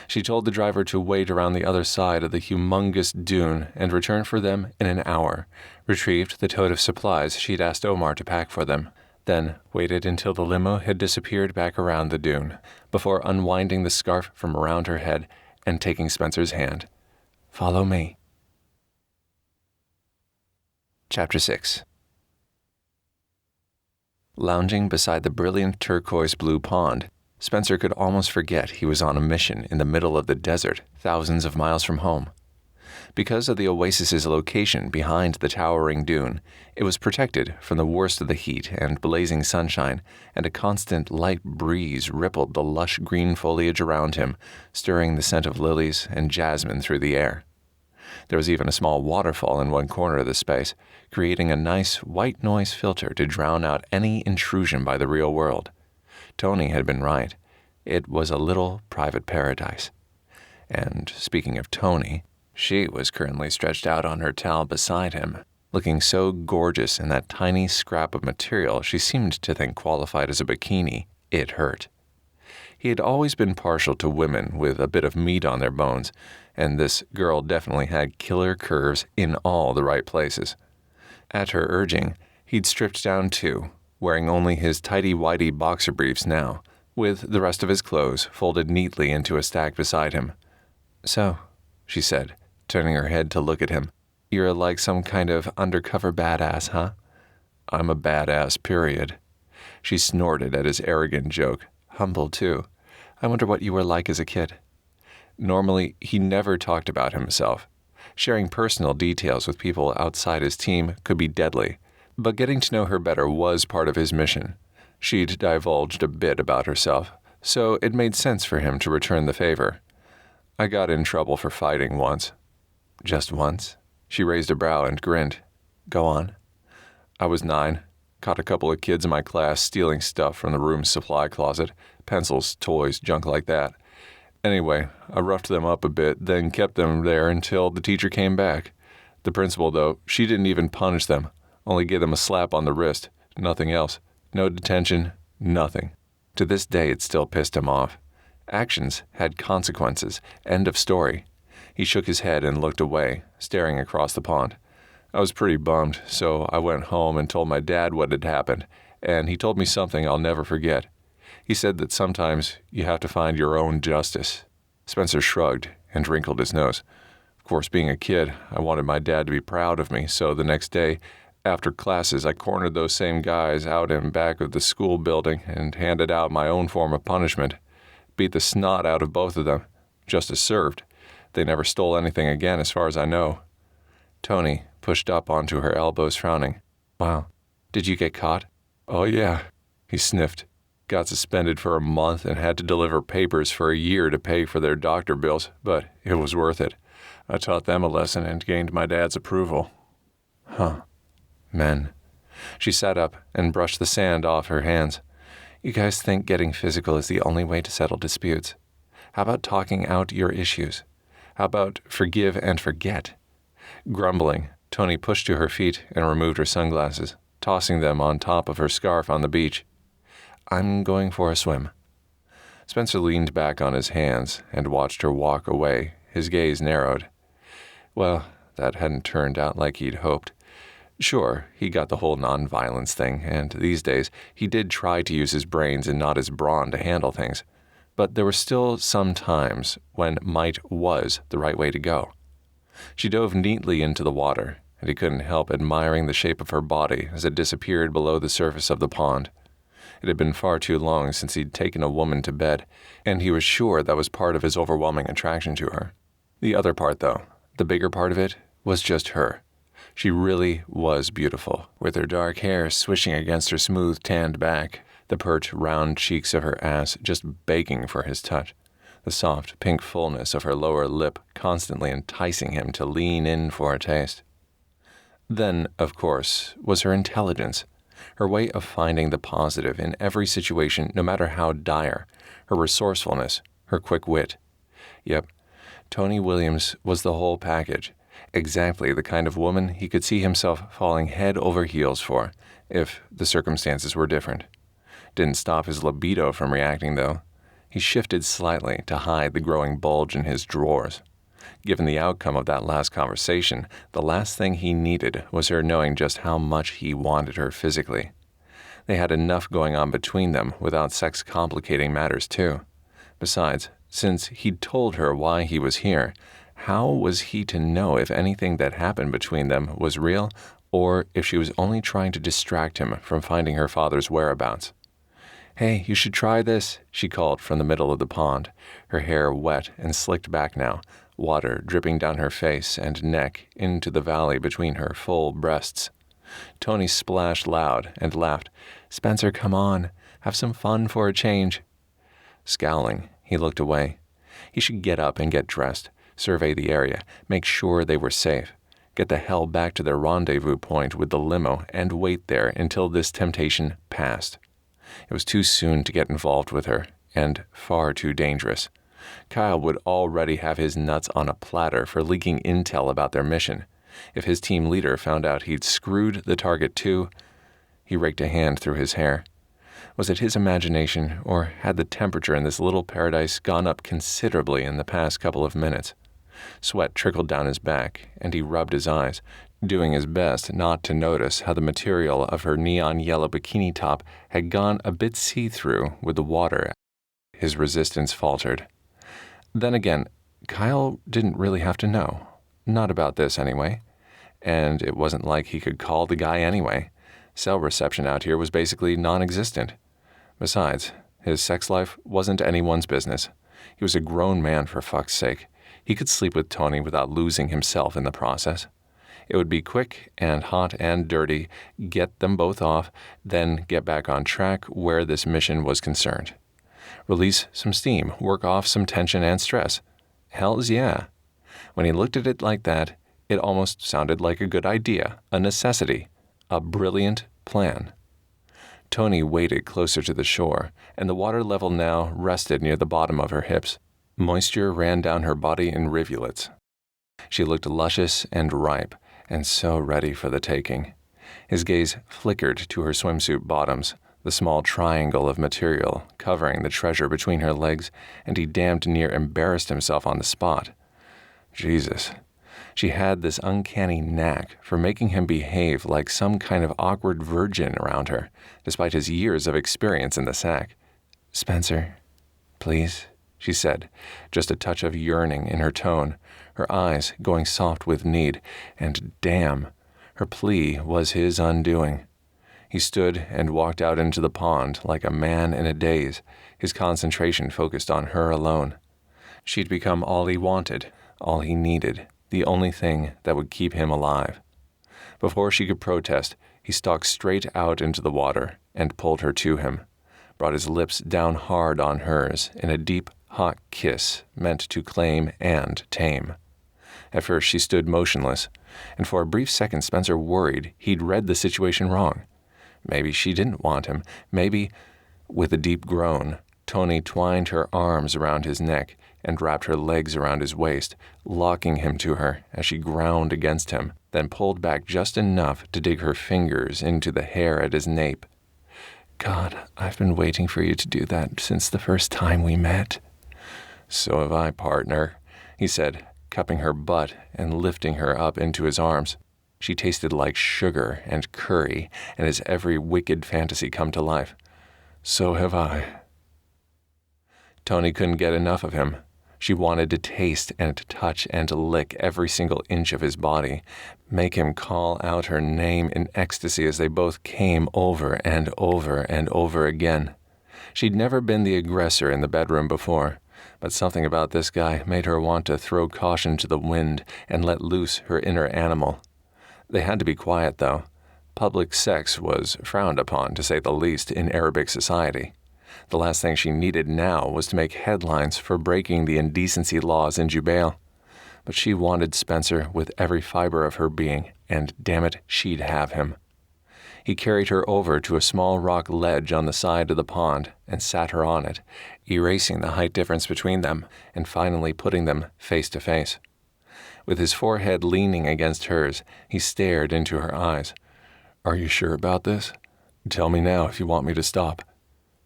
She told the driver to wait around the other side of the humongous dune and return for them in an hour, retrieved the tote of supplies she'd asked Omar to pack for them, then waited until the limo had disappeared back around the dune, before unwinding the scarf from around her head and taking Spencer's hand. "Follow me." Chapter 6. Lounging beside the brilliant turquoise-blue pond, Spencer could almost forget he was on a mission in the middle of the desert, thousands of miles from home. Because of the oasis's location behind the towering dune, it was protected from the worst of the heat and blazing sunshine, and a constant light breeze rippled the lush green foliage around him, stirring the scent of lilies and jasmine through the air. There was even a small waterfall in one corner of the space, creating a nice white noise filter to drown out any intrusion by the real world. Toni had been right. It was a little private paradise. And speaking of Toni, she was currently stretched out on her towel beside him, looking so gorgeous in that tiny scrap of material she seemed to think qualified as a bikini. It hurt. He had always been partial to women with a bit of meat on their bones, and this girl definitely had killer curves in all the right places. At her urging, he'd stripped down too, wearing only his tighty-whitey boxer briefs now, with the rest of his clothes folded neatly into a stack beside him. "So," she said, turning her head to look at him, "you're like some kind of undercover badass, huh?" "I'm a badass, period." She snorted at his arrogant joke. Humble, too. "I wonder what you were like as a kid." Normally, he never talked about himself. Sharing personal details with people outside his team could be deadly, but getting to know her better was part of his mission. She'd divulged a bit about herself, so it made sense for him to return the favor. "I got in trouble for fighting once." "Just once?" She raised a brow and grinned. "Go on." "I was 9. Caught a couple of kids in my class stealing stuff from the room's supply closet. Pencils, toys, junk like that. Anyway, I roughed them up a bit, then kept them there until the teacher came back. The principal, though, she didn't even punish them. Only gave them a slap on the wrist. Nothing else. No detention. Nothing." To this day, it still pissed him off. Actions had consequences. End of story. He shook his head and looked away, staring across the pond. I was pretty bummed, so I went home and told my dad what had happened, and he told me something I'll never forget. He said that sometimes you have to find your own justice. Spencer shrugged and wrinkled his nose. Of course, being a kid, I wanted my dad to be proud of me, so the next day, after classes, I cornered those same guys out in back of the school building and handed out my own form of punishment. Beat the snot out of both of them. Justice served. They never stole anything again, as far as I know. Toni pushed up onto her elbows, frowning. "Wow. Did you get caught?" "Oh, yeah." He sniffed. "Got suspended for a month and had to deliver papers for a year to pay for their doctor bills, but it was worth it. I taught them a lesson and gained my dad's approval." "Huh. Men." She sat up and brushed the sand off her hands. "You guys think getting physical is the only way to settle disputes? How about talking out your issues? How about forgive and forget?" Grumbling, Toni pushed to her feet and removed her sunglasses, tossing them on top of her scarf on the beach. "I'm going for a swim." Spencer leaned back on his hands and watched her walk away, his gaze narrowed. Well, that hadn't turned out like he'd hoped. Sure, he got the whole nonviolence thing, and these days he did try to use his brains and not his brawn to handle things. But there were still some times when might was the right way to go. She dove neatly into the water, and he couldn't help admiring the shape of her body as it disappeared below the surface of the pond. It had been far too long since he'd taken a woman to bed, and he was sure that was part of his overwhelming attraction to her. The other part, though, the bigger part of it, was just her. She really was beautiful, with her dark hair swishing against her smooth tanned back, the pert, round cheeks of her ass just begging for his touch, the soft, pink fullness of her lower lip constantly enticing him to lean in for a taste. Then, of course, was her intelligence, her way of finding the positive in every situation, no matter how dire, her resourcefulness, her quick wit. Yep, Toni Williams was the whole package, exactly the kind of woman he could see himself falling head over heels for, if the circumstances were different. Didn't stop his libido from reacting, though. He shifted slightly to hide the growing bulge in his drawers. Given the outcome of that last conversation, the last thing he needed was her knowing just how much he wanted her physically. They had enough going on between them without sex complicating matters too. Besides, since he'd told her why he was here, how was he to know if anything that happened between them was real or if she was only trying to distract him from finding her father's whereabouts? "Hey, you should try this," she called from the middle of the pond, her hair wet and slicked back now, water dripping down her face and neck into the valley between her full breasts. Toni splashed loud and laughed. "Spencer, come on. Have some fun for a change." Scowling, he looked away. He should get up and get dressed, survey the area, make sure they were safe, get the hell back to their rendezvous point with the limo, and wait there until this temptation passed. It was too soon to get involved with her, and far too dangerous. Kyle would already have his nuts on a platter for leaking intel about their mission. If his team leader found out he'd screwed the target too, he raked a hand through his hair. Was it his imagination, or had the temperature in this little paradise gone up considerably in the past couple of minutes? Sweat trickled down his back, and he rubbed his eyes, doing his best not to notice how the material of her neon yellow bikini top had gone a bit see-through with the water. His resistance faltered. Then again, Kyle didn't really have to know. Not about this, anyway. And it wasn't like he could call the guy anyway. Cell reception out here was basically non-existent. Besides, his sex life wasn't anyone's business. He was a grown man, for fuck's sake. He could sleep with Toni without losing himself in the process. It would be quick and hot and dirty, get them both off, then get back on track where this mission was concerned. Release some steam, work off some tension and stress. Hells yeah. When he looked at it like that, it almost sounded like a good idea, a necessity, a brilliant plan. Toni waded closer to the shore, and the water level now rested near the bottom of her hips. Moisture ran down her body in rivulets. She looked luscious and ripe, and so ready for the taking. His gaze flickered to her swimsuit bottoms, the small triangle of material covering the treasure between her legs, and he damned near embarrassed himself on the spot. Jesus. She had this uncanny knack for making him behave like some kind of awkward virgin around her, despite his years of experience in the sack. "Spencer, please," she said, just a touch of yearning in her tone, her eyes going soft with need, and damn, her plea was his undoing. He stood and walked out into the pond like a man in a daze, his concentration focused on her alone. She'd become all he wanted, all he needed, the only thing that would keep him alive. Before she could protest, he stalked straight out into the water and pulled her to him, brought his lips down hard on hers in a deep, hot kiss meant to claim and tame. At first she stood motionless, and for a brief second Spencer worried he'd read the situation wrong. Maybe she didn't want him. Maybe, with a deep groan, Toni twined her arms around his neck and wrapped her legs around his waist, locking him to her as she ground against him, then pulled back just enough to dig her fingers into the hair at his nape. "God, I've been waiting for you to do that since the first time we met." "So have I, partner," he said, cupping her butt and lifting her up into his arms. She tasted like sugar and curry, and his every wicked fantasy come to life. "So have I." Toni couldn't get enough of him. She wanted to taste and touch and lick every single inch of his body, make him call out her name in ecstasy as they both came over and over and over again. She'd never been the aggressor in the bedroom before, but something about this guy made her want to throw caution to the wind and let loose her inner animal. They had to be quiet, though. Public sex was frowned upon, to say the least, in Arabic society. The last thing she needed now was to make headlines for breaking the indecency laws in Jubel. But she wanted Spencer with every fiber of her being, and damn it, she'd have him. He carried her over to a small rock ledge on the side of the pond and sat her on it, erasing the height difference between them and finally putting them face to face. With his forehead leaning against hers, he stared into her eyes. Are you sure about this? Tell me now if you want me to stop.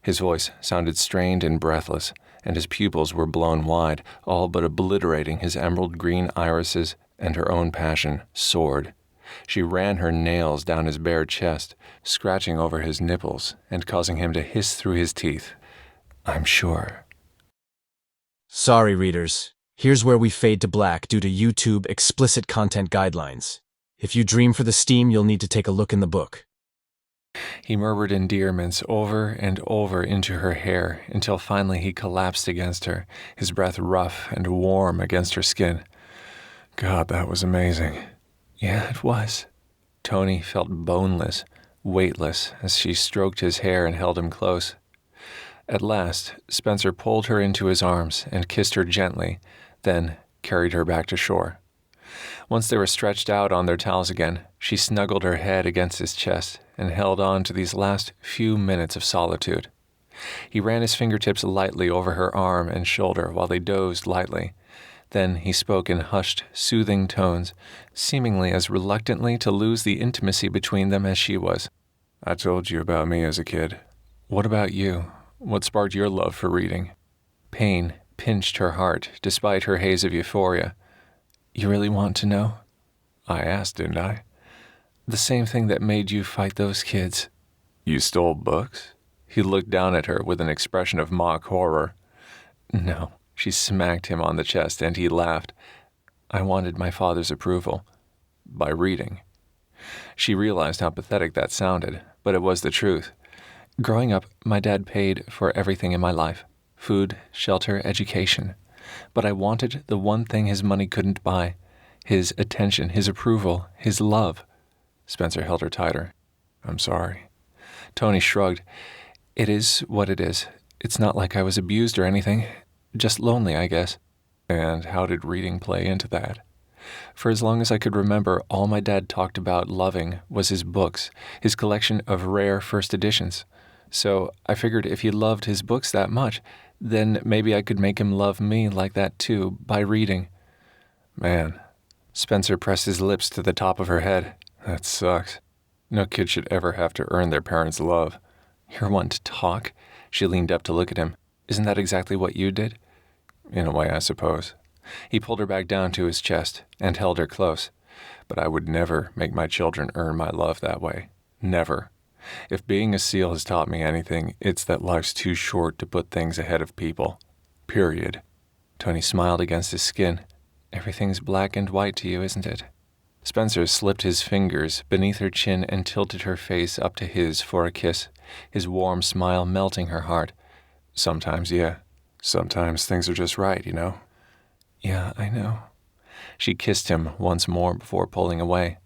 His voice sounded strained and breathless, and his pupils were blown wide, all but obliterating his emerald green irises, and her own passion soared. She ran her nails down his bare chest, scratching over his nipples and causing him to hiss through his teeth. I'm sure. Sorry, readers. Here's where we fade to black due to YouTube explicit content guidelines. If you dream for the steam, you'll need to take a look in the book. He murmured endearments over and over into her hair until finally he collapsed against her, his breath rough and warm against her skin. God, that was amazing. Yeah, it was. Toni felt boneless, weightless, as she stroked his hair and held him close. At last, Spencer pulled her into his arms and kissed her gently, then carried her back to shore. Once they were stretched out on their towels again, she snuggled her head against his chest and held on to these last few minutes of solitude. He ran his fingertips lightly over her arm and shoulder while they dozed lightly. Then he spoke in hushed, soothing tones, seemingly as reluctantly to lose the intimacy between them as she was. I told you about me as a kid. What about you? What sparked your love for reading? Pain pinched her heart, despite her haze of euphoria. You really want to know? I asked, didn't I? The same thing that made you fight those kids. You stole books? He looked down at her with an expression of mock horror. No. She smacked him on the chest, and he laughed. I wanted my father's approval. By reading. She realized how pathetic that sounded, but it was the truth. Growing up, my dad paid for everything in my life. Food, shelter, education. But I wanted the one thing his money couldn't buy. His attention, his approval, his love. Spencer held her tighter. I'm sorry. Toni shrugged. It is what it is. It's not like I was abused or anything. Just lonely, I guess. And how did reading play into that? For as long as I could remember, all my dad talked about loving was his books, his collection of rare first editions. So I figured if he loved his books that much, then maybe I could make him love me like that too, by reading. Man. Spencer pressed his lips to the top of her head. That sucks. No kid should ever have to earn their parents' love. You're one to talk? She leaned up to look at him. Isn't that exactly what you did? In a way, I suppose. He pulled her back down to his chest and held her close. But I would never make my children earn my love that way. Never. If being a SEAL has taught me anything, it's that life's too short to put things ahead of people. Period. Toni smiled against his skin. Everything's black and white to you, isn't it? Spencer slipped his fingers beneath her chin and tilted her face up to his for a kiss, his warm smile melting her heart. Sometimes, yeah. Sometimes things are just right, you know? Yeah, I know. She kissed him once more before pulling away.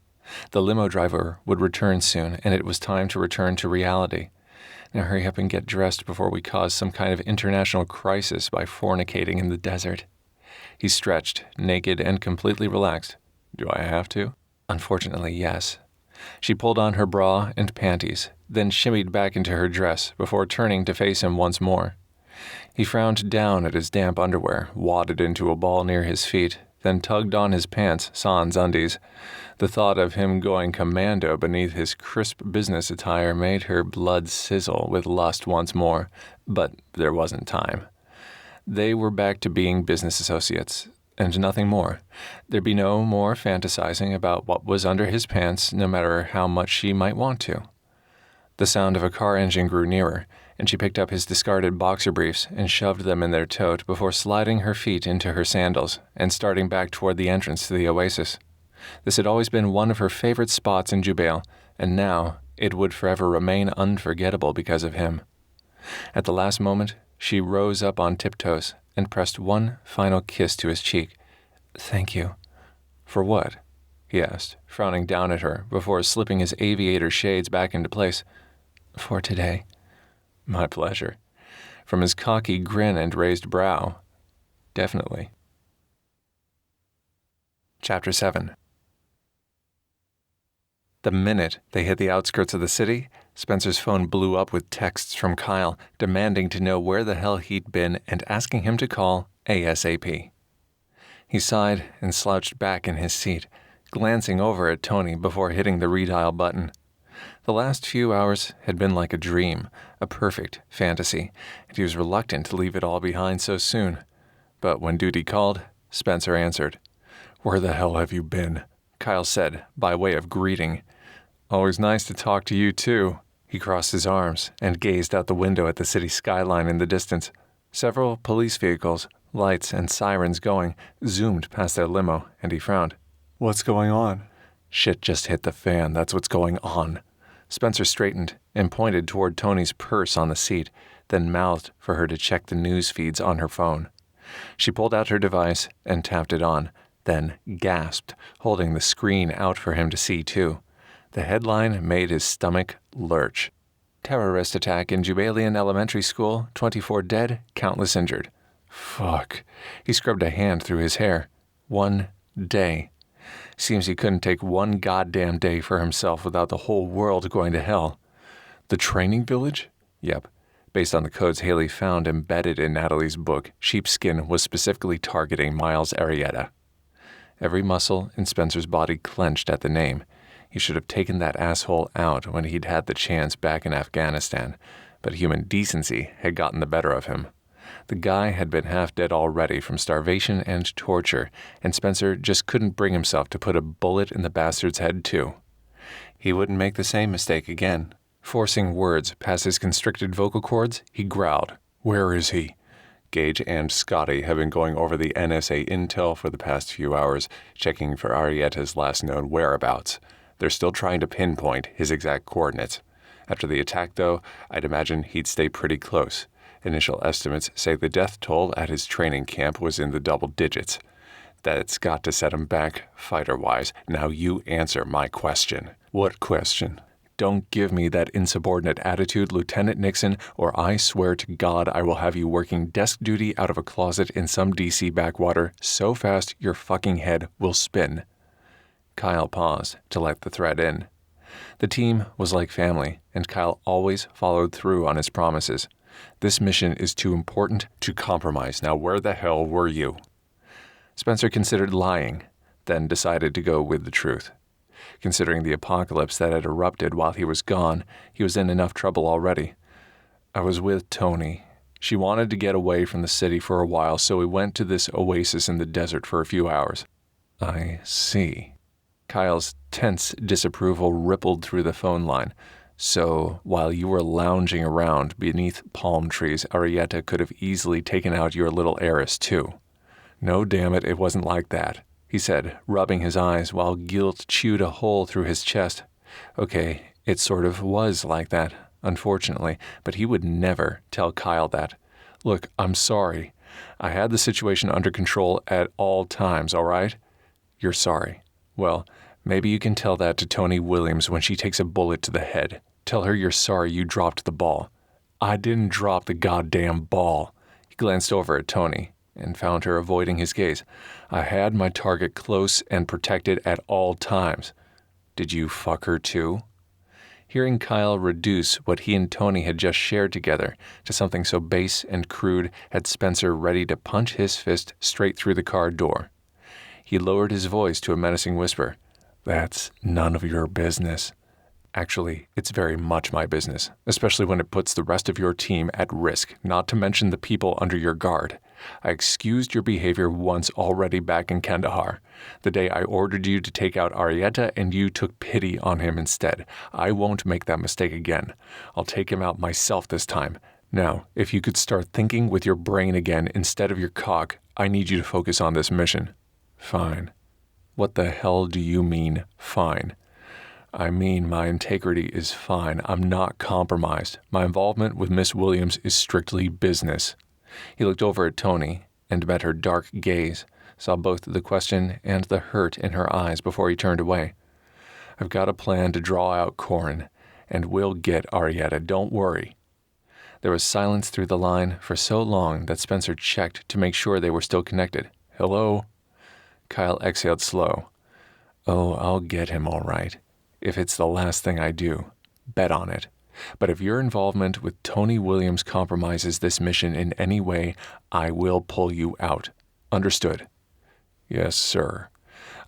The limo driver would return soon, and it was time to return to reality. Now hurry up and get dressed before we cause some kind of international crisis by fornicating in the desert. He stretched, naked and completely relaxed. Do I have to? Unfortunately, yes. She pulled on her bra and panties, then shimmied back into her dress before turning to face him once more. He frowned down at his damp underwear, wadded into a ball near his feet, then tugged on his pants, sans undies. The thought of him going commando beneath his crisp business attire made her blood sizzle with lust once more, but there wasn't time. They were back to being business associates, and nothing more. There'd be no more fantasizing about what was under his pants, no matter how much she might want to. The sound of a car engine grew nearer, and she picked up his discarded boxer briefs and shoved them in their tote before sliding her feet into her sandals and starting back toward the entrance to the oasis. This had always been one of her favorite spots in Jubel, and now it would forever remain unforgettable because of him. At the last moment, she rose up on tiptoes and pressed one final kiss to his cheek. Thank you. For what? He asked, frowning down at her before slipping his aviator shades back into place. For today. My pleasure. From his cocky grin and raised brow. Definitely. Chapter 7. The minute they hit the outskirts of the city, Spencer's phone blew up with texts from Kyle demanding to know where the hell he'd been and asking him to call ASAP. He sighed and slouched back in his seat, glancing over at Toni before hitting the redial button. The last few hours had been like a dream, a perfect fantasy, and he was reluctant to leave it all behind so soon. But when duty called, Spencer answered. "Where the hell have you been?" Kyle said, by way of greeting. "Always nice to talk to you, too." He crossed his arms and gazed out the window at the city skyline in the distance. Several police vehicles, lights and sirens going, zoomed past their limo, and he frowned. "What's going on?" "Shit just hit the fan, that's what's going on." Spencer straightened and pointed toward Toni's purse on the seat, then mouthed for her to check the news feeds on her phone. She pulled out her device and tapped it on, then gasped, holding the screen out for him to see too. The headline made his stomach lurch. "Terrorist attack in Jubelian Elementary School, 24 dead, countless injured." Fuck. He scrubbed a hand through his hair. 1 day. Seems he couldn't take one goddamn day for himself without the whole world going to hell. The training village? Yep. Based on the codes Haley found embedded in Natalie's book, Sheepskin was specifically targeting Miles Arietta. Every muscle in Spencer's body clenched at the name. He should have taken that asshole out when he'd had the chance back in Afghanistan, but human decency had gotten the better of him. The guy had been half dead already from starvation and torture, and Spencer just couldn't bring himself to put a bullet in the bastard's head too. He wouldn't make the same mistake again. Forcing words past his constricted vocal cords, he growled, "Where is he?" Gage and Scotty have been going over the NSA intel for the past few hours, checking for Arietta's last known whereabouts. They're still trying to pinpoint his exact coordinates. After the attack, though, I'd imagine he'd stay pretty close. Initial estimates say the death toll at his training camp was in the double digits. That's got to set him back, fighter-wise. Now you answer my question. What question? Don't give me that insubordinate attitude, Lieutenant Nixon, or I swear to God I will have you working desk duty out of a closet in some DC backwater so fast your fucking head will spin. Kyle paused to let the threat in. The team was like family, and Kyle always followed through on his promises. This mission is too important to compromise. Now where the hell were you? Spencer considered lying, then decided to go with the truth. Considering the apocalypse that had erupted while he was gone, he was in enough trouble already. "I was with Toni. She wanted to get away from the city for a while, so we went to this oasis in the desert for a few hours." "I see." Kyle's tense disapproval rippled through the phone line. "So, while you were lounging around beneath palm trees, Arietta could have easily taken out your little heiress, too." "No, damn it, it wasn't like that," he said, rubbing his eyes while guilt chewed a hole through his chest. Okay, it sort of was like that, unfortunately, but he would never tell Kyle that. "Look, I'm sorry. I had the situation under control at all times, all right?" "You're sorry. Well, maybe you can tell that to Toni Williams when she takes a bullet to the head. Tell her you're sorry you dropped the ball." "I didn't drop the goddamn ball." He glanced over at Toni and found her avoiding his gaze. "I had my target close and protected at all times." "Did you fuck her too?" Hearing Kyle reduce what he and Toni had just shared together to something so base and crude had Spencer ready to punch his fist straight through the car door. He lowered his voice to a menacing whisper. "That's none of your business." "Actually, it's very much my business, especially when it puts the rest of your team at risk, not to mention the people under your guard. I excused your behavior once already back in Kandahar, the day I ordered you to take out Arietta and you took pity on him instead. I won't make that mistake again. I'll take him out myself this time. Now, if you could start thinking with your brain again instead of your cock, I need you to focus on this mission." "Fine." "What the hell do you mean, fine?" "I mean my integrity is fine. I'm not compromised. My involvement with Miss Williams is strictly business." He looked over at Toni and met her dark gaze, saw both the question and the hurt in her eyes before he turned away. "I've got a plan to draw out Coran, and we'll get Arietta, don't worry." There was silence through the line for so long that Spencer checked to make sure they were still connected. "Hello?" Kyle exhaled slow. "Oh, I'll get him all right. If it's the last thing I do, bet on it. But if your involvement with Toni Williams compromises this mission in any way, I will pull you out. Understood?" "Yes, sir.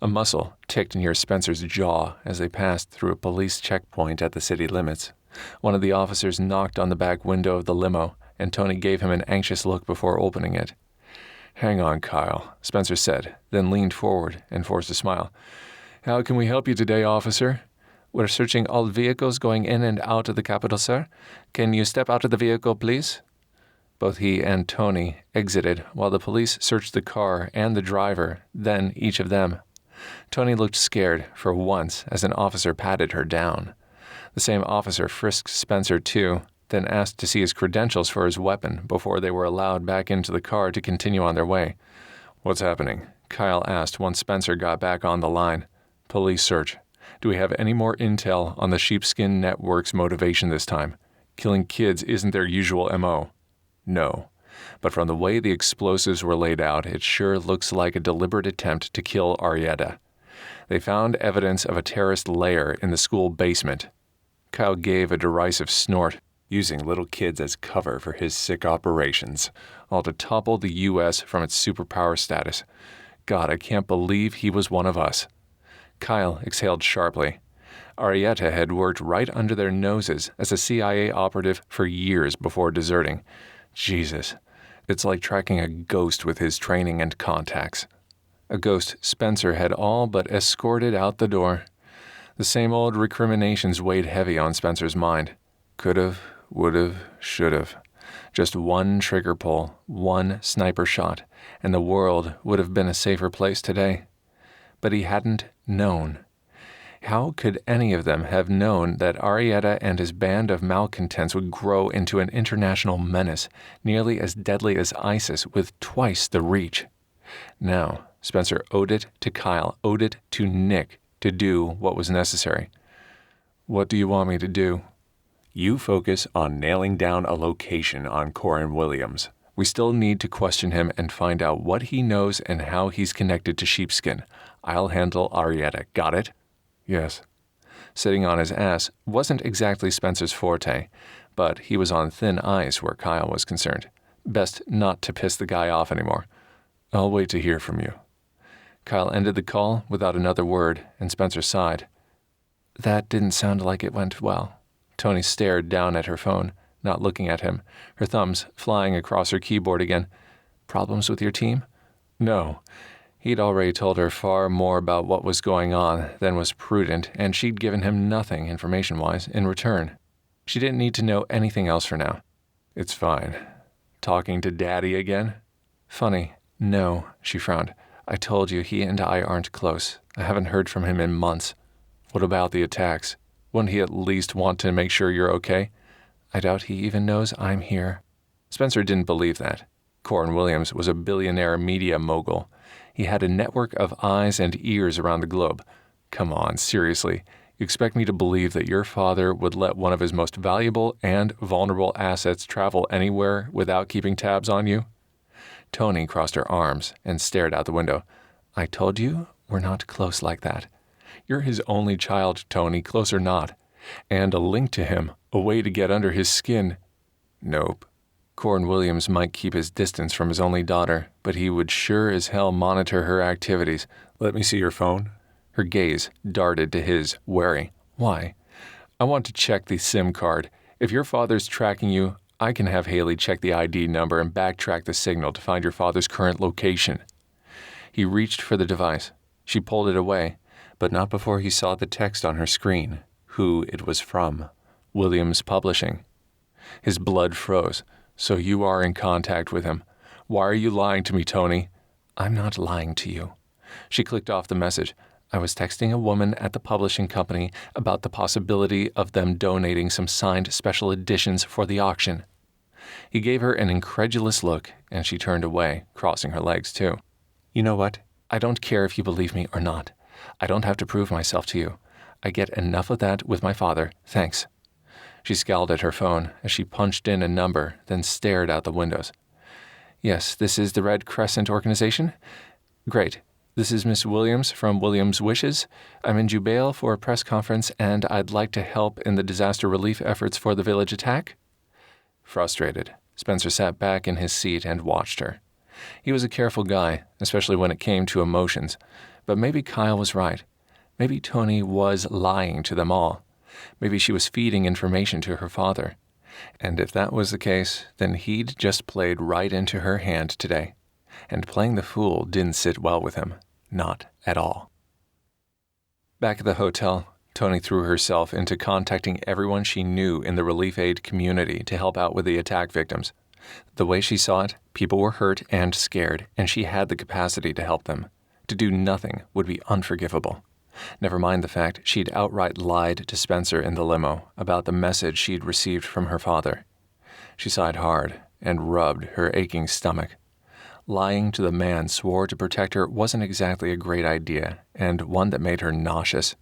A muscle ticked near Spencer's jaw as they passed through a police checkpoint at the city limits. One of the officers knocked on the back window of the limo, and Toni gave him an anxious look before opening it. "Hang on, Kyle," Spencer said, then leaned forward and forced a smile. "How can we help you today, officer?" "We're searching all vehicles going in and out of the capital, sir. Can you step out of the vehicle, please?" Both he and Toni exited while the police searched the car and the driver, then each of them. Toni looked scared for once as an officer patted her down. The same officer frisked Spencer too, then asked to see his credentials for his weapon before they were allowed back into the car to continue on their way. "What's happening?" Kyle asked once Spencer got back on the line. "Police search. Do we have any more intel on the Sheepskin Network's motivation this time? Killing kids isn't their usual MO." "No. But from the way the explosives were laid out, it sure looks like a deliberate attempt to kill Arietta. They found evidence of a terrorist lair in the school basement." Kyle gave a derisive snort, using little kids as cover for his sick operations, all to topple the U.S. from its superpower status. God, I can't believe he was one of us. Kyle exhaled sharply. Arietta had worked right under their noses as a CIA operative for years before deserting. Jesus, it's like tracking a ghost with his training and contacts. A ghost Spencer had all but escorted out the door. The same old recriminations weighed heavy on Spencer's mind. Could've, would've, should've. Just one trigger pull, one sniper shot, and the world would have been a safer place today. But he hadn't known. How could any of them have known that Arietta and his band of malcontents would grow into an international menace, nearly as deadly as ISIS, with twice the reach? Now, Spencer owed it to Kyle, owed it to Nick, to do what was necessary. "What do you want me to do?" "You focus on nailing down a location on Coran Williams. We still need to question him and find out what he knows and how he's connected to Sheepskin. I'll handle Arietta. Got it?" "Yes." Sitting on his ass wasn't exactly Spencer's forte, but he was on thin ice where Kyle was concerned. Best not to piss the guy off anymore. "I'll wait to hear from you." Kyle ended the call without another word, and Spencer sighed. That didn't sound like it went well. Toni stared down at her phone, not looking at him, her thumbs flying across her keyboard again. "Problems with your team?" "No." He'd already told her far more about what was going on than was prudent, and she'd given him nothing, information-wise, in return. She didn't need to know anything else for now. "It's fine. Talking to Daddy again?" "Funny. No," she frowned. "I told you he and I aren't close. I haven't heard from him in months." "What about the attacks? Wouldn't he at least want to make sure you're okay?" "I doubt he even knows I'm here." Spencer didn't believe that. Coran Williams was a billionaire media mogul. He had a network of eyes and ears around the globe. Come on, seriously. You expect me to believe that your father would let one of his most valuable and vulnerable assets travel anywhere without keeping tabs on you? Toni crossed her arms and stared out the window. "I told you we're not close like that." "You're his only child, Toni, close or not. And a link to him, a way to get under his skin." "Nope. Coran Williams might keep his distance from his only daughter, but he would sure as hell monitor her activities. Let me see your phone." Her gaze darted to his, wary. "Why?" "I want to check the SIM card. If your father's tracking you, I can have Haley check the ID number and backtrack the signal to find your father's current location." He reached for the device. She pulled it away, but not before he saw the text on her screen, who it was from. Williams Publishing. His blood froze. "So you are in contact with him. Why are you lying to me, Toni?" "I'm not lying to you." She clicked off the message. "I was texting a woman at the publishing company about the possibility of them donating some signed special editions for the auction." He gave her an incredulous look, and she turned away, crossing her legs too. "You know what? I don't care if you believe me or not. I don't have to prove myself to you. I get enough of that with my father, thanks." She scowled at her phone as she punched in a number, then stared out the windows. "Yes, this is the Red Crescent organization? Great. This is Miss Williams from Williams Wishes. I'm in Jubel for a press conference, and I'd like to help in the disaster relief efforts for the village attack." Frustrated, Spencer sat back in his seat and watched her. He was a careful guy, especially when it came to emotions, But maybe Kyle was right. Maybe Toni was lying to them all. Maybe she was feeding information to her father. And if that was the case, then he'd just played right into her hand today. And playing the fool didn't sit well with him. Not at all. Back at the hotel, Toni threw herself into contacting everyone she knew in the relief aid community to help out with the attack victims. The way she saw it, people were hurt and scared, and she had the capacity to help them. To do nothing would be unforgivable. Never mind the fact she'd outright lied to Spencer in the limo about the message she'd received from her father. She sighed hard and rubbed her aching stomach. Lying to the man swore to protect her wasn't exactly a great idea, and one that made her nauseous.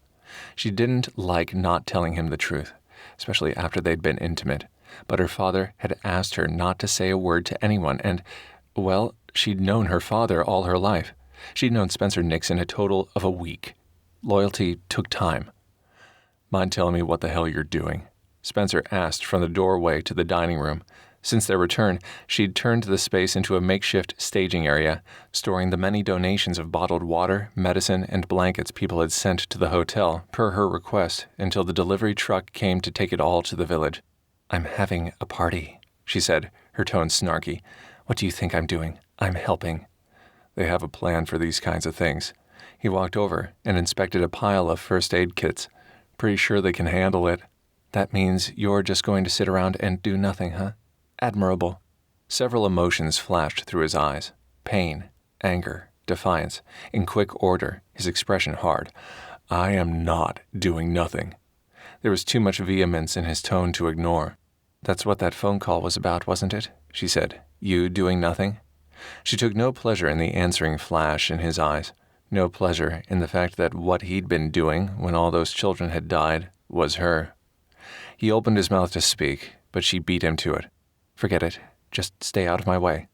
She didn't like not telling him the truth, especially after they'd been intimate, but her father had asked her not to say a word to anyone, and, well, she'd known her father all her life. She'd known Spencer Nixon a total of a week. Loyalty took time. "Mind telling me what the hell you're doing?" Spencer asked from the doorway to the dining room. Since their return, she'd turned the space into a makeshift staging area, storing the many donations of bottled water, medicine, and blankets people had sent to the hotel, per her request, until the delivery truck came to take it all to the village. "I'm having a party," she said, her tone snarky. "What do you think I'm doing? I'm helping." They have a plan for these kinds of things. He walked over and inspected a pile of first aid kits. "Pretty sure they can handle it." "That means you're just going to sit around and do nothing, huh? Admirable." Several emotions flashed through his eyes. Pain, anger, defiance. In quick order, his expression hard. "I am not doing nothing." There was too much vehemence in his tone to ignore. "That's what that phone call was about, wasn't it?" she said. "You doing nothing?" She took no pleasure in the answering flash in his eyes. No pleasure in the fact that what he'd been doing when all those children had died was her. He opened his mouth to speak, but she beat him to it. "Forget it. Just stay out of my way."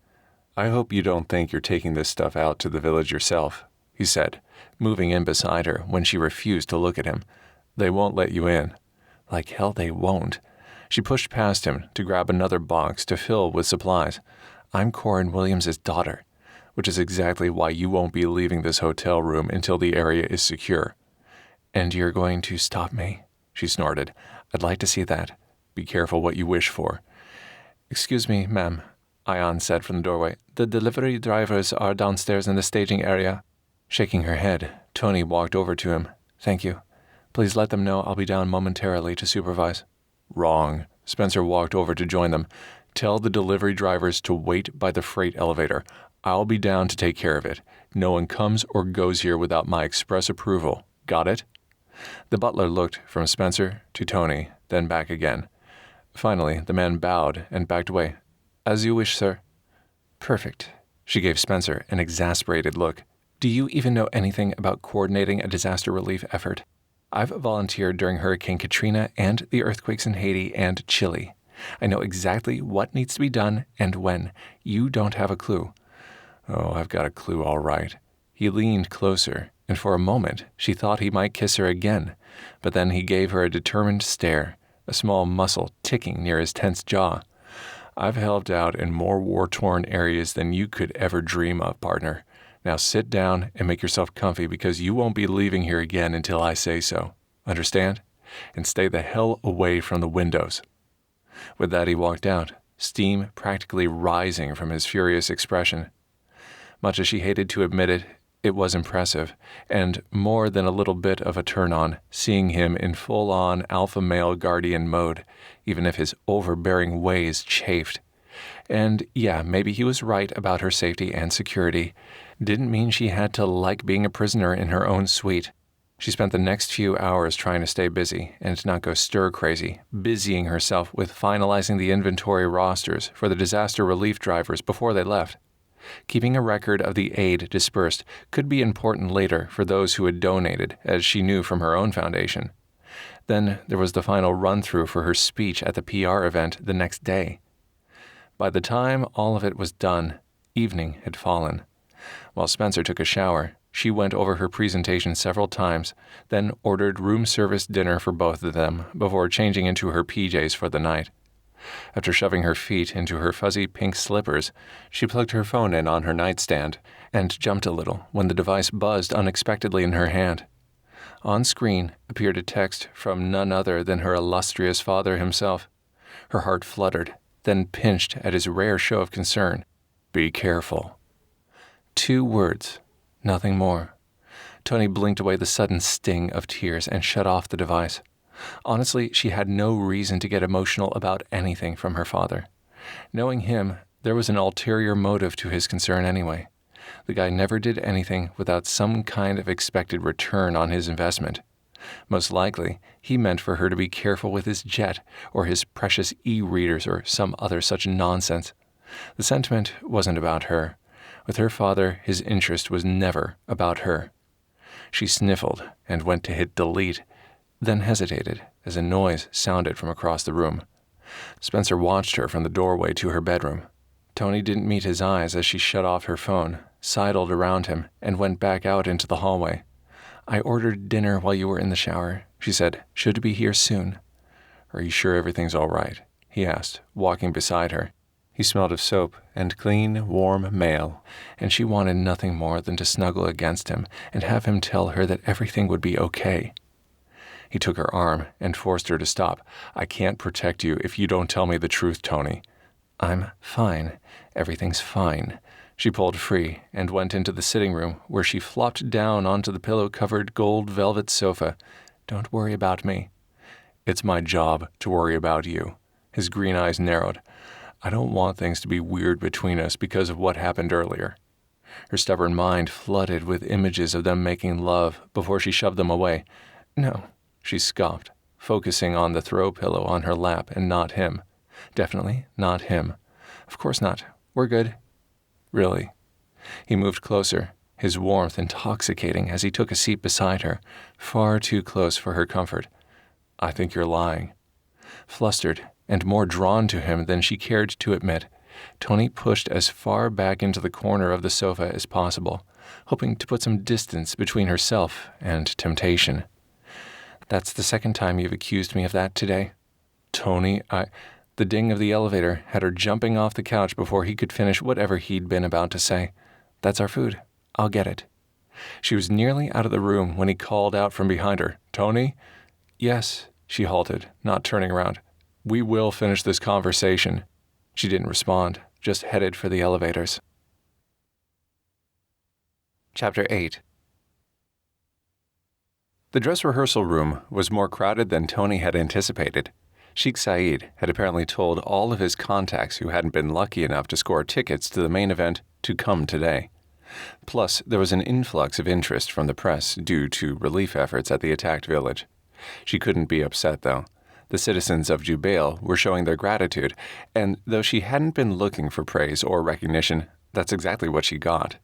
"I hope you don't think you're taking this stuff out to the village yourself," he said, moving in beside her when she refused to look at him. "They won't let you in." Like hell they won't. She pushed past him to grab another box to fill with supplies. "I'm Coran Williams' daughter, which is exactly why you won't be leaving this hotel room until the area is secure." "And you're going to stop me?" she snorted. "I'd like to see that. Be careful what you wish for." "Excuse me, ma'am," Ion said from the doorway. "The delivery drivers are downstairs in the staging area." Shaking her head, Toni walked over to him. "Thank you. Please let them know I'll be down momentarily to supervise." "Wrong." Spencer walked over to join them. "Tell the delivery drivers to wait by the freight elevator. I'll be down to take care of it. No one comes or goes here without my express approval. Got it?" The butler looked from Spencer to Toni, then back again. Finally, the man bowed and backed away. "As you wish, sir." "Perfect." She gave Spencer an exasperated look. "Do you even know anything about coordinating a disaster relief effort? I've volunteered during Hurricane Katrina and the earthquakes in Haiti and Chile. I know exactly what needs to be done and when. You don't have a clue." "Oh, I've got a clue all right." He leaned closer, and for a moment she thought he might kiss her again, but then he gave her a determined stare, a small muscle ticking near his tense jaw. "I've helped out in more war-torn areas than you could ever dream of, partner. Now sit down and make yourself comfy because you won't be leaving here again until I say so. Understand? And stay the hell away from the windows." With that, he walked out, steam practically rising from his furious expression. Much as she hated to admit it, it was impressive, and more than a little bit of a turn-on, seeing him in full-on alpha male guardian mode, even if his overbearing ways chafed. And yeah, maybe he was right about her safety and security. Didn't mean she had to like being a prisoner in her own suite. She spent the next few hours trying to stay busy and not go stir-crazy, busying herself with finalizing the inventory rosters for the disaster relief drivers before they left. Keeping a record of the aid dispersed could be important later for those who had donated, as she knew from her own foundation. Then there was the final run-through for her speech at the PR event the next day. By the time all of it was done, evening had fallen. While Spencer took a shower, she went over her presentation several times, then ordered room service dinner for both of them before changing into her PJs for the night. After shoving her feet into her fuzzy pink slippers, she plugged her phone in on her nightstand and jumped a little when the device buzzed unexpectedly in her hand. On screen appeared a text from none other than her illustrious father himself. Her heart fluttered, then pinched at his rare show of concern. "Be careful." 2 words, nothing more. Toni blinked away the sudden sting of tears and shut off the device. Honestly, she had no reason to get emotional about anything from her father. Knowing him, there was an ulterior motive to his concern anyway. The guy never did anything without some kind of expected return on his investment. Most likely, he meant for her to be careful with his jet or his precious e-readers or some other such nonsense. The sentiment wasn't about her. With her father, his interest was never about her. She sniffled and went to hit delete, then hesitated as a noise sounded from across the room. Spencer watched her from the doorway to her bedroom. Toni didn't meet his eyes as she shut off her phone, sidled around him, and went back out into the hallway. "I ordered dinner while you were in the shower," she said. "Should be here soon." "Are you sure everything's all right?" he asked, walking beside her. He smelled of soap and clean, warm mail, and she wanted nothing more than to snuggle against him and have him tell her that everything would be okay. He took her arm and forced her to stop. "I can't protect you if you don't tell me the truth, Toni." "I'm fine. Everything's fine." She pulled free and went into the sitting room, where she flopped down onto the pillow-covered gold velvet sofa. "Don't worry about me." "It's my job to worry about you." His green eyes narrowed. "I don't want things to be weird between us because of what happened earlier." Her stubborn mind flooded with images of them making love before she shoved them away. "No," she scoffed, focusing on the throw pillow on her lap and not him. "Definitely not him. Of course not. We're good." "Really?" He moved closer, his warmth intoxicating as he took a seat beside her, far too close for her comfort. "I think you're lying." Flustered and more drawn to him than she cared to admit, Toni pushed as far back into the corner of the sofa as possible, hoping to put some distance between herself and temptation. "That's the second time you've accused me of that today." "Toni, The ding of the elevator had her jumping off the couch before he could finish whatever he'd been about to say. "That's our food. I'll get it." She was nearly out of the room when he called out from behind her. "Toni?" "Yes," she halted, not turning around. "We will finish this conversation." She didn't respond, just headed for the elevators. Chapter 8. The dress rehearsal room was more crowded than Toni had anticipated. Sheikh Saeed had apparently told all of his contacts who hadn't been lucky enough to score tickets to the main event to come today. Plus, there was an influx of interest from the press due to relief efforts at the attacked village. She couldn't be upset, though. The citizens of Jubel were showing their gratitude, and though she hadn't been looking for praise or recognition, that's exactly what she got.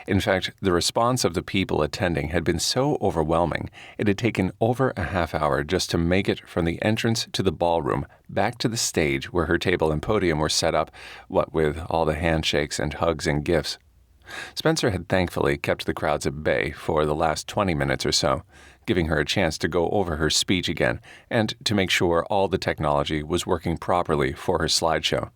In fact, the response of the people attending had been so overwhelming, it had taken over a half hour just to make it from the entrance to the ballroom back to the stage where her table and podium were set up, what with all the handshakes and hugs and gifts. Spencer had thankfully kept the crowds at bay for the last 20 minutes or so, giving her a chance to go over her speech again and to make sure all the technology was working properly for her slideshow.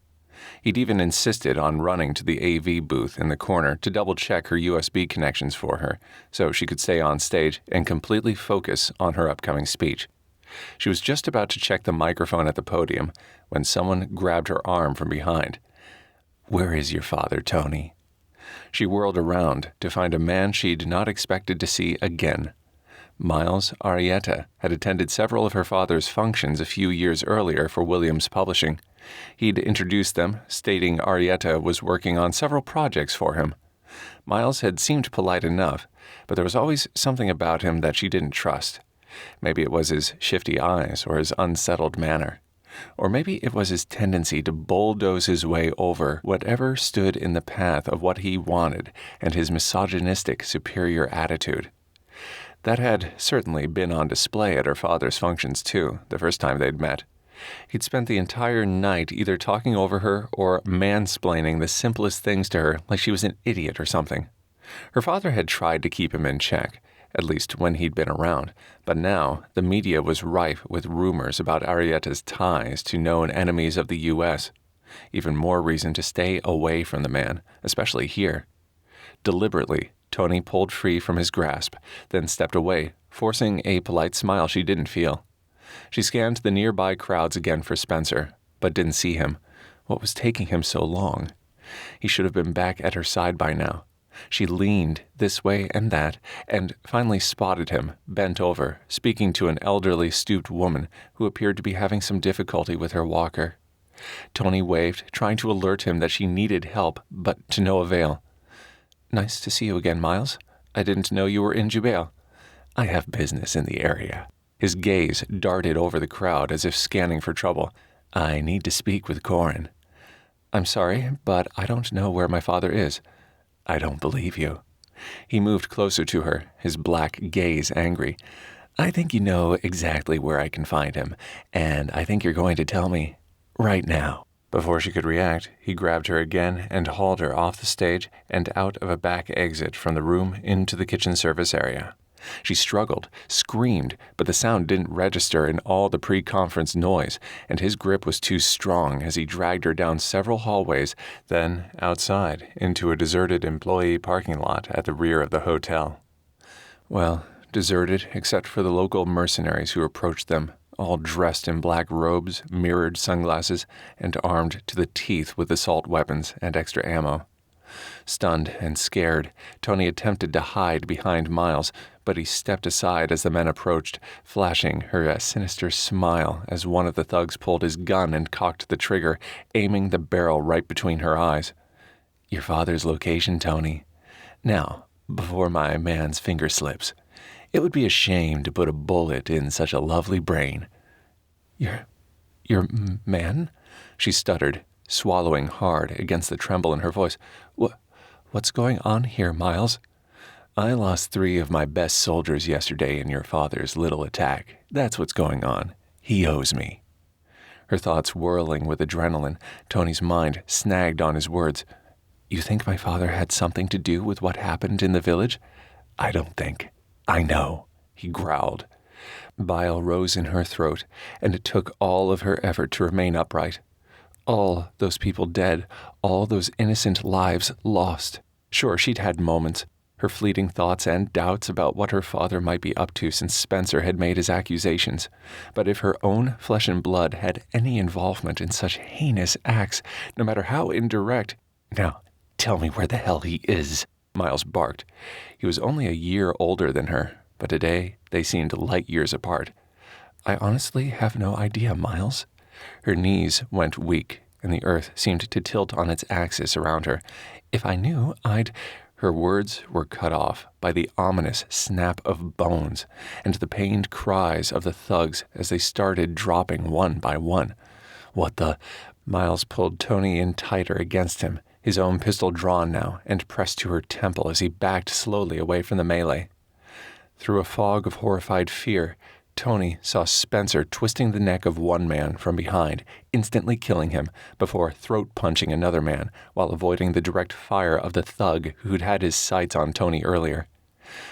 He'd even insisted on running to the AV booth in the corner to double-check her USB connections for her, so she could stay on stage and completely focus on her upcoming speech. She was just about to check the microphone at the podium when someone grabbed her arm from behind. "Where is your father, Toni?" She whirled around to find a man she'd not expected to see again. Miles Arietta had attended several of her father's functions a few years earlier for Williams Publishing. He'd introduced them, stating Arietta was working on several projects for him. Miles had seemed polite enough, but there was always something about him that she didn't trust. Maybe it was his shifty eyes or his unsettled manner. Or maybe it was his tendency to bulldoze his way over whatever stood in the path of what he wanted and his misogynistic superior attitude. That had certainly been on display at her father's functions, too, the first time they'd met. He'd spent the entire night either talking over her or mansplaining the simplest things to her like she was an idiot or something. Her father had tried to keep him in check, at least when he'd been around, but now the media was rife with rumors about Arietta's ties to known enemies of the U.S. Even more reason to stay away from the man, especially here. Deliberately, Toni pulled free from his grasp, then stepped away, forcing a polite smile she didn't feel. She scanned the nearby crowds again for Spencer, but didn't see him. What was taking him so long? He should have been back at her side by now. She leaned this way and that, and finally spotted him, bent over, speaking to an elderly, stooped woman who appeared to be having some difficulty with her walker. Toni waved, trying to alert him that she needed help, but to no avail. "Nice to see you again, Miles. I didn't know you were in Jubel. I have business in the area." His gaze darted over the crowd as if scanning for trouble. "I need to speak with Coran." "I'm sorry, but I don't know where my father is." "I don't believe you." He moved closer to her, his black gaze angry. "I think you know exactly where I can find him, and I think you're going to tell me right now." Before she could react, he grabbed her again and hauled her off the stage and out of a back exit from the room into the kitchen service area. She struggled, screamed, but the sound didn't register in all the pre-conference noise, and his grip was too strong as he dragged her down several hallways, then outside into a deserted employee parking lot at the rear of the hotel. Well, deserted except for the local mercenaries who approached them, all dressed in black robes, mirrored sunglasses, and armed to the teeth with assault weapons and extra ammo. Stunned and scared, Toni attempted to hide behind Miles, but he stepped aside as the men approached, flashing her a sinister smile as one of the thugs pulled his gun and cocked the trigger, aiming the barrel right between her eyes. "Your father's location, Toni. Now, before my man's finger slips. It would be a shame to put a bullet in such a lovely brain." Your man?" She stuttered, swallowing hard against the tremble in her voice. What's going on here, Miles?" "I lost 3 of my best soldiers yesterday in your father's little attack. That's what's going on. He owes me." Her thoughts whirling with adrenaline, Toni's mind snagged on his words. "You think my father had something to do with what happened in the village?" "I don't think. I know," he growled. Bile rose in her throat, and it took all of her effort to remain upright. All those people dead, all those innocent lives lost. Sure, she'd had moments, her fleeting thoughts and doubts about what her father might be up to since Spencer had made his accusations. But if her own flesh and blood had any involvement in such heinous acts, no matter how indirect— "Now, tell me where the hell he is," Miles barked. He was only a year older than her, but today they seemed light years apart. "I honestly have no idea, Miles." Her knees went weak, and the earth seemed to tilt on its axis around her. "If I knew, I'd—" Her words were cut off by the ominous snap of bones and the pained cries of the thugs as they started dropping one by one. "What the—" Miles pulled Toni in tighter against him, his own pistol drawn now and pressed to her temple as he backed slowly away from the melee. Through a fog of horrified fear, Toni saw Spencer twisting the neck of one man from behind, instantly killing him, before throat-punching another man while avoiding the direct fire of the thug who'd had his sights on Toni earlier.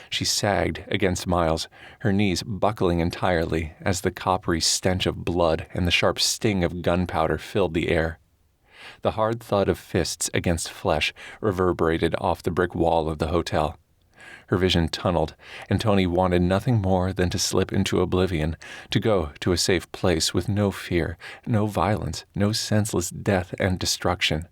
She sagged against Miles, her knees buckling entirely as the coppery stench of blood and the sharp sting of gunpowder filled the air. The hard thud of fists against flesh reverberated off the brick wall of the hotel. Her vision tunneled, and Toni wanted nothing more than to slip into oblivion, to go to a safe place with no fear, no violence, no senseless death and destruction.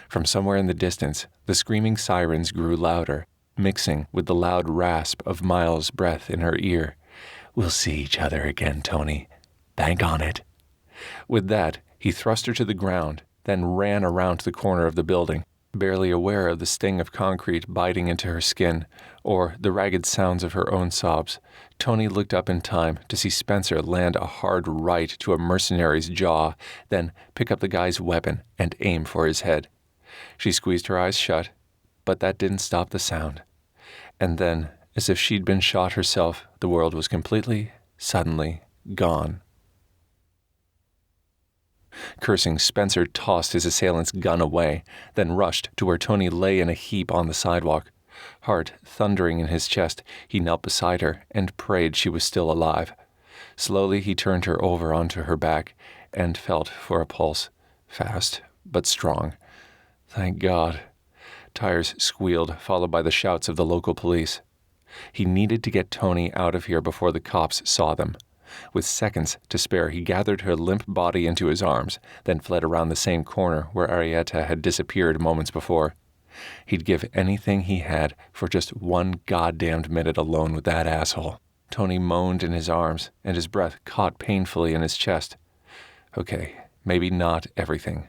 From somewhere in the distance, the screaming sirens grew louder, mixing with the loud rasp of Miles' breath in her ear. "We'll see each other again, Toni. Bank on it." With that, he thrust her to the ground, then ran around the corner of the building, barely aware of the sting of concrete biting into her skin, or the ragged sounds of her own sobs. Toni looked up in time to see Spencer land a hard right to a mercenary's jaw, then pick up the guy's weapon and aim for his head. She squeezed her eyes shut, but that didn't stop the sound. And then, as if she'd been shot herself, the world was completely, suddenly, gone. Cursing, Spencer tossed his assailant's gun away, then rushed to where Toni lay in a heap on the sidewalk. Heart thundering in his chest, he knelt beside her and prayed she was still alive. Slowly he turned her over onto her back and felt for a pulse, fast but strong. Thank God. Tires squealed, followed by the shouts of the local police. He needed to get Toni out of here before the cops saw them. With seconds to spare, he gathered her limp body into his arms, then fled around the same corner where Arietta had disappeared moments before. He'd give anything he had for just one goddamned minute alone with that asshole. Toni moaned in his arms, and his breath caught painfully in his chest. Okay, maybe not everything.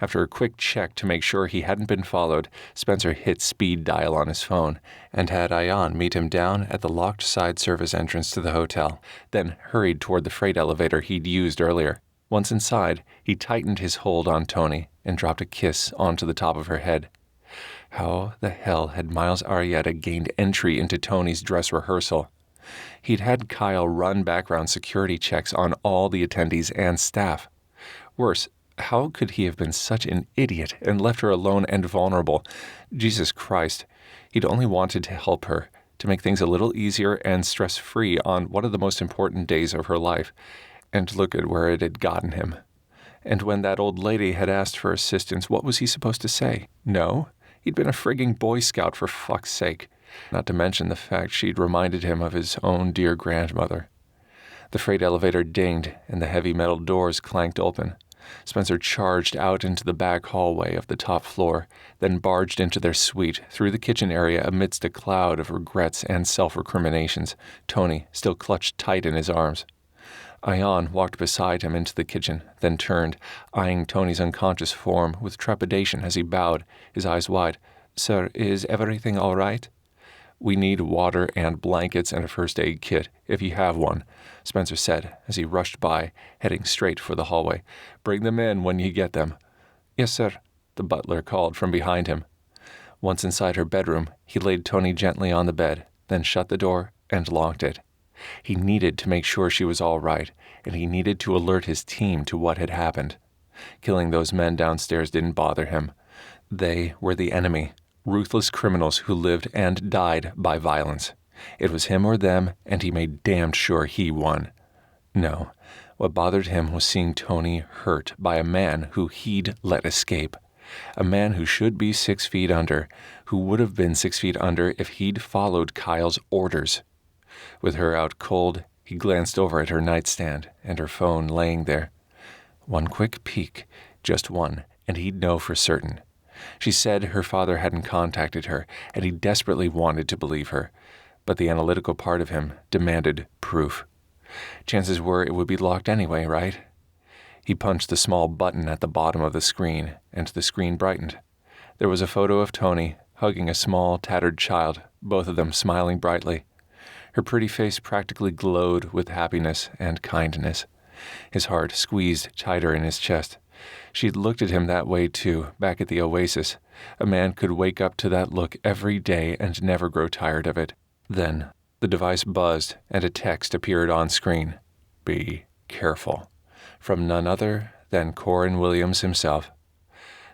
After a quick check to make sure he hadn't been followed, Spencer hit speed dial on his phone and had Ian meet him down at the locked side service entrance to the hotel, then hurried toward the freight elevator he'd used earlier. Once inside, he tightened his hold on Toni and dropped a kiss onto the top of her head. How the hell had Miles Arietta gained entry into Toni's dress rehearsal? He'd had Kyle run background security checks on all the attendees and staff. Worse, how could he have been such an idiot and left her alone and vulnerable? Jesus Christ. He'd only wanted to help her, to make things a little easier and stress-free on one of the most important days of her life. And look at where it had gotten him. And when that old lady had asked for assistance, what was he supposed to say? No? He'd been a frigging Boy Scout, for fuck's sake. Not to mention the fact she'd reminded him of his own dear grandmother. The freight elevator dinged, and the heavy metal doors clanked open. Spencer charged out into the back hallway of the top floor, then barged into their suite, through the kitchen area amidst a cloud of regrets and self-recriminations, Toni still clutched tight in his arms. Ian walked beside him into the kitchen, then turned, eyeing Toni's unconscious form with trepidation as he bowed, his eyes wide. "Sir, is everything all right?" "We need water and blankets and a first aid kit, if you have one," Spencer said as he rushed by, heading straight for the hallway. "Bring them in when you get them." "Yes, sir," the butler called from behind him. Once inside her bedroom, he laid Toni gently on the bed, then shut the door and locked it. He needed to make sure she was all right, and he needed to alert his team to what had happened. Killing those men downstairs didn't bother him. They were the enemy. Ruthless criminals who lived and died by violence. It was him or them, and he made damned sure he won. No, what bothered him was seeing Toni hurt by a man who he'd let escape. A man who should be 6 feet under, who would have been 6 feet under if he'd followed Kyle's orders. With her out cold, he glanced over at her nightstand and her phone laying there. One quick peek, just one, and he'd know for certain. She said her father hadn't contacted her, and he desperately wanted to believe her. But the analytical part of him demanded proof. Chances were it would be locked anyway, right? He punched the small button at the bottom of the screen, and the screen brightened. There was a photo of Toni hugging a small, tattered child, both of them smiling brightly. Her pretty face practically glowed with happiness and kindness. His heart squeezed tighter in his chest. She'd looked at him that way too, back at the Oasis. A man could wake up to that look every day and never grow tired of it. Then, the device buzzed and a text appeared on screen. "Be careful." From none other than Coran Williams himself.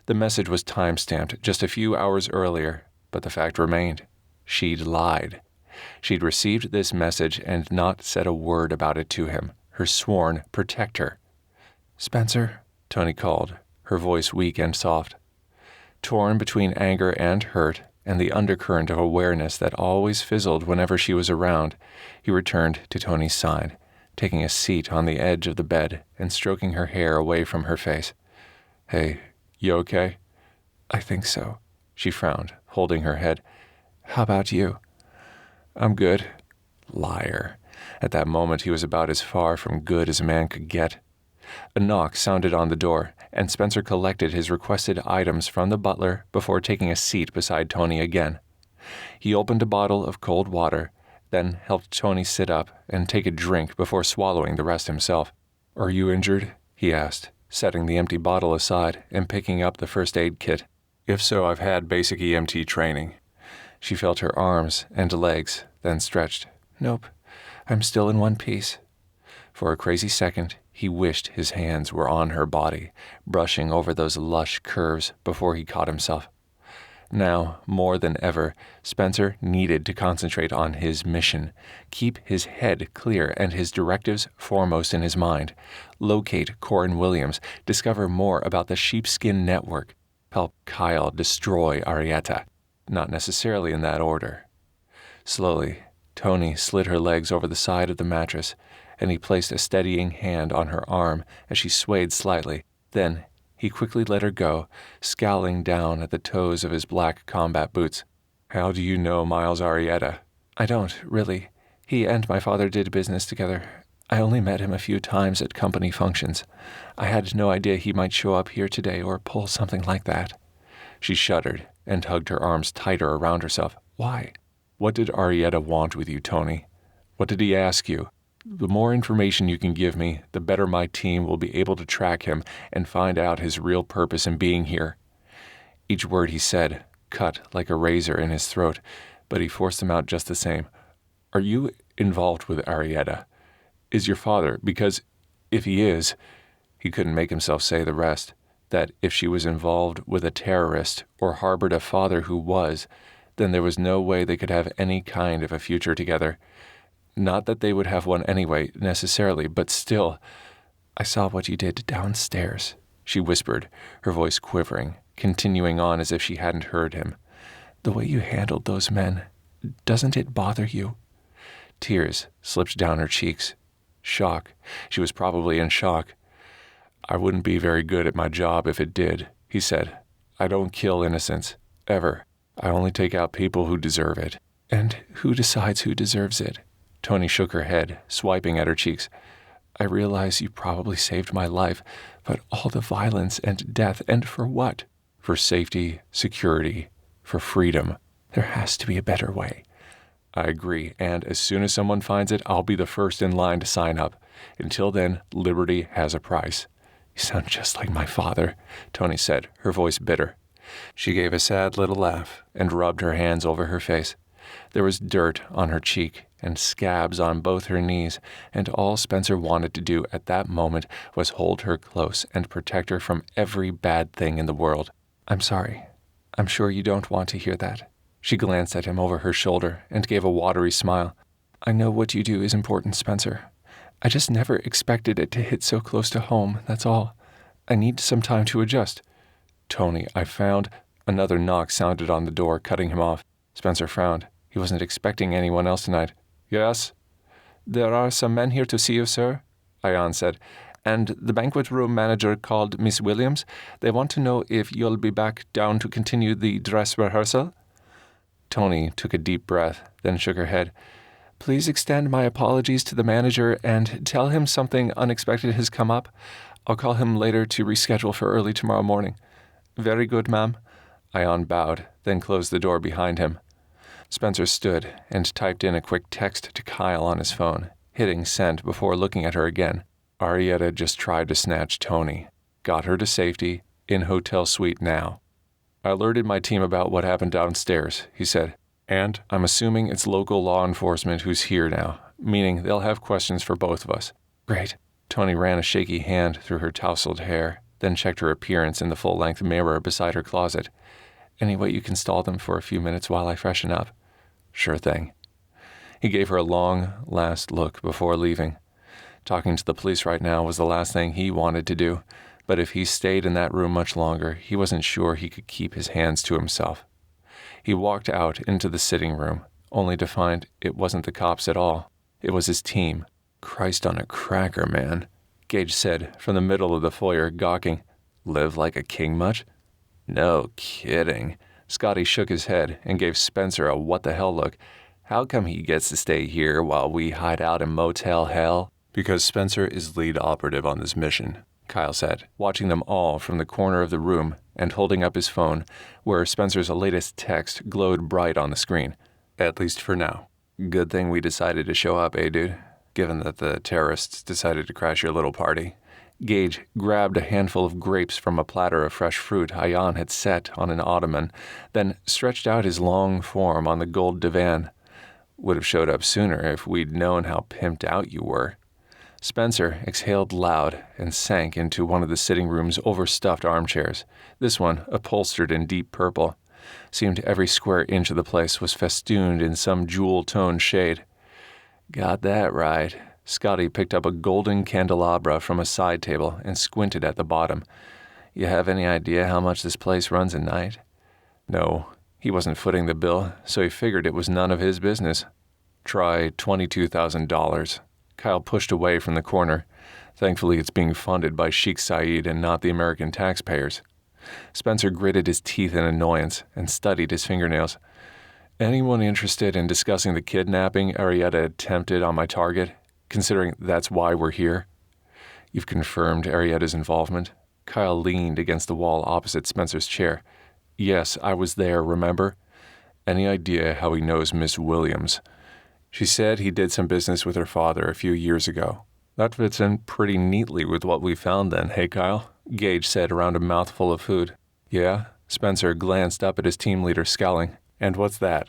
The message was time-stamped just a few hours earlier, but the fact remained. She'd lied. She'd received this message and not said a word about it to him, her sworn protector. "Spencer?" Toni called, her voice weak and soft. Torn between anger and hurt and the undercurrent of awareness that always fizzled whenever she was around, he returned to Toni's side, taking a seat on the edge of the bed and stroking her hair away from her face. "Hey, you okay?" "I think so," she frowned, holding her head. "How about you?" "I'm good." Liar. At that moment he was about as far from good as a man could get. A knock sounded on the door, and Spencer collected his requested items from the butler before taking a seat beside Toni again. He opened a bottle of cold water, then helped Toni sit up and take a drink before swallowing the rest himself. "Are you injured?" he asked, setting the empty bottle aside and picking up the first aid kit. "If so, I've had basic EMT training." She felt her arms and legs, then stretched. "Nope, I'm still in one piece." For a crazy second, he wished his hands were on her body, brushing over those lush curves before he caught himself. Now, more than ever, Spencer needed to concentrate on his mission, keep his head clear and his directives foremost in his mind, locate Coran Williams, discover more about the sheepskin network, help Kyle destroy Arietta, not necessarily in that order. Slowly, Toni slid her legs over the side of the mattress, and he placed a steadying hand on her arm as she swayed slightly. Then he quickly let her go, scowling down at the toes of his black combat boots. "How do you know Miles Arietta?" "I don't, really. He and my father did business together. I only met him a few times at company functions. I had no idea he might show up here today or pull something like that." She shuddered and hugged her arms tighter around herself. "Why?" "What did Arietta want with you, Toni? What did he ask you? The more information you can give me, the better my team will be able to track him and find out his real purpose in being here." Each word he said cut like a razor in his throat, but he forced them out just the same. "Are you involved with Arietta? Is your father? Because if he is," he couldn't make himself say the rest, that if she was involved with a terrorist or harbored a father who was, then there was no way they could have any kind of a future together. Not that they would have one anyway, necessarily, but still. "I saw what you did downstairs," she whispered, her voice quivering, continuing on as if she hadn't heard him. "The way you handled those men, doesn't it bother you?" Tears slipped down her cheeks. Shock. She was probably in shock. "I wouldn't be very good at my job if it did," he said. "I don't kill innocents. Ever. I only take out people who deserve it." "And who decides who deserves it?" Toni shook her head, swiping at her cheeks. "I realize you probably saved my life, but all the violence and death, and for what?" "For safety, security, for freedom. There has to be a better way." "I agree, and as soon as someone finds it, I'll be the first in line to sign up. Until then, liberty has a price." "You sound just like my father," Toni said, her voice bitter. She gave a sad little laugh and rubbed her hands over her face. There was dirt on her cheek and scabs on both her knees, and all Spencer wanted to do at that moment was hold her close and protect her from every bad thing in the world. "I'm sorry. I'm sure you don't want to hear that." She glanced at him over her shoulder and gave a watery smile. "I know what you do is important, Spencer. I just never expected it to hit so close to home, that's all. I need some time to adjust." "Toni, I found—" Another knock sounded on the door, cutting him off. Spencer frowned. He wasn't expecting anyone else tonight. "Yes?" "There are some men here to see you, sir," Ian said. "And the banquet room manager called Miss Williams. They want to know if you'll be back down to continue the dress rehearsal." Toni took a deep breath, then shook her head. "Please extend my apologies to the manager and tell him something unexpected has come up. I'll call him later to reschedule for early tomorrow morning." "Very good, ma'am." Ian bowed, then closed the door behind him. Spencer stood and typed in a quick text to Kyle on his phone, hitting send before looking at her again. Arietta just tried to snatch Toni. Got her to safety, in hotel suite now. "I alerted my team about what happened downstairs," he said. "And I'm assuming it's local law enforcement who's here now, meaning they'll have questions for both of us." "Great." Toni ran a shaky hand through her tousled hair, then checked her appearance in the full-length mirror beside her closet. "Any way you can stall them for a few minutes while I freshen up?" "Sure thing." He gave her a long, last look before leaving. Talking to the police right now was the last thing he wanted to do, but if he stayed in that room much longer, he wasn't sure he could keep his hands to himself. He walked out into the sitting room, only to find it wasn't the cops at all. It was his team. "Christ on a cracker, man," Gage said from the middle of the foyer, gawking. "Live like a king much?" "No kidding." Scotty shook his head and gave Spencer a what-the-hell look. "How come he gets to stay here while we hide out in Motel Hell?" "Because Spencer is lead operative on this mission," Kyle said, watching them all from the corner of the room and holding up his phone, where Spencer's latest text glowed bright on the screen. "At least for now. Good thing we decided to show up, dude? Given that the terrorists decided to crash your little party." Gage grabbed a handful of grapes from a platter of fresh fruit Ian had set on an ottoman, then stretched out his long form on the gold divan. "Would have showed up sooner if we'd known how pimped out you were." Spencer exhaled loud and sank into one of the sitting room's overstuffed armchairs, this one upholstered in deep purple. Seemed every square inch of the place was festooned in some jewel-toned shade. Got that right. Scotty picked up a golden candelabra from a side table and squinted at the bottom. You have any idea how much this place runs a night? No, he wasn't footing the bill, so he figured it was none of his business. Try $22,000. Kyle pushed away from the corner. Thankfully, it's being funded by Sheikh Saeed and not the American taxpayers. Spencer gritted his teeth in annoyance and studied his fingernails. Anyone interested in discussing the kidnapping Arietta attempted on my target, considering that's why we're here? You've confirmed Arietta's involvement? Kyle leaned against the wall opposite Spencer's chair. Yes, I was there, remember? Any idea how he knows Miss Williams? She said he did some business with her father a few years ago. That fits in pretty neatly with what we found then, hey Kyle? Gage said around a mouthful of food. Yeah? Spencer glanced up at his team leader, scowling. And what's that?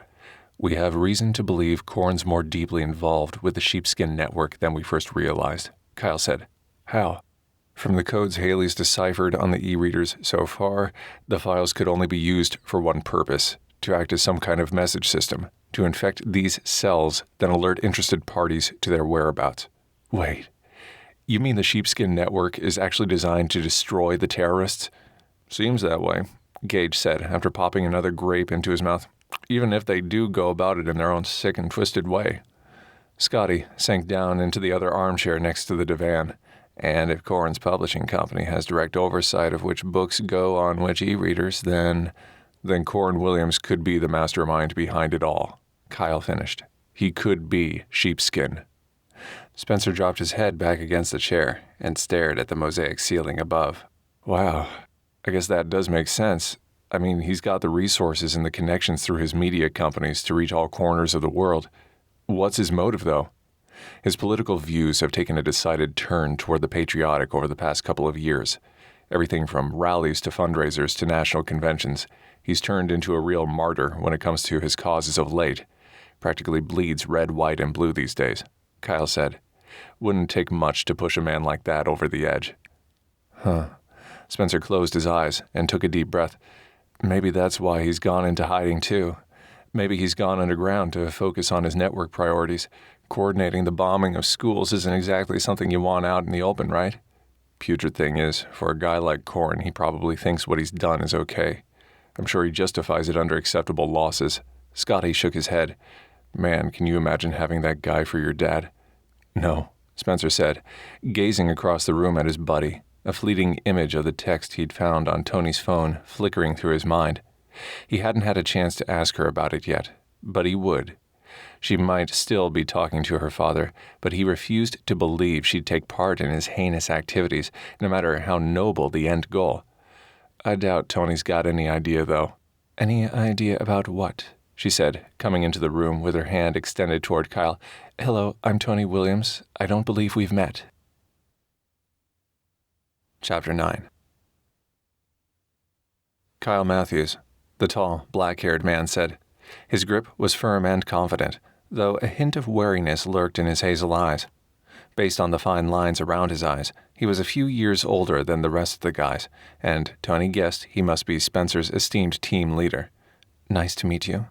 We have reason to believe Coran's more deeply involved with the sheepskin network than we first realized, Kyle said. How? From the codes Haley's deciphered on the e-readers so far, the files could only be used for one purpose, to act as some kind of message system, to infect these cells, then alert interested parties to their whereabouts. Wait, you mean the sheepskin network is actually designed to destroy the terrorists? Seems that way, Gage said after popping another grape into his mouth. Even if they do go about it in their own sick and twisted way. Scotty sank down into the other armchair next to the divan. And if Coran's publishing company has direct oversight of which books go on which e-readers, then Coran Williams could be the mastermind behind it all. Kyle finished. He could be sheepskin. Spencer dropped his head back against the chair and stared at the mosaic ceiling above. Wow, I guess that does make sense. I mean, he's got the resources and the connections through his media companies to reach all corners of the world. What's his motive, though? His political views have taken a decided turn toward the patriotic over the past couple of years. Everything from rallies to fundraisers to national conventions, he's turned into a real martyr when it comes to his causes of late. Practically bleeds red, white, and blue these days, Kyle said. Wouldn't take much to push a man like that over the edge. Huh. Spencer closed his eyes and took a deep breath. Maybe that's why he's gone into hiding, too. Maybe he's gone underground to focus on his network priorities. Coordinating the bombing of schools isn't exactly something you want out in the open, right? Putrid thing is, for a guy like Coran, he probably thinks what he's done is okay. I'm sure he justifies it under acceptable losses. Scotty shook his head. Man, can you imagine having that guy for your dad? No, Spencer said, gazing across the room at his buddy, a fleeting image of the text he'd found on Toni's phone flickering through his mind. He hadn't had a chance to ask her about it yet, but he would. She might still be talking to her father, but he refused to believe she'd take part in his heinous activities, no matter how noble the end goal. I doubt Toni's got any idea, though. Any idea about what? She said, coming into the room with her hand extended toward Kyle. Hello, I'm Toni Williams. I don't believe we've met. Chapter 9. Kyle Matthews, the tall, black-haired man, said. His grip was firm and confident, though a hint of wariness lurked in his hazel eyes. Based on the fine lines around his eyes, he was a few years older than the rest of the guys, and Toni guessed he must be Spencer's esteemed team leader. Nice to meet you.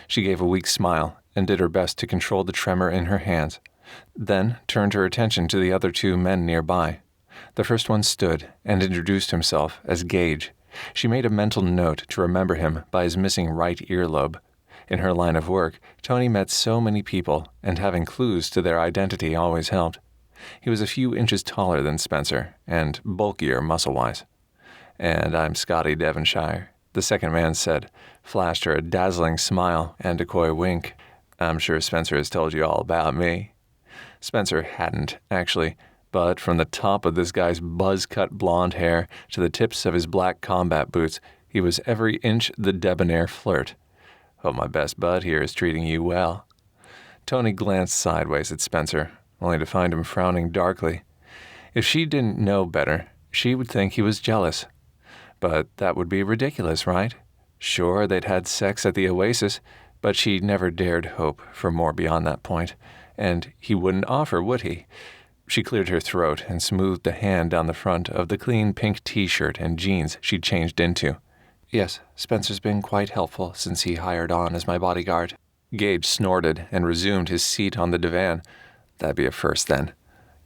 She gave a weak smile and did her best to control the tremor in her hands, then turned her attention to the other two men nearby. The first one stood and introduced himself as Gage. She made a mental note to remember him by his missing right earlobe. In her line of work, Toni met so many people, and having clues to their identity always helped. He was a few inches taller than Spencer, and bulkier muscle-wise. And I'm Scotty Devonshire, the second man said, flashed her a dazzling smile and a coy wink. I'm sure Spencer has told you all about me. Spencer hadn't, actually, but from the top of this guy's buzz-cut blonde hair to the tips of his black combat boots, he was every inch the debonair flirt. Hope my best bud here is treating you well. Toni glanced sideways at Spencer, only to find him frowning darkly. If she didn't know better, she would think he was jealous. But that would be ridiculous, right? Sure, they'd had sex at the Oasis, but she never dared hope for more beyond that point, and he wouldn't offer, would he? She cleared her throat and smoothed a hand down the front of the clean pink t-shirt and jeans she'd changed into. Yes, Spencer's been quite helpful since he hired on as my bodyguard. Gage snorted and resumed his seat on the divan. That'd be a first, then.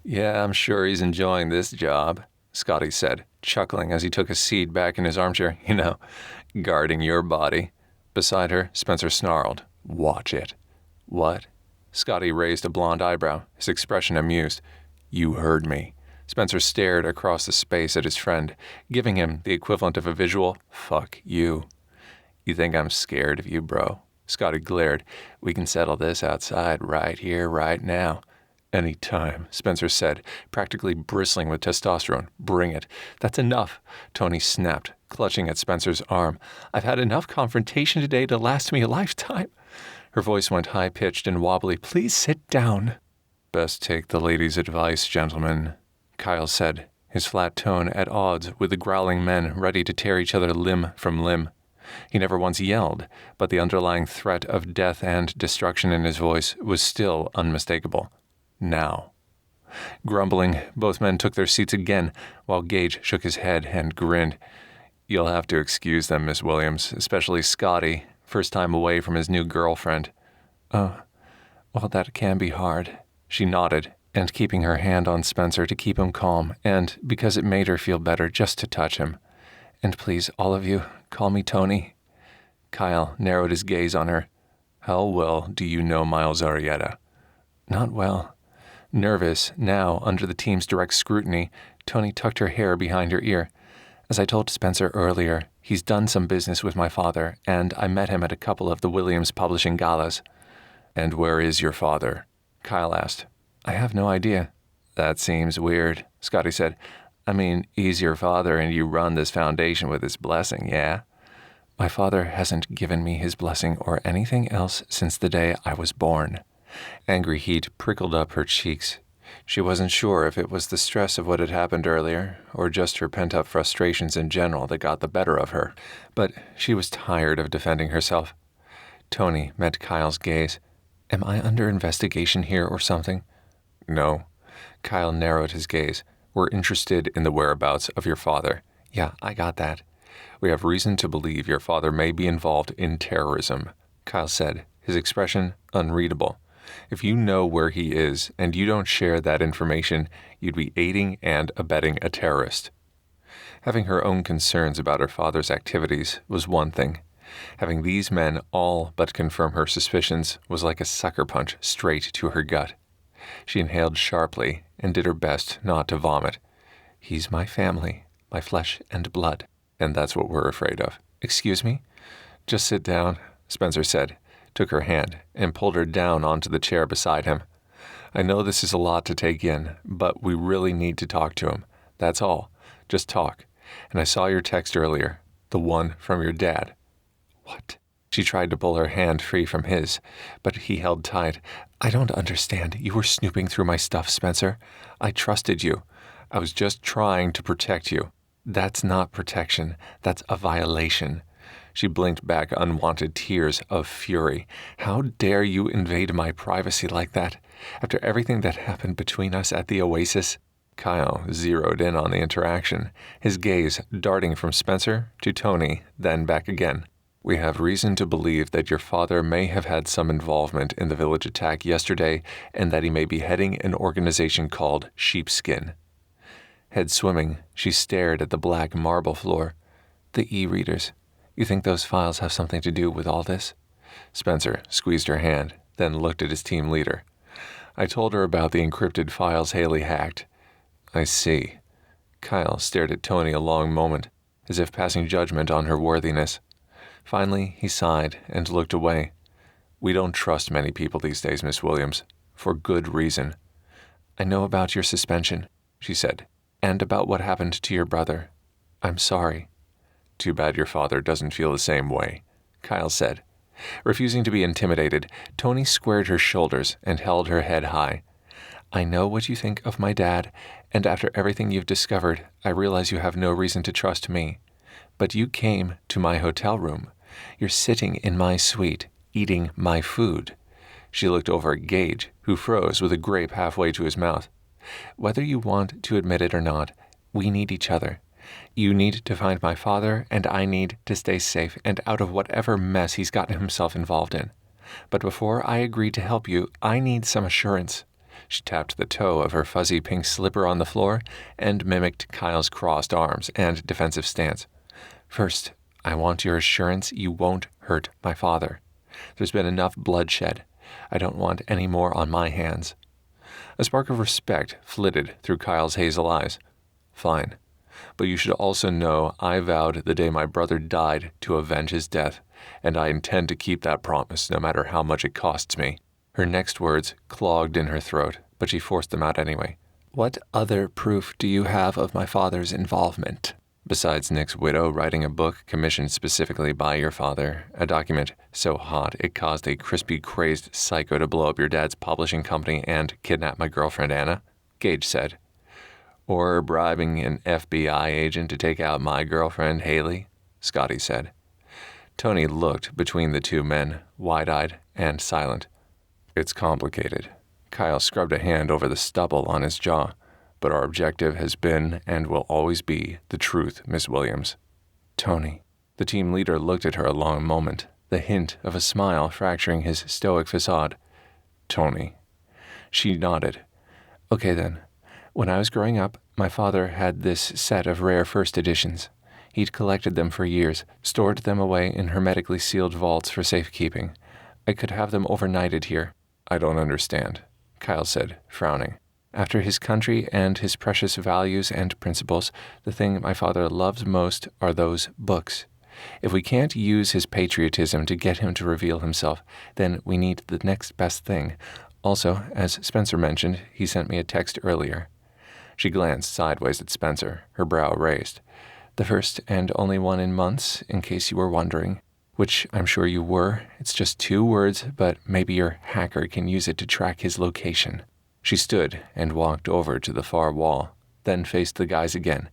Yeah, I'm sure he's enjoying this job, Scotty said, chuckling as he took a seat back in his armchair. Guarding your body. Beside her, Spencer snarled, Watch it. What? Scotty raised a blonde eyebrow, his expression amused. You heard me. Spencer stared across the space at his friend, giving him the equivalent of a visual, fuck you. You think I'm scared of you, bro? Scotty glared. We can settle this outside right here, right now. Any time, Spencer said, practically bristling with testosterone. Bring it. That's enough, Toni snapped, clutching at Spencer's arm. I've had enough confrontation today to last me a lifetime. Her voice went high-pitched and wobbly. Please sit down. Best take the lady's advice, gentlemen, Kyle said, his flat tone at odds with the growling men ready to tear each other limb from limb. He never once yelled, but the underlying threat of death and destruction in his voice was still unmistakable. Now. Grumbling, both men took their seats again, while Gage shook his head and grinned. You'll have to excuse them, Miss Williams, especially Scotty, first time away from his new girlfriend. Oh, well, that can be hard. She nodded, and keeping her hand on Spencer to keep him calm, and because it made her feel better just to touch him. And please, all of you, call me Toni. Kyle narrowed his gaze on her. How well do you know Miles Arietta? Not well. Nervous, now, under the team's direct scrutiny, Toni tucked her hair behind her ear. As I told Spencer earlier, he's done some business with my father, and I met him at a couple of the Williams publishing galas. And where is your father? Kyle asked. I have no idea. That seems weird, Scotty said. I mean, he's your father and you run this foundation with his blessing, yeah? My father hasn't given me his blessing or anything else since the day I was born. Angry heat prickled up her cheeks. She wasn't sure if it was the stress of what had happened earlier, or just her pent-up frustrations in general that got the better of her, but she was tired of defending herself. Toni met Kyle's gaze. Am I under investigation here or something? No. Kyle narrowed his gaze. We're interested in the whereabouts of your father. Yeah, I got that. We have reason to believe your father may be involved in terrorism, Kyle said, his expression unreadable. If you know where he is and you don't share that information, you'd be aiding and abetting a terrorist. Having her own concerns about her father's activities was one thing. Having these men all but confirm her suspicions was like a sucker punch straight to her gut. She inhaled sharply and did her best not to vomit. He's my family, my flesh and blood, and that's what we're afraid of. Excuse me? Just sit down, Spencer said, took her hand, and pulled her down onto the chair beside him. I know this is a lot to take in, but we really need to talk to him. That's all. Just talk. And I saw your text earlier, the one from your dad. What? She tried to pull her hand free from his, but he held tight. I don't understand. You were snooping through my stuff, Spencer. I trusted you. I was just trying to protect you. That's not protection. That's a violation. She blinked back unwanted tears of fury. How dare you invade my privacy like that? After everything that happened between us at the Oasis? Kyle zeroed in on the interaction, his gaze darting from Spencer to Toni, then back again. We have reason to believe that your father may have had some involvement in the village attack yesterday and that he may be heading an organization called Sheepskin. Head swimming, she stared at the black marble floor. The e-readers. You think those files have something to do with all this? Spencer squeezed her hand, then looked at his team leader. I told her about the encrypted files Haley hacked. I see. Kyle stared at Toni a long moment, as if passing judgment on her worthiness. Finally, he sighed and looked away. We don't trust many people these days, Miss Williams, for good reason. I know about your suspension, she said, and about what happened to your brother. I'm sorry. Too bad your father doesn't feel the same way, Kyle said. Refusing to be intimidated, Toni squared her shoulders and held her head high. I know what you think of my dad, and after everything you've discovered, I realize you have no reason to trust me. But you came to my hotel room. You're sitting in my suite, eating my food. She looked over at Gage, who froze with a grape halfway to his mouth. Whether you want to admit it or not, we need each other. You need to find my father, and I need to stay safe and out of whatever mess he's gotten himself involved in. But before I agree to help you, I need some assurance." She tapped the toe of her fuzzy pink slipper on the floor and mimicked Kyle's crossed arms and defensive stance. "First, I want your assurance you won't hurt my father. There's been enough bloodshed. I don't want any more on my hands." A spark of respect flitted through Kyle's hazel eyes. "Fine. But you should also know I vowed the day my brother died to avenge his death, and I intend to keep that promise no matter how much it costs me." Her next words clogged in her throat, but she forced them out anyway. "What other proof do you have of my father's involvement? Besides Nick's widow writing a book commissioned specifically by your father, a document so hot it caused a crispy, crazed psycho to blow up your dad's publishing company and kidnap my girlfriend Anna?" Gage said. "Or bribing an FBI agent to take out my girlfriend Haley?" Scotty said. Toni looked between the two men, wide-eyed and silent. "It's complicated." Kyle scrubbed a hand over the stubble on his jaw. "But our objective has been and will always be the truth, Miss Williams." "Toni." The team leader looked at her a long moment, the hint of a smile fracturing his stoic facade. "Toni." She nodded. "Okay then. When I was growing up, my father had this set of rare first editions. He'd collected them for years, stored them away in hermetically sealed vaults for safekeeping. I could have them overnighted here." "I don't understand," Kyle said, frowning. "After his country and his precious values and principles, the thing my father loves most are those books. If we can't use his patriotism to get him to reveal himself, then we need the next best thing. Also, as Spencer mentioned, he sent me a text earlier." She glanced sideways at Spencer, her brow raised. "The first and only one in months, in case you were wondering. Which I'm sure you were. It's just 2 words, but maybe your hacker can use it to track his location." She stood and walked over to the far wall, then faced the guys again.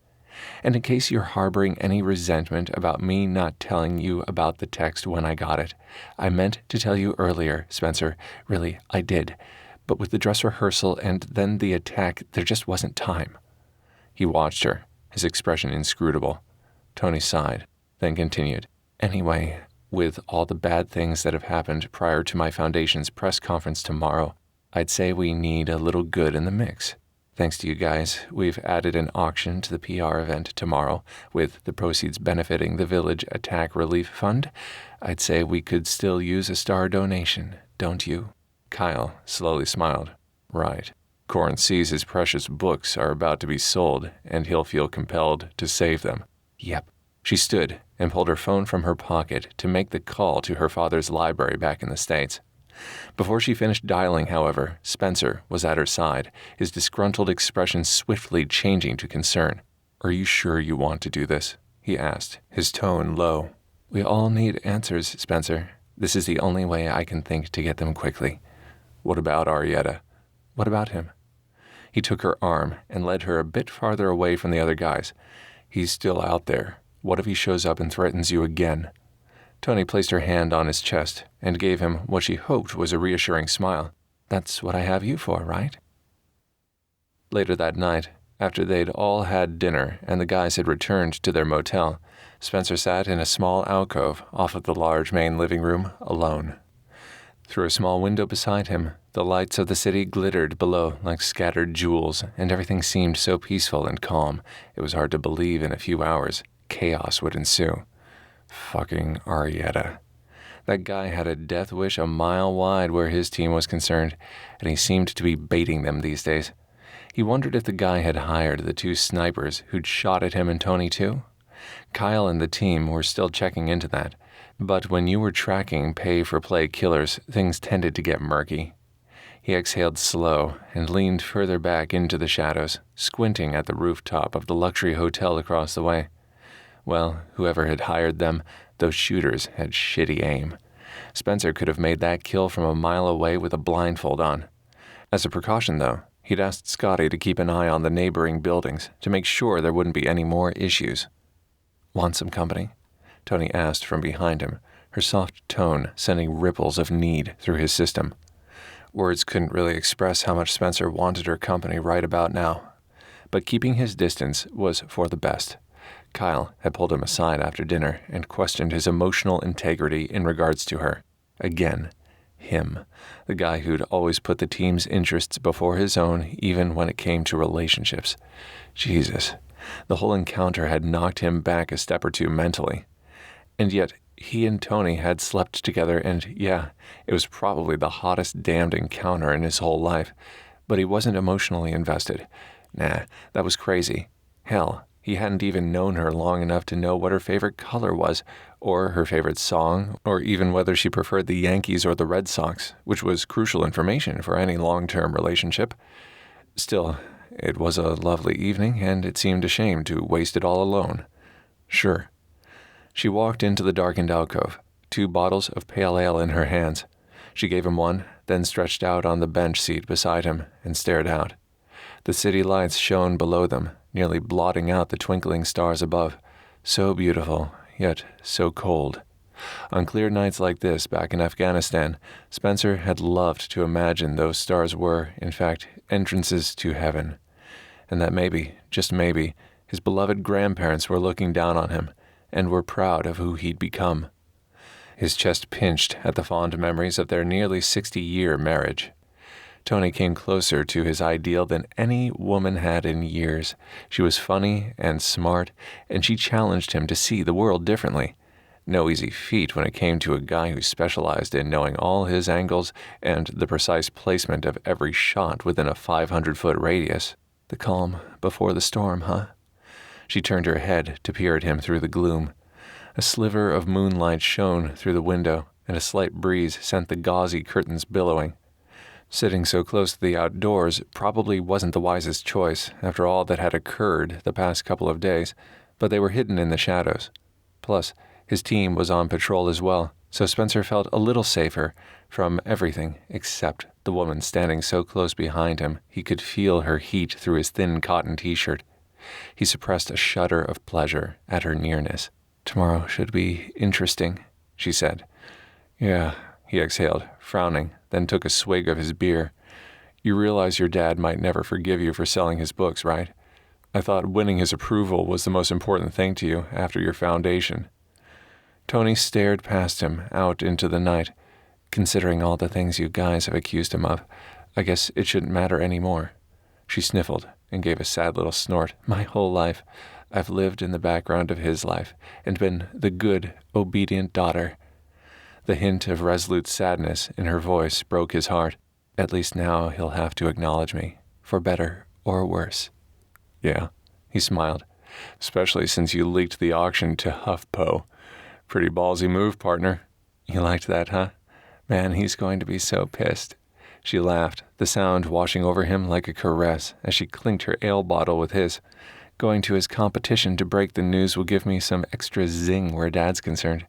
"And in case you're harboring any resentment about me not telling you about the text when I got it, I meant to tell you earlier, Spencer. Really, I did. But with the dress rehearsal and then the attack, there just wasn't time." He watched her, his expression inscrutable. Toni sighed, then continued. "Anyway, with all the bad things that have happened prior to my foundation's press conference tomorrow, I'd say we need a little good in the mix. Thanks to you guys, we've added an auction to the PR event tomorrow, with the proceeds benefiting the Village Attack Relief Fund. I'd say we could still use a star donation, don't you?" Kyle slowly smiled. "Right. Coran sees his precious books are about to be sold, and he'll feel compelled to save them." "Yep." She stood and pulled her phone from her pocket to make the call to her father's library back in the States. Before she finished dialing, however, Spencer was at her side, his disgruntled expression swiftly changing to concern. "Are you sure you want to do this?" he asked, his tone low. "We all need answers, Spencer. This is the only way I can think to get them quickly." "What about Arietta?" "What about him?" He took her arm and led her a bit farther away from the other guys. "He's still out there. What if he shows up and threatens you again?" Toni placed her hand on his chest and gave him what she hoped was a reassuring smile. "That's what I have you for, right?" Later that night, after they'd all had dinner and the guys had returned to their motel, Spencer sat in a small alcove off of the large main living room, alone. Through a small window beside him, the lights of the city glittered below like scattered jewels, and everything seemed so peaceful and calm, it was hard to believe in a few hours chaos would ensue. Fucking Arietta. That guy had a death wish a mile wide where his team was concerned, and he seemed to be baiting them these days. He wondered if the guy had hired the 2 snipers who'd shot at him and Toni too. Kyle and the team were still checking into that, but when you were tracking pay-for-play killers, things tended to get murky. He exhaled slow and leaned further back into the shadows, squinting at the rooftop of the luxury hotel across the way. Well, whoever had hired them, those shooters had shitty aim. Spencer could have made that kill from a mile away with a blindfold on. As a precaution, though, he'd asked Scotty to keep an eye on the neighboring buildings to make sure there wouldn't be any more issues. "Want some company?" Toni asked from behind him, her soft tone sending ripples of need through his system. Words couldn't really express how much Spencer wanted her company right about now. But keeping his distance was for the best. Kyle had pulled him aside after dinner and questioned his emotional integrity in regards to her. Again, him, the guy who'd always put the team's interests before his own, even when it came to relationships. Jesus, the whole encounter had knocked him back a step or two mentally. And yet, he and Toni had slept together, and yeah, it was probably the hottest damned encounter in his whole life, but he wasn't emotionally invested. Nah, that was crazy. Hell, he hadn't even known her long enough to know what her favorite color was, or her favorite song, or even whether she preferred the Yankees or the Red Sox, which was crucial information for any long-term relationship. Still, it was a lovely evening, and it seemed a shame to waste it all alone. Sure. She walked into the darkened alcove, 2 bottles of pale ale in her hands. She gave him one, then stretched out on the bench seat beside him and stared out. The city lights shone below them, nearly blotting out the twinkling stars above. So beautiful, yet so cold. On clear nights like this back in Afghanistan, Spencer had loved to imagine those stars were, in fact, entrances to heaven, and that maybe, just maybe, his beloved grandparents were looking down on him and were proud of who he'd become. His chest pinched at the fond memories of their nearly 60-year marriage. Toni came closer to his ideal than any woman had in years. She was funny and smart, and she challenged him to see the world differently. No easy feat when it came to a guy who specialized in knowing all his angles and the precise placement of every shot within a 500-foot radius. The calm before the storm, huh? She turned her head to peer at him through the gloom. A sliver of moonlight shone through the window, and a slight breeze sent the gauzy curtains billowing. Sitting so close to the outdoors probably wasn't the wisest choice after all that had occurred the past couple of days, but they were hidden in the shadows. Plus, his team was on patrol as well, so Spencer felt a little safer from everything except the woman standing so close behind him he could feel her heat through his thin cotton t-shirt. He suppressed a shudder of pleasure at her nearness. "Tomorrow should be interesting," she said. "Yeah," he exhaled, frowning, then took a swig of his beer. "You realize your dad might never forgive you for selling his books, right? I thought winning his approval was the most important thing to you after your foundation." Toni stared past him out into the night. "Considering all the things you guys have accused him of, I guess it shouldn't matter anymore." She sniffled and gave a sad little snort. "My whole life, I've lived in the background of his life and been the good, obedient daughter." The hint of resolute sadness in her voice broke his heart. "At least now he'll have to acknowledge me, for better or worse." "Yeah," he smiled, "especially since you leaked the auction to HuffPo. Pretty ballsy move, partner." "You liked that, huh? Man, he's going to be so pissed." She laughed, the sound washing over him like a caress as she clinked her ale bottle with his. "Going to his competition to break the news will give me some extra zing where Dad's concerned.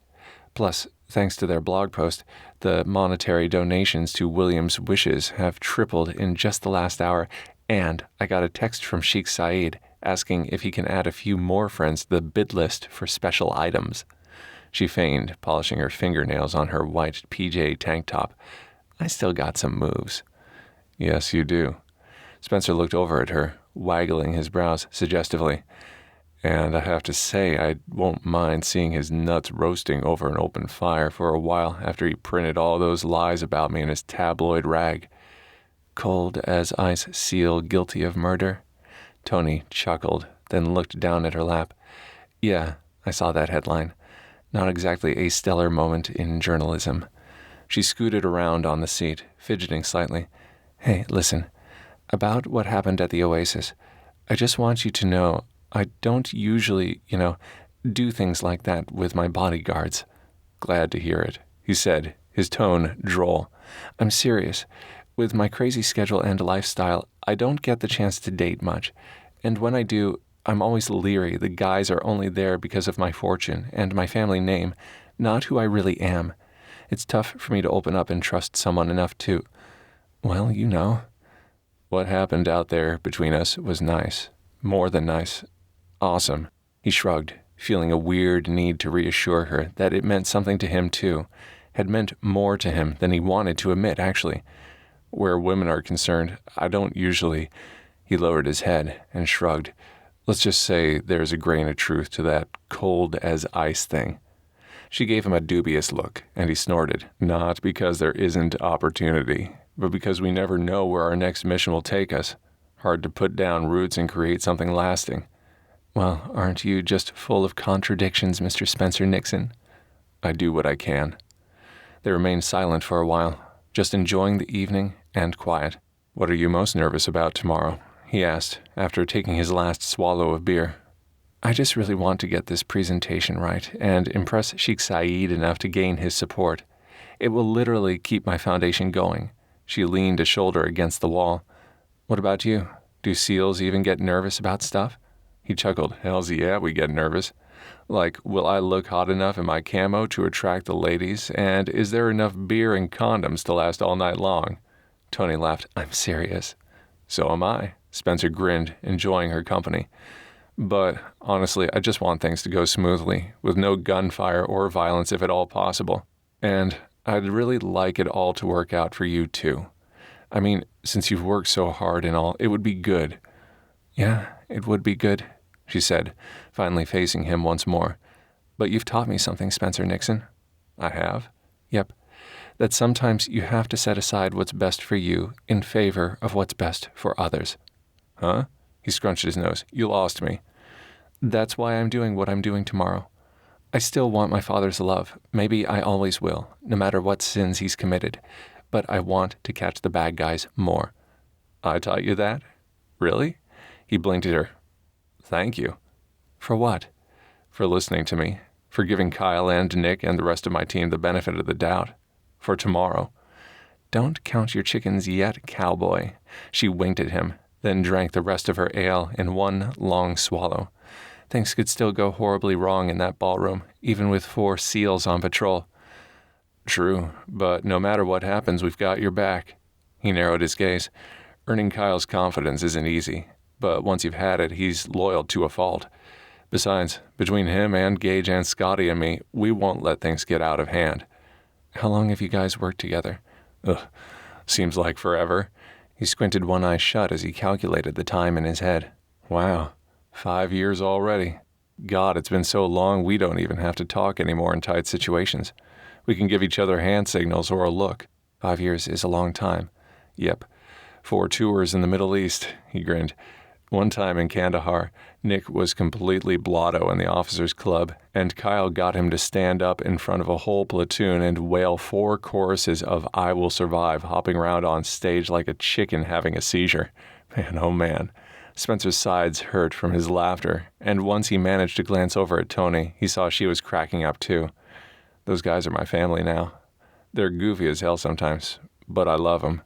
Plus, thanks to their blog post, the monetary donations to Williams' wishes have tripled in just the last hour, and I got a text from Sheikh Saeed asking if he can add a few more friends to the bid list for special items." She feigned, polishing her fingernails on her white PJ tank top. "I still got some moves." "Yes, you do." Spencer looked over at her, waggling his brows suggestively. "And I have to say I won't mind seeing his nuts roasting over an open fire for a while after he printed all those lies about me in his tabloid rag." "Cold as ice seal guilty of murder?" Toni chuckled, then looked down at her lap. "Yeah, I saw that headline. Not exactly a stellar moment in journalism." She scooted around on the seat, fidgeting slightly. "Hey, listen. About what happened at the Oasis. I just want you to know I don't usually, do things like that with my bodyguards." "Glad to hear it," he said, his tone droll. "I'm serious. With my crazy schedule and lifestyle, I don't get the chance to date much. And when I do, I'm always leery the guys are only there because of my fortune and my family name, not who I really am. It's tough for me to open up and trust someone enough to, well, you know." "What happened out there between us was nice. More than nice. Awesome." He shrugged, feeling a weird need to reassure her that it meant something to him too, had meant more to him than he wanted to admit, actually. "Where women are concerned, I don't usually—" He lowered his head and shrugged. Let's just say there's a grain of truth to that cold as ice thing. She gave him a dubious look, and he snorted, not because there isn't opportunity, but because we never know where our next mission will take us. Hard to put down roots and create something lasting. Well, aren't you just full of contradictions, Mr. Spencer Nixon? I do what I can. They remained silent for a while, just enjoying the evening and quiet. What are you most nervous about tomorrow? He asked, after taking his last swallow of beer. I just really want to get this presentation right and impress Sheikh Saeed enough to gain his support. It will literally keep my foundation going. She leaned a shoulder against the wall. What about you? Do SEALs even get nervous about stuff? He chuckled. Hells yeah, we get nervous. Like, will I look hot enough in my camo to attract the ladies? And is there enough beer and condoms to last all night long? Toni laughed. I'm serious. So am I. Spencer grinned, enjoying her company. But honestly, I just want things to go smoothly, with no gunfire or violence if at all possible. And I'd really like it all to work out for you too. I mean, since you've worked so hard and all, it would be good. Yeah, it would be good, she said, finally facing him once more. But you've taught me something, Spencer Nixon. I have? Yep. That sometimes you have to set aside what's best for you in favor of what's best for others. Huh? He scrunched his nose. You lost me. That's why I'm doing what I'm doing tomorrow. I still want my father's love. Maybe I always will, no matter what sins he's committed. But I want to catch the bad guys more. I taught you that? Really? He blinked at her. Thank you. For what? For listening to me. For giving Kyle and Nick and the rest of my team the benefit of the doubt. For tomorrow. Don't count your chickens yet, cowboy. She winked at him, then drank the rest of her ale in one long swallow. Things could still go horribly wrong in that ballroom, even with 4 SEALs on patrol. True, but no matter what happens, we've got your back. He narrowed his gaze. Earning Kyle's confidence isn't easy, but once you've had it, he's loyal to a fault. Besides, between him and Gage and Scotty and me, we won't let things get out of hand. How long have you guys worked together? Seems like forever. He squinted one eye shut as he calculated the time in his head. Wow, 5 years already. God, it's been so long we don't even have to talk anymore in tight situations. We can give each other hand signals or a look. 5 years is a long time. Yep. 4 tours in the Middle East, he grinned. One time in Kandahar, Nick was completely blotto in the officers' club, and Kyle got him to stand up in front of a whole platoon and wail 4 choruses of I Will Survive, hopping around on stage like a chicken having a seizure. Man, oh man. Spencer's sides hurt from his laughter, and once he managed to glance over at Toni, he saw she was cracking up too. Those guys are my family now. They're goofy as hell sometimes, but I love them.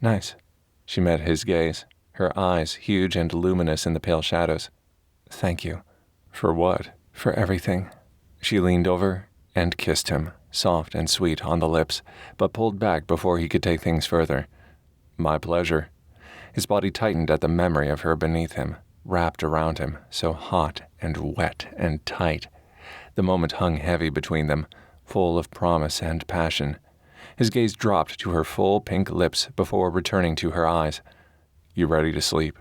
Nice. She met his gaze, her eyes huge and luminous in the pale shadows. Thank you. For what? For everything. She leaned over and kissed him, soft and sweet on the lips, but pulled back before he could take things further. My pleasure. His body tightened at the memory of her beneath him, wrapped around him, so hot and wet and tight. The moment hung heavy between them, full of promise and passion. His gaze dropped to her full pink lips before returning to her eyes. You ready to sleep?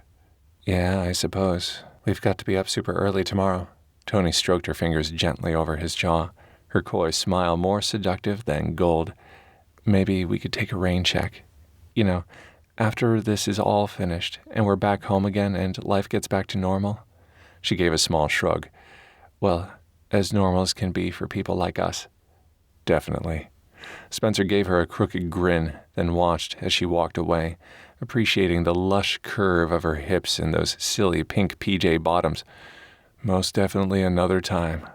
Yeah, I suppose. We've got to be up super early tomorrow. Toni stroked her fingers gently over his jaw, her coy smile more seductive than gold. Maybe we could take a rain check. You know, after this is all finished and we're back home again and life gets back to normal. She gave a small shrug. Well, as normal as can be for people like us. Definitely. Spencer gave her a crooked grin, then watched as she walked away, appreciating the lush curve of her hips and those silly pink PJ bottoms. Most definitely another time.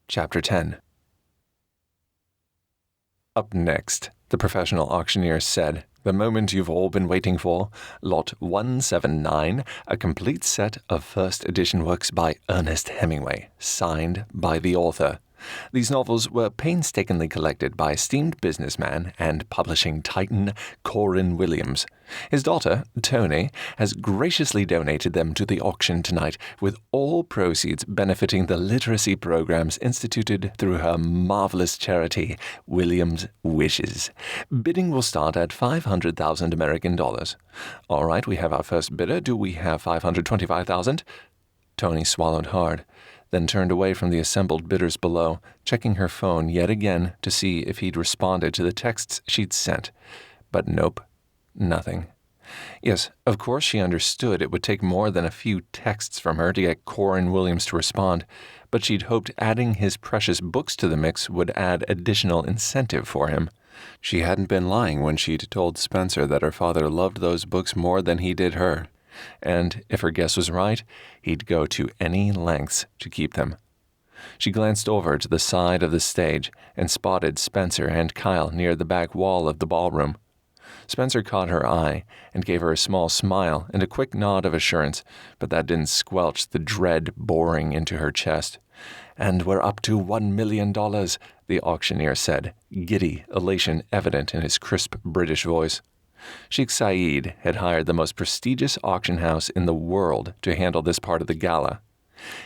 Chapter 10. Up next, the professional auctioneer said, the moment you've all been waiting for, Lot 179, a complete set of first edition works by Ernest Hemingway, signed by the author. These novels were painstakingly collected by esteemed businessman and publishing titan Coran Williams. His daughter, Toni, has graciously donated them to the auction tonight, with all proceeds benefiting the literacy programs instituted through her marvelous charity, Williams Wishes. Bidding will start at 500,000 American dollars. All right, we have our first bidder. Do we have 525,000? Toni swallowed hard, then turned away from the assembled bidders below, checking her phone yet again to see if he'd responded to the texts she'd sent. But nope, nothing. Yes, of course she understood it would take more than a few texts from her to get Coran Williams to respond, but she'd hoped adding his precious books to the mix would add additional incentive for him. She hadn't been lying when she'd told Spencer that her father loved those books more than he did her. And if her guess was right, he'd go to any lengths to keep them. She glanced over to the side of the stage and spotted Spencer and Kyle near the back wall of the ballroom. Spencer caught her eye and gave her a small smile and a quick nod of assurance, but that didn't squelch the dread boring into her chest. "And we're up to $1 million, the auctioneer said, giddy elation evident in his crisp British voice. Sheikh Saeed had hired the most prestigious auction house in the world to handle this part of the gala.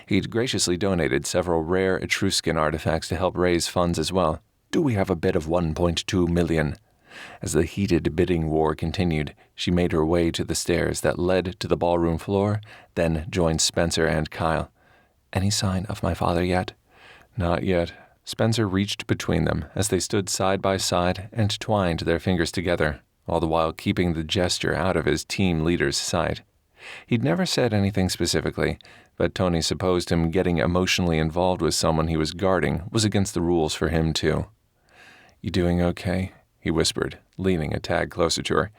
He'd graciously donated several rare Etruscan artifacts to help raise funds as well. "Do we have a bid of 1.2 million? As the heated bidding war continued, she made her way to the stairs that led to the ballroom floor, then joined Spencer and Kyle. "Any sign of my father yet?" "Not yet." Spencer reached between them as they stood side by side and twined their fingers together, all the while keeping the gesture out of his team leader's sight. He'd never said anything specifically, but Toni supposed him getting emotionally involved with someone he was guarding was against the rules for him, too. "You doing okay?" he whispered, leaning a tad closer to her.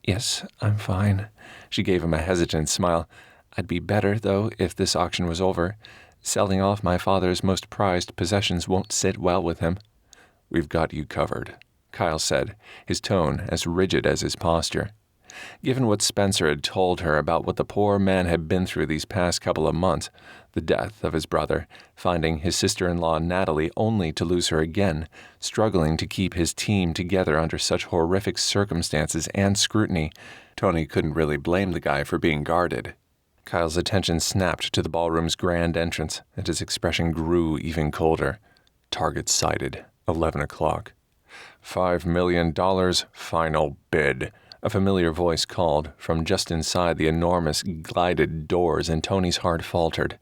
"Yes, I'm fine." She gave him a hesitant smile. "I'd be better, though, if this auction was over. Selling off my father's most prized possessions won't sit well with him." "We've got you covered," Kyle said, his tone as rigid as his posture. Given what Spencer had told her about what the poor man had been through these past couple of months, the death of his brother, finding his sister-in-law Natalie only to lose her again, struggling to keep his team together under such horrific circumstances and scrutiny, Toni couldn't really blame the guy for being guarded. Kyle's attention snapped to the ballroom's grand entrance, and his expression grew even colder. Target sighted, 11 o'clock. $5 million, final bid, a familiar voice called from just inside the enormous glided doors, and Toni's heart faltered.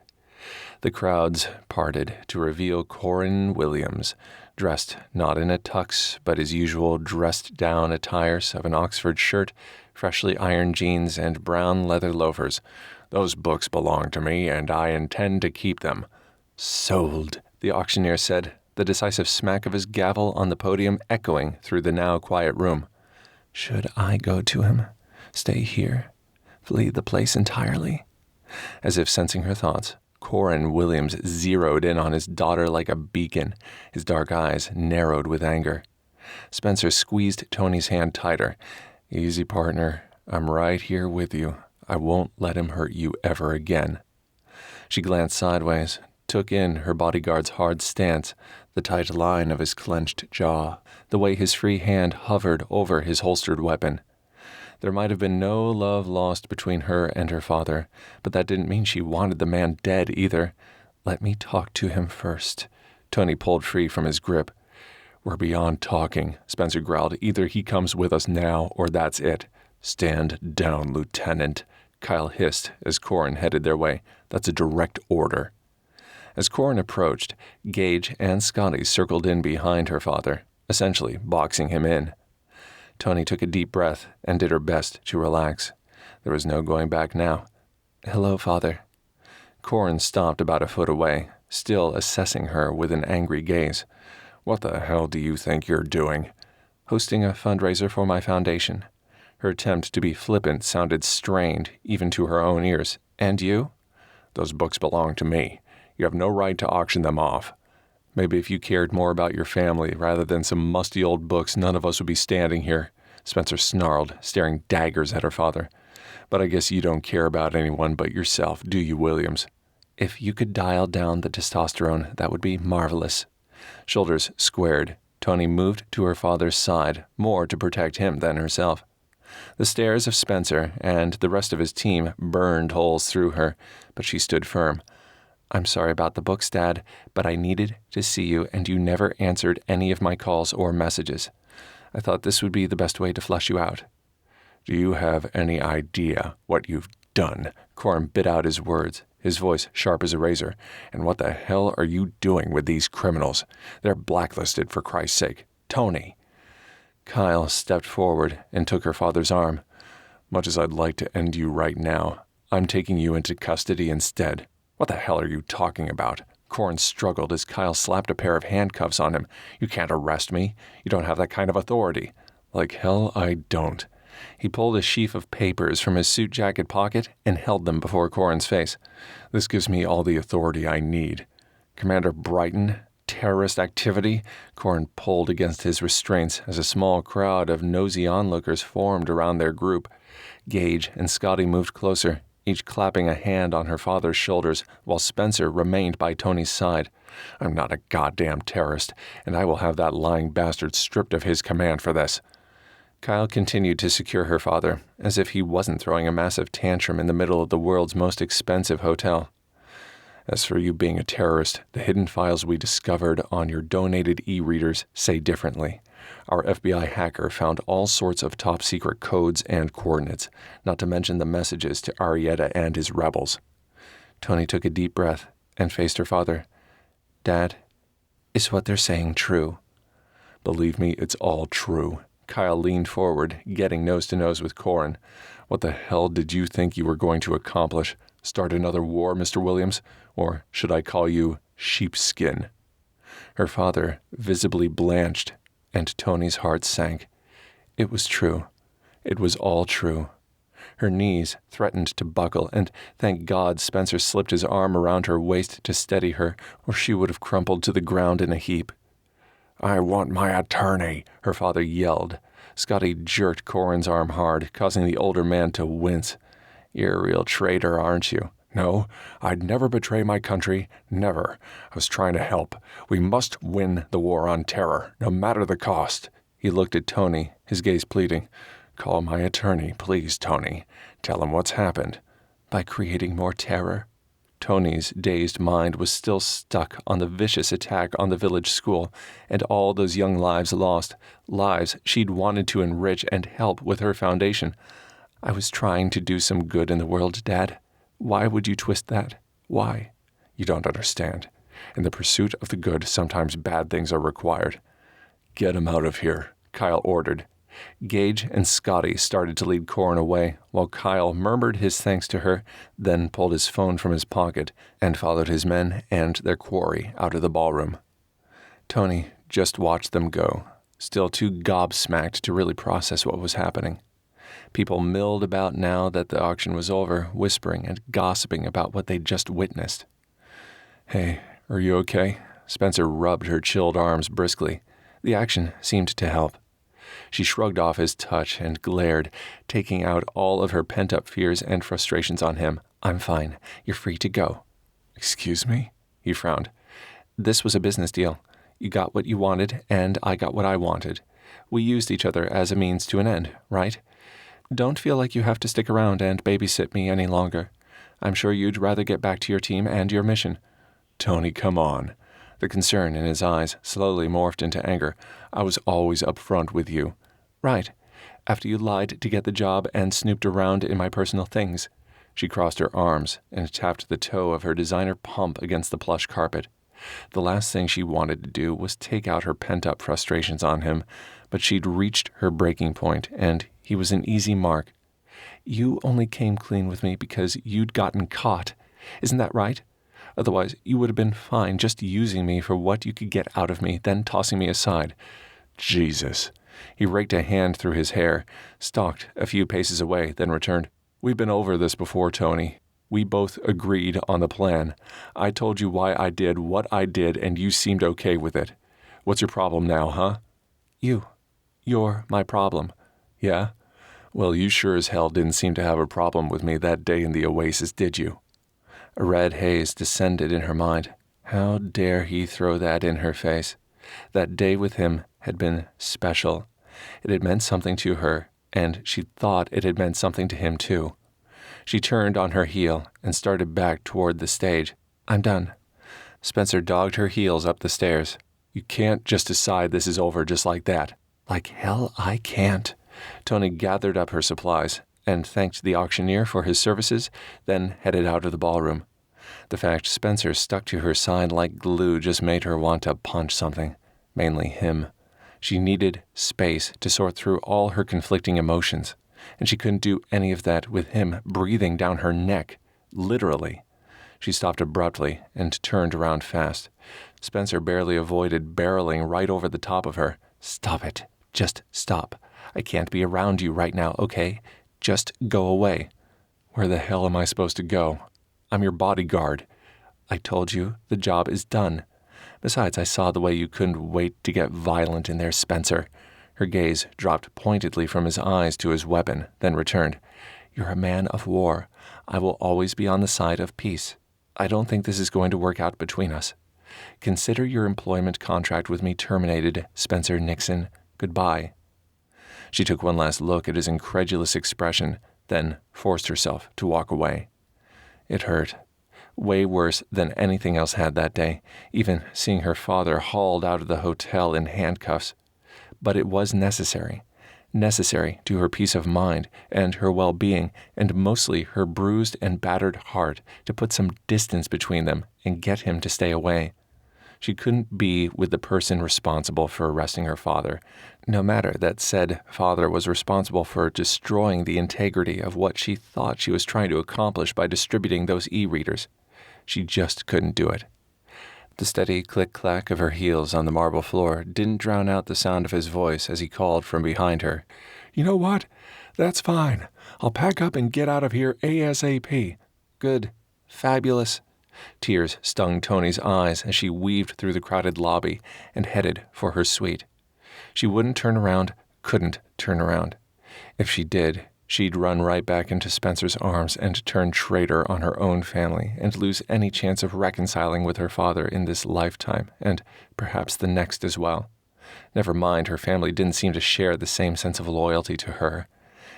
The crowds parted to reveal Coran Williams, dressed not in a tux, but his usual dressed-down attires of an Oxford shirt, freshly ironed jeans, and brown leather loafers. "Those books belong to me, and I intend to keep them." "Sold," the auctioneer said, the decisive smack of his gavel on the podium echoing through the now quiet room. "Should I go to him? Stay here? Flee the place entirely?" As if sensing her thoughts, Coran Williams zeroed in on his daughter like a beacon, his dark eyes narrowed with anger. Spencer squeezed Toni's hand tighter. "Easy, partner. I'm right here with you. I won't let him hurt you ever again." She glanced sideways, took in her bodyguard's hard stance, the tight line of his clenched jaw, the way his free hand hovered over his holstered weapon. There might have been no love lost between her and her father, but that didn't mean she wanted the man dead either. "Let me talk to him first." Toni pulled free from his grip. "We're beyond talking," Spencer growled. "Either he comes with us now, or that's it." "Stand down, Lieutenant," Kyle hissed as Coran headed their way. "That's a direct order." As Coran approached, Gage and Scotty circled in behind her father, essentially boxing him in. Toni took a deep breath and did her best to relax. There was no going back now. "Hello, Father." Coran stopped about a foot away, still assessing her with an angry gaze. "What the hell do you think you're doing?" "Hosting a fundraiser for my foundation." Her attempt to be flippant sounded strained, even to her own ears. "And you?" "Those books belong to me. You have no right to auction them off. Maybe if you cared more about your family rather than some musty old books, none of us would be standing here," Spencer snarled, staring daggers at her father. "But I guess you don't care about anyone but yourself, do you, Williams?" If you could dial down the testosterone, that would be marvelous. Shoulders squared, Toni moved to her father's side, more to protect him than herself. The stares of Spencer and the rest of his team burned holes through her, but she stood firm. I'm sorry about the books, Dad, but I needed to see you, and you never answered any of my calls or messages. I thought this would be the best way to flush you out. Do you have any idea what you've done? Coran bit out his words, his voice sharp as a razor. And what the hell are you doing with these criminals? They're blacklisted, for Christ's sake. Toni. Kyle stepped forward and took her father's arm. Much as I'd like to end you right now, I'm taking you into custody instead. What the hell are you talking about? Coran struggled as Kyle slapped a pair of handcuffs on him. You can't arrest me. You don't have that kind of authority. Like hell I don't. He pulled a sheaf of papers from his suit jacket pocket and held them before Coran's face. This gives me all the authority I need. Commander Brighton, terrorist activity? Coran pulled against his restraints as a small crowd of nosy onlookers formed around their group. Gage and Scotty moved closer, each clapping a hand on her father's shoulders, while Spencer remained by Toni's side. I'm not a goddamn terrorist, and I will have that lying bastard stripped of his command for this. Kyle continued to secure her father, as if he wasn't throwing a massive tantrum in the middle of the world's most expensive hotel. As for you being a terrorist, the hidden files we discovered on your donated e-readers say differently. Our FBI hacker found all sorts of top-secret codes and coordinates, not to mention the messages to Arietta and his rebels. Toni took a deep breath and faced her father. Dad, is what they're saying true? Believe me, it's all true. Kyle leaned forward, getting nose-to-nose with Coran. What the hell did you think you were going to accomplish? Start another war, Mr. Williams? Or should I call you sheepskin? Her father visibly blanched, and Toni's heart sank. It was true. It was all true. Her knees threatened to buckle, and thank God Spencer slipped his arm around her waist to steady her, or she would have crumpled to the ground in a heap. I want my attorney, her father yelled. Scotty jerked Coran's arm hard, causing the older man to wince. You're a real traitor, aren't you? No, I'd never betray my country, never. I was trying to help. We must win the war on terror, no matter the cost. He looked at Toni, his gaze pleading. Call my attorney, please, Toni. Tell him what's happened. By creating more terror? Toni's dazed mind was still stuck on the vicious attack on the village school and all those young lives lost, lives she'd wanted to enrich and help with her foundation. I was trying to do some good in the world, Dad. Why would you twist that? Why? You don't understand. In the pursuit of the good, sometimes bad things are required. Get him out of here, Kyle ordered. Gage and Scotty started to lead Coran away, while Kyle murmured his thanks to her, then pulled his phone from his pocket and followed his men and their quarry out of the ballroom. Toni just watched them go, still too gobsmacked to really process what was happening. People milled about now that the auction was over, whispering and gossiping about what they'd just witnessed. Hey, are you okay? Spencer rubbed her chilled arms briskly. The action seemed to help. She shrugged off his touch and glared, taking out all of her pent-up fears and frustrations on him. I'm fine. You're free to go. Excuse me? He frowned. This was a business deal. You got what you wanted, and I got what I wanted. We used each other as a means to an end, right? Don't feel like you have to stick around and babysit me any longer. I'm sure you'd rather get back to your team and your mission. Toni, come on. The concern in his eyes slowly morphed into anger. I was always up front with you. Right. After you lied to get the job and snooped around in my personal things. She crossed her arms and tapped the toe of her designer pump against the plush carpet. The last thing she wanted to do was take out her pent-up frustrations on him, but she'd reached her breaking point, and he was an easy mark. You only came clean with me because you'd gotten caught. Isn't that right? Otherwise, you would have been fine just using me for what you could get out of me, then tossing me aside. Jesus. He raked a hand through his hair, stalked a few paces away, then returned. We've been over this before, Toni. We both agreed on the plan. I told you why I did what I did, and you seemed okay with it. What's your problem now, huh? You're my problem. Yeah? Well, you sure as hell didn't seem to have a problem with me that day in the Oasis, did you? A red haze descended in her mind. How dare he throw that in her face? That day with him had been special. It had meant something to her, and she thought it had meant something to him too. She turned on her heel and started back toward the stage. "I'm done." Spencer dogged her heels up the stairs. "You can't just decide this is over just like that." "Like hell I can't." Toni gathered up her supplies and thanked the auctioneer for his services, then headed out of the ballroom. The fact Spencer stuck to her side like glue just made her want to punch something, mainly him. She needed space to sort through all her conflicting emotions, and she couldn't do any of that with him breathing down her neck, literally. She stopped abruptly and turned around fast. Spencer barely avoided barreling right over the top of her. "Stop it. Just stop. I can't be around you right now, okay? Just go away." "Where the hell am I supposed to go? I'm your bodyguard." "I told you, the job is done. Besides, I saw the way you couldn't wait to get violent in there, Spencer." Her gaze dropped pointedly from his eyes to his weapon, then returned. "You're a man of war. I will always be on the side of peace. I don't think this is going to work out between us. Consider your employment contract with me terminated, Spencer Nixon. Goodbye." She took one last look at his incredulous expression, then forced herself to walk away. It hurt. Way worse than anything else had that day, even seeing her father hauled out of the hotel in handcuffs. But it was necessary to her peace of mind and her well-being, and mostly her bruised and battered heart, to put some distance between them and get him to stay away. She couldn't be with the person responsible for arresting her father, no matter that said father was responsible for destroying the integrity of what she thought she was trying to accomplish by distributing those e-readers. She just couldn't do it. The steady click-clack of her heels on the marble floor didn't drown out the sound of his voice as he called from behind her. "You know what? That's fine. I'll pack up and get out of here ASAP." "Good. Fabulous." Tears stung Toni's eyes as she weaved through the crowded lobby and headed for her suite. She wouldn't turn around, couldn't turn around. If she did, she'd run right back into Spencer's arms and turn traitor on her own family and lose any chance of reconciling with her father in this lifetime, and perhaps the next as well. Never mind, her family didn't seem to share the same sense of loyalty to her.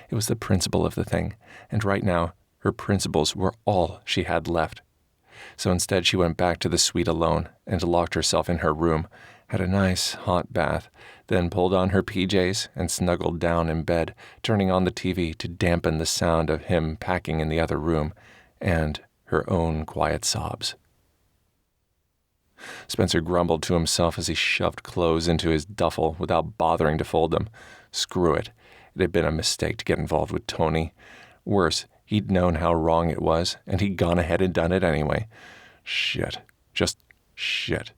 It was the principle of the thing, and right now, her principles were all she had left. So instead she went back to the suite alone and locked herself in her room, had a nice hot bath, then pulled on her PJs and snuggled down in bed, turning on the TV to dampen the sound of him packing in the other room and her own quiet sobs. Spencer grumbled to himself as he shoved clothes into his duffel without bothering to fold them. Screw it. It had been a mistake to get involved with Toni. Worse, he'd known how wrong it was, and he'd gone ahead and done it anyway. Shit. Just shit.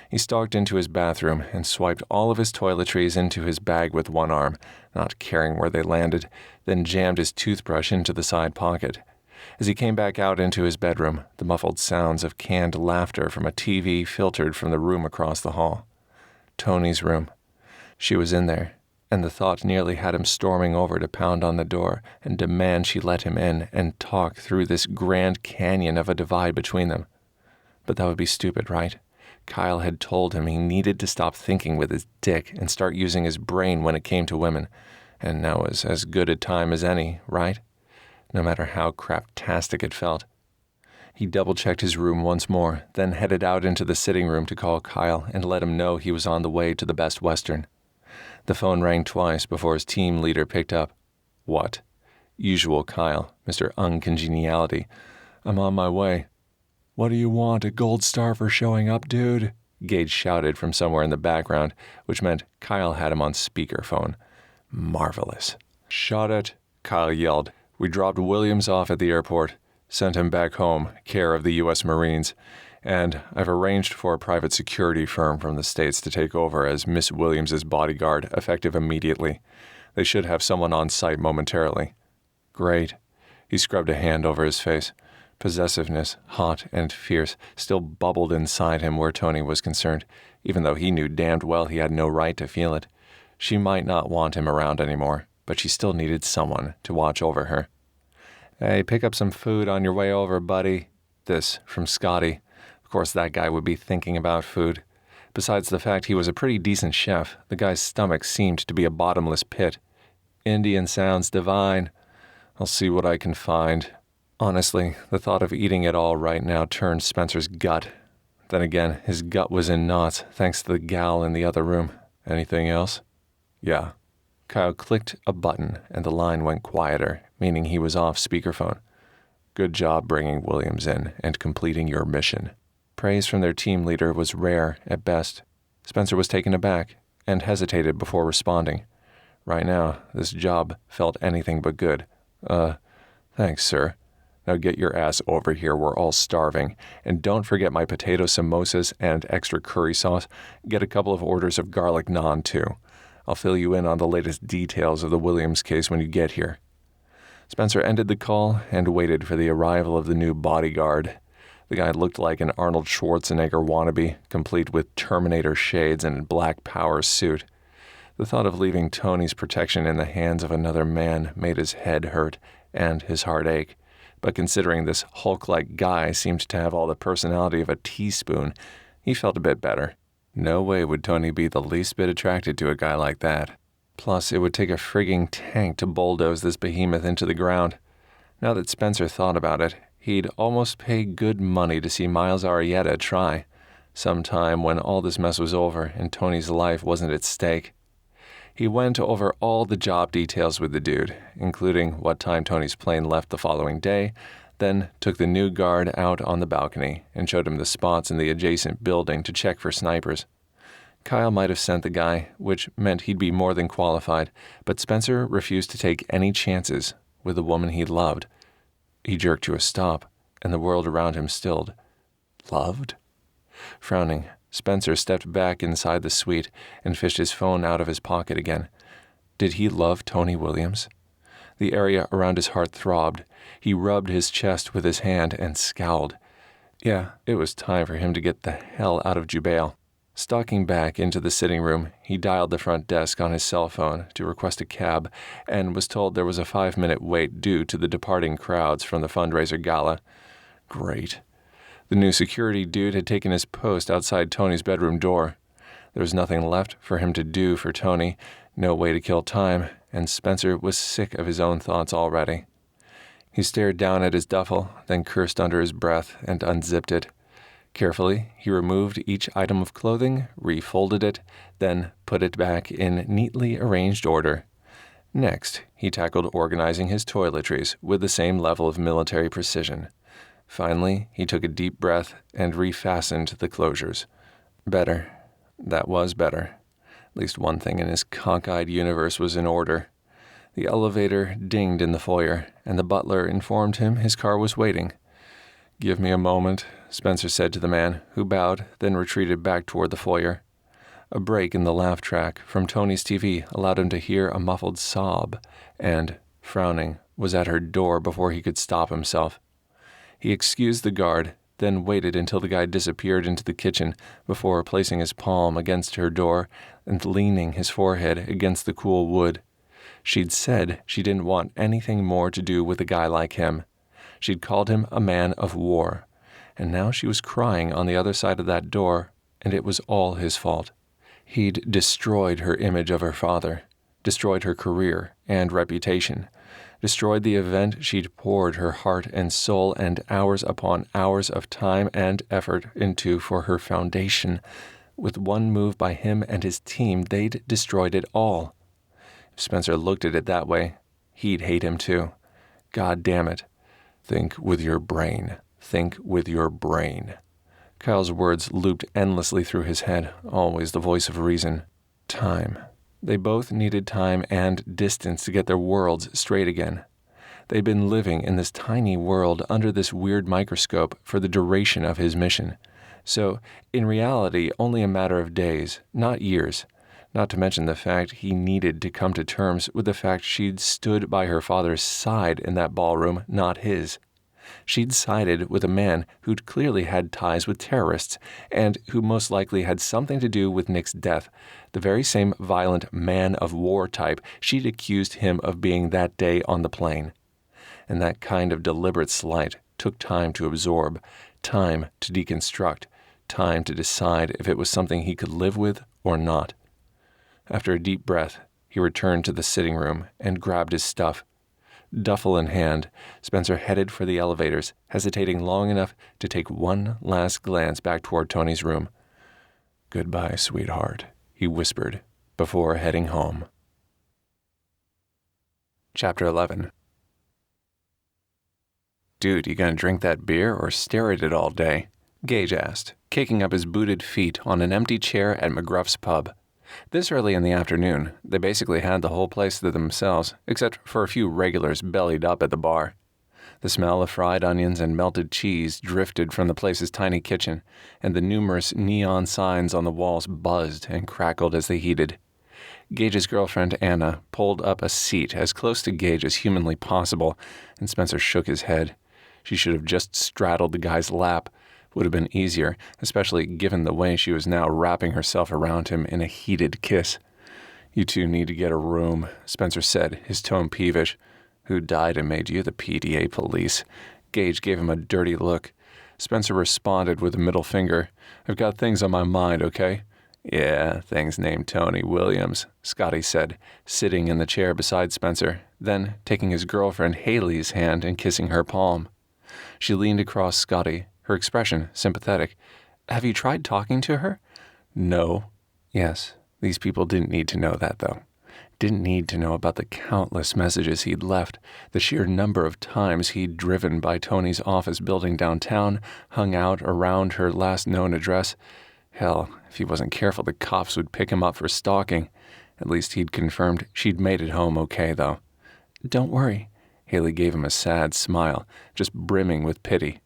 He stalked into his bathroom and swiped all of his toiletries into his bag with one arm, not caring where they landed, then jammed his toothbrush into the side pocket. As he came back out into his bedroom, the muffled sounds of canned laughter from a TV filtered from the room across the hall. Toni's room. She was in there, and the thought nearly had him storming over to pound on the door and demand she let him in and talk through this grand canyon of a divide between them. But that would be stupid, right? Kyle had told him he needed to stop thinking with his dick and start using his brain when it came to women, and now was as good a time as any, right? No matter how craptastic it felt. He double-checked his room once more, then headed out into the sitting room to call Kyle and let him know he was on the way to the Best Western. The phone rang twice before his team leader picked up. "What?" Usual Kyle, Mr. Uncongeniality. "I'm on my way." "What do you want, a gold star for showing up, dude?" Gage shouted from somewhere in the background, which meant Kyle had him on speakerphone. Marvelous. "Shot it," Kyle yelled. "We dropped Williams off at the airport, sent him back home, care of the U.S. Marines, and I've arranged for a private security firm from the States to take over as Miss Williams's bodyguard, effective immediately. They should have someone on site momentarily." "Great." He scrubbed a hand over his face. Possessiveness, hot and fierce, still bubbled inside him where Toni was concerned, even though he knew damned well he had no right to feel it. She might not want him around anymore, but she still needed someone to watch over her. "Hey, pick up some food on your way over, buddy." This from Scotty. Of course, that guy would be thinking about food. Besides the fact he was a pretty decent chef, the guy's stomach seemed to be a bottomless pit. Indian sounds divine. I'll see what I can find. Honestly, the thought of eating it all right now turned Spencer's gut. Then again, his gut was in knots thanks to the gal in the other room. Anything else? Yeah. Kyle clicked a button and the line went quieter, meaning he was off speakerphone. Good job bringing Williams in and completing your mission. Praise from their team leader was rare at best. Spencer was taken aback and hesitated before responding. Right now, this job felt anything but good. Thanks, sir. Now get your ass over here, we're all starving. And don't forget my potato samosas and extra curry sauce. Get a couple of orders of garlic naan, too. I'll fill you in on the latest details of the Williams case when you get here. Spencer ended the call and waited for the arrival of the new bodyguard. The guy looked like an Arnold Schwarzenegger wannabe, complete with Terminator shades and a black power suit. The thought of leaving Toni's protection in the hands of another man made his head hurt and his heart ache. But considering this Hulk-like guy seemed to have all the personality of a teaspoon, he felt a bit better. No way would Toni be the least bit attracted to a guy like that. Plus, it would take a frigging tank to bulldoze this behemoth into the ground. Now that Spencer thought about it, he'd almost pay good money to see Miles Arietta try, sometime when all this mess was over and Toni's life wasn't at stake. He went over all the job details with the dude, including what time Toni's plane left the following day, then took the new guard out on the balcony and showed him the spots in the adjacent building to check for snipers. Kyle might have sent the guy, which meant he'd be more than qualified, but Spencer refused to take any chances with the woman he loved. He jerked to a stop, and the world around him stilled. Loved? Frowning, Spencer stepped back inside the suite and fished his phone out of his pocket again. Did he love Toni Williams? The area around his heart throbbed. He rubbed his chest with his hand and scowled. Yeah, it was time for him to get the hell out of Jubel. Stalking back into the sitting room, he dialed the front desk on his cell phone to request a cab and was told there was a 5-minute wait due to the departing crowds from the fundraiser gala. Great. The new security dude had taken his post outside Toni's bedroom door. There was nothing left for him to do for Toni, no way to kill time, and Spencer was sick of his own thoughts already. He stared down at his duffel, then cursed under his breath and unzipped it. Carefully, he removed each item of clothing, refolded it, then put it back in neatly arranged order. Next, he tackled organizing his toiletries with the same level of military precision. Finally, he took a deep breath and refastened the closures. Better. That was better. At least one thing in his cockeyed universe was in order. The elevator dinged in the foyer, and the butler informed him his car was waiting. "Give me a moment," Spencer said to the man, who bowed, then retreated back toward the foyer. A break in the laugh track from Toni's TV allowed him to hear a muffled sob, and, frowning, was at her door before he could stop himself. He excused the guard, then waited until the guy disappeared into the kitchen before placing his palm against her door and leaning his forehead against the cool wood. She'd said she didn't want anything more to do with a guy like him. She'd called him a man of war, and now she was crying on the other side of that door, and it was all his fault. He'd destroyed her image of her father, destroyed her career and reputation, destroyed the event she'd poured her heart and soul and hours upon hours of time and effort into for her foundation. With one move by him and his team, they'd destroyed it all. If Spencer looked at it that way, he'd hate him too. God damn it. Think with your brain. Think with your brain. Kyle's words looped endlessly through his head, always the voice of reason. Time. They both needed time and distance to get their worlds straight again. They'd been living in this tiny world under this weird microscope for the duration of his mission. So, in reality, only a matter of days, not years. Not to mention the fact he needed to come to terms with the fact she'd stood by her father's side in that ballroom, not his. She'd sided with a man who'd clearly had ties with terrorists, and who most likely had something to do with Nick's death, the very same violent man-of-war type she'd accused him of being that day on the plane. And that kind of deliberate slight took time to absorb, time to deconstruct, time to decide if it was something he could live with or not. After a deep breath, he returned to the sitting room and grabbed his stuff. Duffel in hand, Spencer headed for the elevators, hesitating long enough to take one last glance back toward Toni's room. "Goodbye, sweetheart," he whispered, before heading home. Chapter 11. "Dude, you gonna drink that beer or stare at it all day?" Gage asked, kicking up his booted feet on an empty chair at McGruff's pub. This early in the afternoon, they basically had the whole place to themselves, except for a few regulars bellied up at the bar. The smell of fried onions and melted cheese drifted from the place's tiny kitchen, and the numerous neon signs on the walls buzzed and crackled as they heated. Gage's girlfriend, Anna, pulled up a seat as close to Gage as humanly possible, and Spencer shook his head. She should have just straddled the guy's lap. Would have been easier, especially given the way she was now wrapping herself around him in a heated kiss. "You two need to get a room," Spencer said, his tone peevish. "Who died and made you the PDA police?" Gage gave him a dirty look. Spencer responded with a middle finger. "I've got things on my mind, okay?" "Yeah, things named Toni Williams," Scotty said, sitting in the chair beside Spencer, then taking his girlfriend Haley's hand and kissing her palm. She leaned across Scotty, her expression sympathetic. "Have you tried talking to her?" "No." Yes, these people didn't need to know that, though. Didn't need to know about the countless messages he'd left, the sheer number of times he'd driven by Toni's office building downtown, hung out around her last known address. Hell, if he wasn't careful, the cops would pick him up for stalking. At least he'd confirmed she'd made it home okay, though. "Don't worry." Haley gave him a sad smile, just brimming with pity.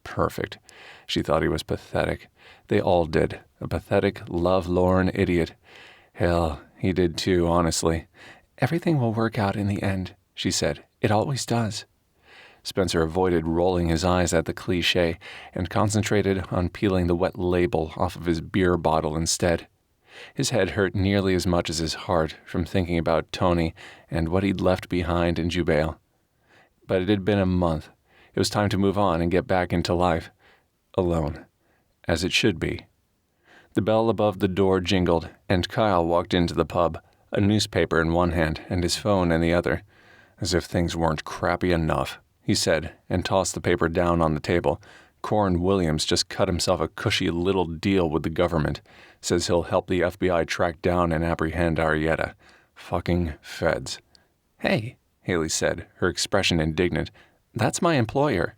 Perfect. She thought he was pathetic. They all did. A pathetic, love-lorn idiot. Hell, he did too, honestly. "Everything will work out in the end," she said. "It always does." Spencer avoided rolling his eyes at the cliché and concentrated on peeling the wet label off of his beer bottle instead. His head hurt nearly as much as his heart from thinking about Toni and what he'd left behind in Jubel. But it had been a month. It was time to move on and get back into life. Alone. As it should be. The bell above the door jingled, and Kyle walked into the pub, a newspaper in one hand and his phone in the other. "As if things weren't crappy enough," he said, and tossed the paper down on the table. "Coran Williams just cut himself a cushy little deal with the government. Says he'll help the FBI track down and apprehend Arietta. Fucking feds." "Hey," Haley said, her expression indignant. "That's my employer."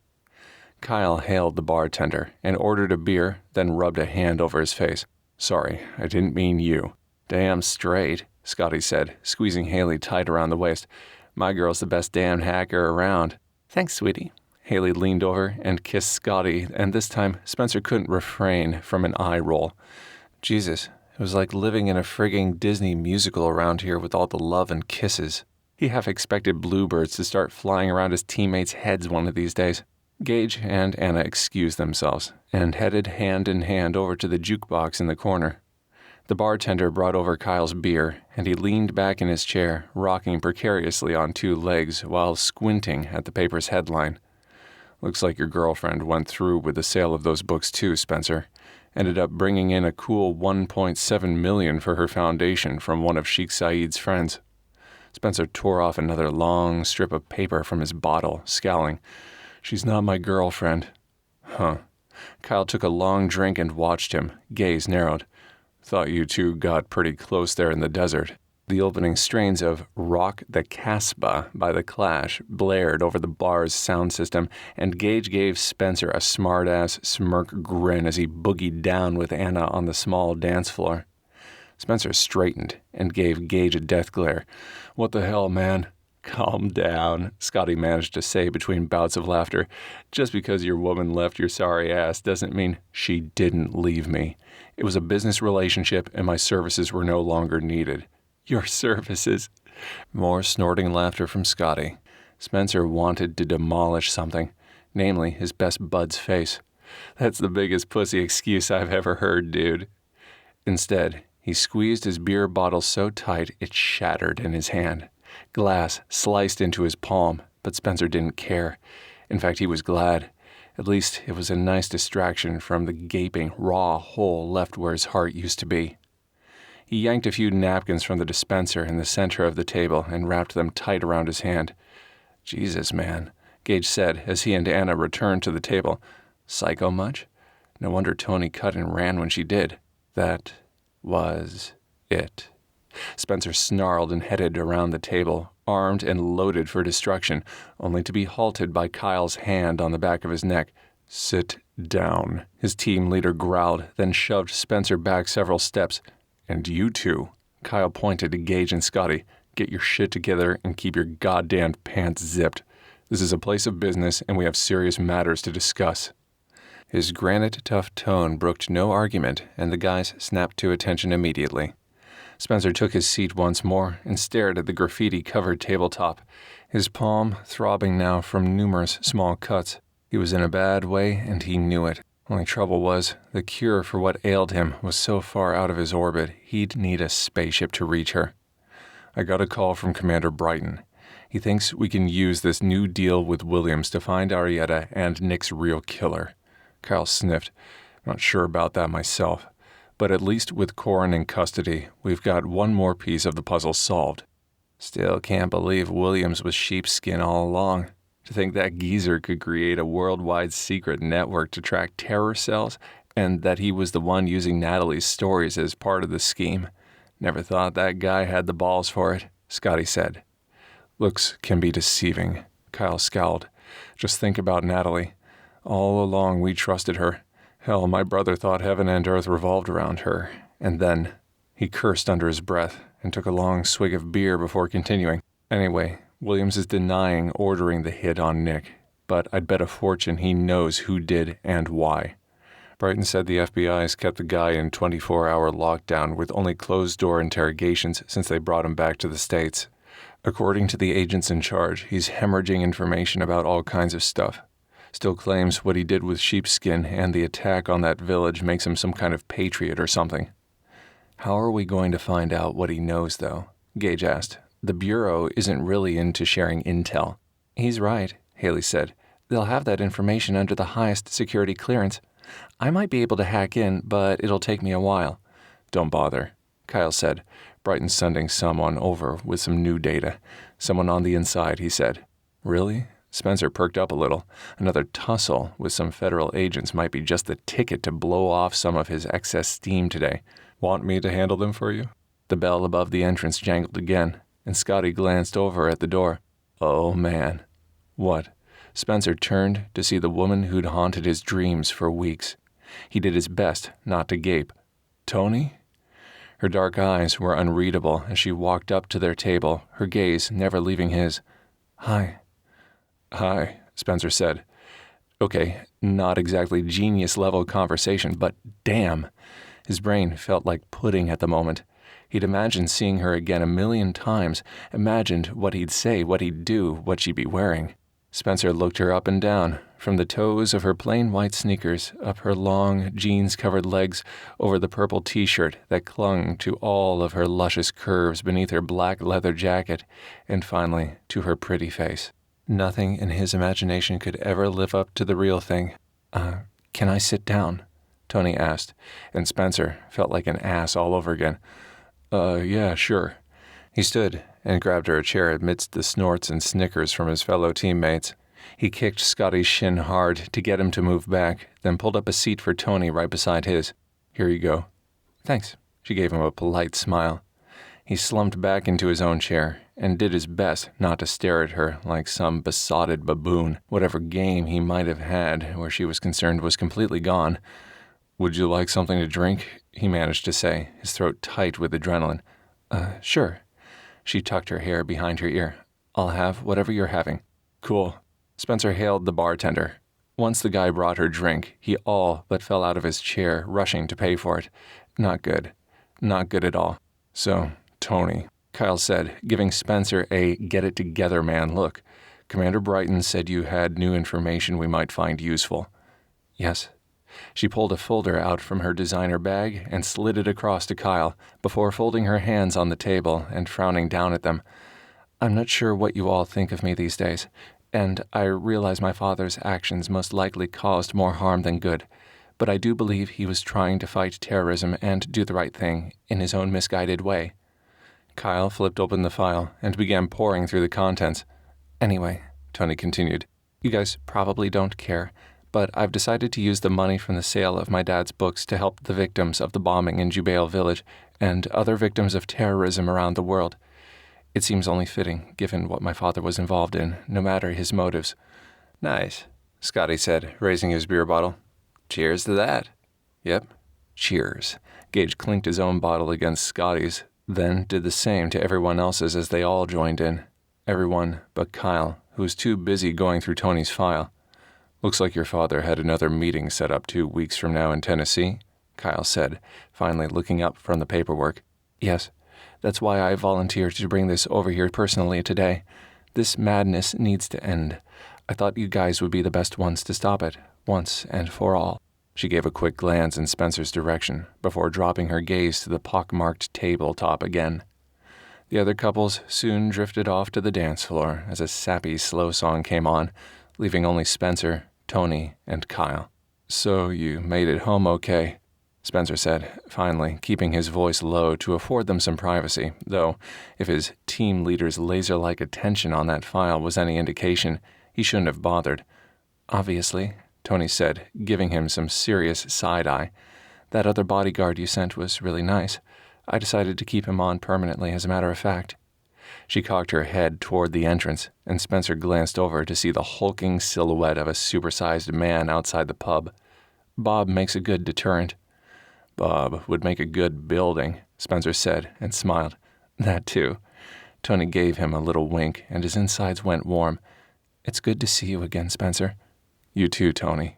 Kyle hailed the bartender and ordered a beer, then rubbed a hand over his face. "Sorry, I didn't mean you." "Damn straight," Scotty said, squeezing Haley tight around the waist. "My girl's the best damn hacker around." "Thanks, sweetie." Haley leaned over and kissed Scotty, and this time Spencer couldn't refrain from an eye roll. Jesus, it was like living in a frigging Disney musical around here with all the love and kisses. He half expected bluebirds to start flying around his teammates' heads one of these days. Gage and Anna excused themselves and headed hand in hand over to the jukebox in the corner. The bartender brought over Kyle's beer, and he leaned back in his chair, rocking precariously on two legs while squinting at the paper's headline. "Looks like your girlfriend went through with the sale of those books too, Spencer. Ended up bringing in a cool $1.7 million for her foundation from one of Sheikh Saeed's friends." Spencer tore off another long strip of paper from his bottle, scowling. "She's not my girlfriend." "Huh." Kyle took a long drink and watched him, gaze narrowed. "Thought you two got pretty close there in the desert." The opening strains of Rock the Casbah by The Clash blared over the bar's sound system, and Gage gave Spencer a smart-ass smirk grin as he boogied down with Anna on the small dance floor. Spencer straightened and gave Gage a death glare. "What the hell, man?" "Calm down," Scotty managed to say between bouts of laughter. "Just because your woman left your sorry ass doesn't mean she didn't leave me. It was a business relationship, and my services were no longer needed." "Your services?" More snorting laughter from Scotty. Spencer wanted to demolish something, namely his best bud's face. "That's the biggest pussy excuse I've ever heard, dude." Instead, he squeezed his beer bottle so tight it shattered in his hand. Glass sliced into his palm, but Spencer didn't care. In fact, he was glad. At least it was a nice distraction from the gaping, raw hole left where his heart used to be. He yanked a few napkins from the dispenser in the center of the table and wrapped them tight around his hand. "Jesus, man," Gage said as he and Anna returned to the table. "Psycho much? No wonder Toni cut and ran when she did." That was it. Spencer snarled and headed around the table, armed and loaded for destruction, only to be halted by Kyle's hand on the back of his neck. "Sit down," his team leader growled, then shoved Spencer back several steps. "And you two," Kyle pointed to Gage and Scotty, "get your shit together and keep your goddamn pants zipped. This is a place of business and we have serious matters to discuss." His granite-tough tone brooked no argument, and the guys snapped to attention immediately. Spencer took his seat once more and stared at the graffiti-covered tabletop, his palm throbbing now from numerous small cuts. He was in a bad way, and he knew it. Only trouble was, the cure for what ailed him was so far out of his orbit, he'd need a spaceship to reach her. "I got a call from Commander Brighton. He thinks we can use this new deal with Williams to find Arietta and Nick's real killer." Kyle sniffed. "Not sure about that myself. But at least with Coran in custody, we've got one more piece of the puzzle solved. Still can't believe Williams was sheepskin all along. To think that geezer could create a worldwide secret network to track terror cells, and that he was the one using Natalie's stories as part of the scheme. Never thought that guy had the balls for it," Scotty said. "Looks can be deceiving," Kyle scowled. "Just think about Natalie. All along we trusted her. Hell, my brother thought heaven and earth revolved around her. And then," he cursed under his breath and took a long swig of beer before continuing. "Anyway, Williams is denying ordering the hit on Nick, but I'd bet a fortune he knows who did and why. Brighton said the FBI's kept the guy in 24-hour lockdown with only closed-door interrogations since they brought him back to the States. According to the agents in charge, he's hemorrhaging information about all kinds of stuff. Still claims what he did with sheepskin and the attack on that village makes him some kind of patriot or something." "How are we going to find out what he knows, though?" Gage asked. "The Bureau isn't really into sharing intel." "He's right," Haley said. "They'll have that information under the highest security clearance. I might be able to hack in, but it'll take me a while." "Don't bother," Kyle said. "Brighton's sending someone over with some new data. Someone on the inside," he said. "Really?" Spencer perked up a little. Another tussle with some federal agents might be just the ticket to blow off some of his excess steam today. "Want me to handle them for you?" The bell above the entrance jangled again, and Scotty glanced over at the door. "Oh, man." "What?" Spencer turned to see the woman who'd haunted his dreams for weeks. He did his best not to gape. "Toni?" Her dark eyes were unreadable as she walked up to their table, her gaze never leaving his. "Hi." "Hi," Spencer said. Okay, not exactly genius-level conversation, but damn. His brain felt like pudding at the moment. He'd imagined seeing her again a million times, imagined what he'd say, what he'd do, what she'd be wearing. Spencer looked her up and down, from the toes of her plain white sneakers, up her long, jeans-covered legs, over the purple t-shirt that clung to all of her luscious curves beneath her black leather jacket, and finally to her pretty face. Nothing in his imagination could ever live up to the real thing. Can I sit down?" Toni asked, and Spencer felt like an ass all over again. Yeah, sure." He stood and grabbed her a chair amidst the snorts and snickers from his fellow teammates. He kicked Scotty's shin hard to get him to move back, then pulled up a seat for Toni right beside his. "Here you go." "Thanks." She gave him a polite smile. He slumped back into his own chair and did his best not to stare at her like some besotted baboon. Whatever game he might have had where she was concerned was completely gone. "Would you like something to drink?" he managed to say, his throat tight with adrenaline. Sure." She tucked her hair behind her ear. "I'll have whatever you're having." "Cool." Spencer hailed the bartender. Once the guy brought her drink, he all but fell out of his chair, rushing to pay for it. Not good. Not good at all. "So, Toni," Kyle said, giving Spencer a get-it-together man look. "Commander Brighton said you had new information we might find useful." "Yes." She pulled a folder out from her designer bag and slid it across to Kyle, before folding her hands on the table and frowning down at them. "I'm not sure what you all think of me these days. and I realize my father's actions most likely caused more harm than good, but I do believe he was trying to fight terrorism and do the right thing in his own misguided way. Kyle flipped open the file and began poring through the contents. Anyway, Toni continued, you guys probably don't care, but I've decided to use the money from the sale of my dad's books to help the victims of the bombing in Jubel village and other victims of terrorism around the world. It seems only fitting, given what my father was involved in, no matter his motives. Nice, Scotty said, raising his beer bottle. Cheers to that. Yep, cheers. Gage clinked his own bottle against Scotty's, then did the same to everyone else's as they all joined in. Everyone but Kyle, who was too busy going through Toni's file. Looks like your father had another meeting set up 2 weeks from now in Tennessee, Kyle said, finally looking up from the paperwork. Yes, that's why I volunteered to bring this over here personally today. This madness needs to end. I thought you guys would be the best ones to stop it, once and for all. She gave a quick glance in Spencer's direction before dropping her gaze to the pockmarked tabletop again. The other couples soon drifted off to the dance floor as a sappy slow song came on, leaving only Spencer, Toni, and Kyle. So you made it home okay, Spencer said, finally, keeping his voice low to afford them some privacy, though if his team leader's laser-like attention on that file was any indication, he shouldn't have bothered. Obviously, Toni said, giving him some serious side-eye. That other bodyguard you sent was really nice. I decided to keep him on permanently, as a matter of fact. She cocked her head toward the entrance, and Spencer glanced over to see the hulking silhouette of a supersized man outside the pub. Bob makes a good deterrent. Bob would make a good building, Spencer said, and smiled. That too. Toni gave him a little wink, and his insides went warm. It's good to see you again, Spencer. You too, Toni.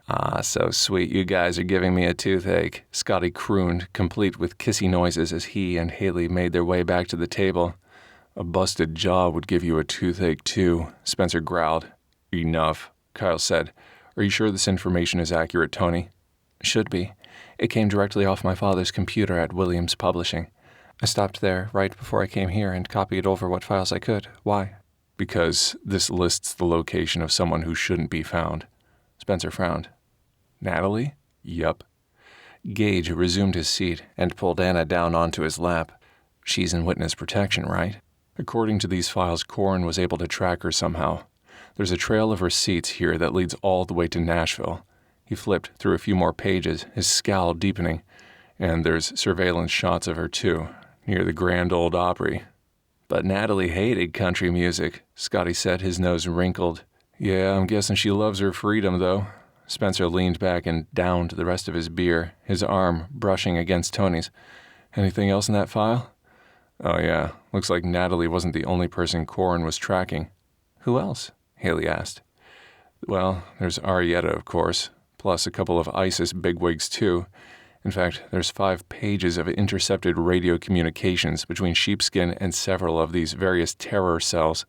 Ah, so sweet you guys are giving me a toothache, Scotty crooned, complete with kissy noises as he and Haley made their way back to the table. A busted jaw would give you a toothache too, Spencer growled. Enough, Kyle said. Are you sure this information is accurate, Toni? Should be. It came directly off my father's computer at Williams Publishing. I stopped there right before I came here and copied over what files I could. Why? Because this lists the location of someone who shouldn't be found. Spencer frowned. Natalie? Yup. Gage resumed his seat and pulled Anna down onto his lap. She's in witness protection, right? According to these files, Coran was able to track her somehow. There's a trail of receipts here that leads all the way to Nashville. He flipped through a few more pages, his scowl deepening. And there's surveillance shots of her, too, near the Grand Ole Opry. But Natalie hated country music, Scotty said, his nose wrinkled. Yeah, I'm guessing she loves her freedom, though. Spencer leaned back and downed the rest of his beer, his arm brushing against Toni's. Anything else in that file? Oh yeah, looks like Natalie wasn't the only person Coran was tracking. Who else? Haley asked. Well, there's Arietta, of course, plus a couple of ISIS bigwigs too. In fact, there's 5 pages of intercepted radio communications between Sheepskin and several of these various terror cells.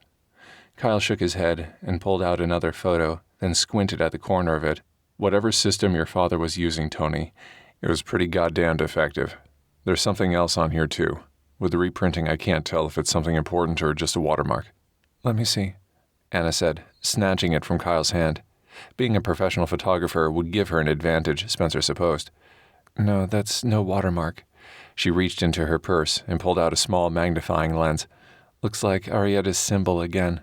Kyle shook his head and pulled out another photo, then squinted at the corner of it. Whatever system your father was using, Toni, it was pretty goddamned effective. There's something else on here, too. With the reprinting, I can't tell if it's something important or just a watermark. Let me see, Anna said, snatching it from Kyle's hand. Being a professional photographer would give her an advantage, Spencer supposed. No, that's no watermark. She reached into her purse and pulled out a small magnifying lens. Looks like Arietta's symbol again.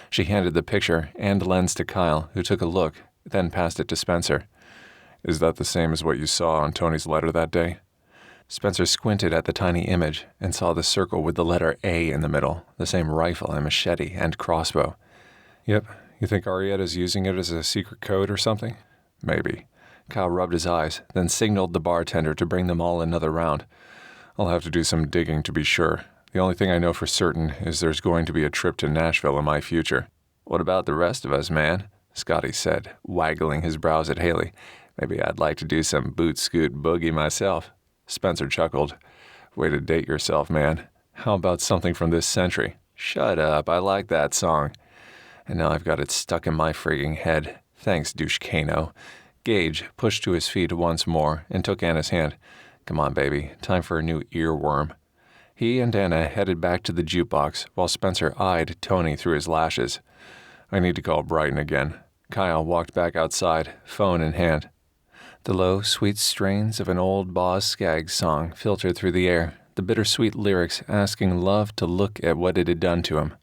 She handed the picture and lens to Kyle, who took a look, then passed it to Spencer. Is that the same as what you saw on Toni's letter that day? Spencer squinted at the tiny image and saw the circle with the letter A in the middle, the same rifle and machete and crossbow. Yep, you think Arietta's using it as a secret code or something? Maybe. Kyle rubbed his eyes, then signaled the bartender to bring them all another round. I'll have to do some digging to be sure. The only thing I know for certain is there's going to be a trip to Nashville in my future. What about the rest of us, man? Scotty said, waggling his brows at Haley. Maybe I'd like to do some boot-scoot boogie myself. Spencer chuckled. Way to date yourself, man. How about something from this century? Shut up, I like that song. And now I've got it stuck in my frigging head. Thanks, douche-cano. Gage pushed to his feet once more and took Anna's hand. Come on, baby, time for a new earworm. He and Anna headed back to the jukebox while Spencer eyed Toni through his lashes. I need to call Brighton again. Kyle walked back outside, phone in hand. The low, sweet strains of an old Boz Scaggs song filtered through the air, the bittersweet lyrics asking love to look at what it had done to him.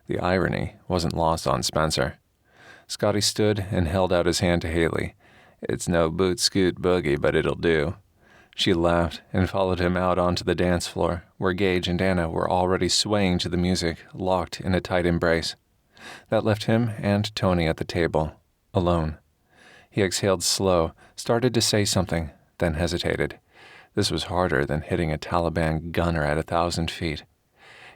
The irony wasn't lost on Spencer. Scotty stood and held out his hand to Haley. It's no boot scoot boogie, but it'll do. She laughed and followed him out onto the dance floor, where Gage and Anna were already swaying to the music, locked in a tight embrace. That left him and Toni at the table, alone. He exhaled slow, started to say something, then hesitated. This was harder than hitting a Taliban gunner at 1,000 feet.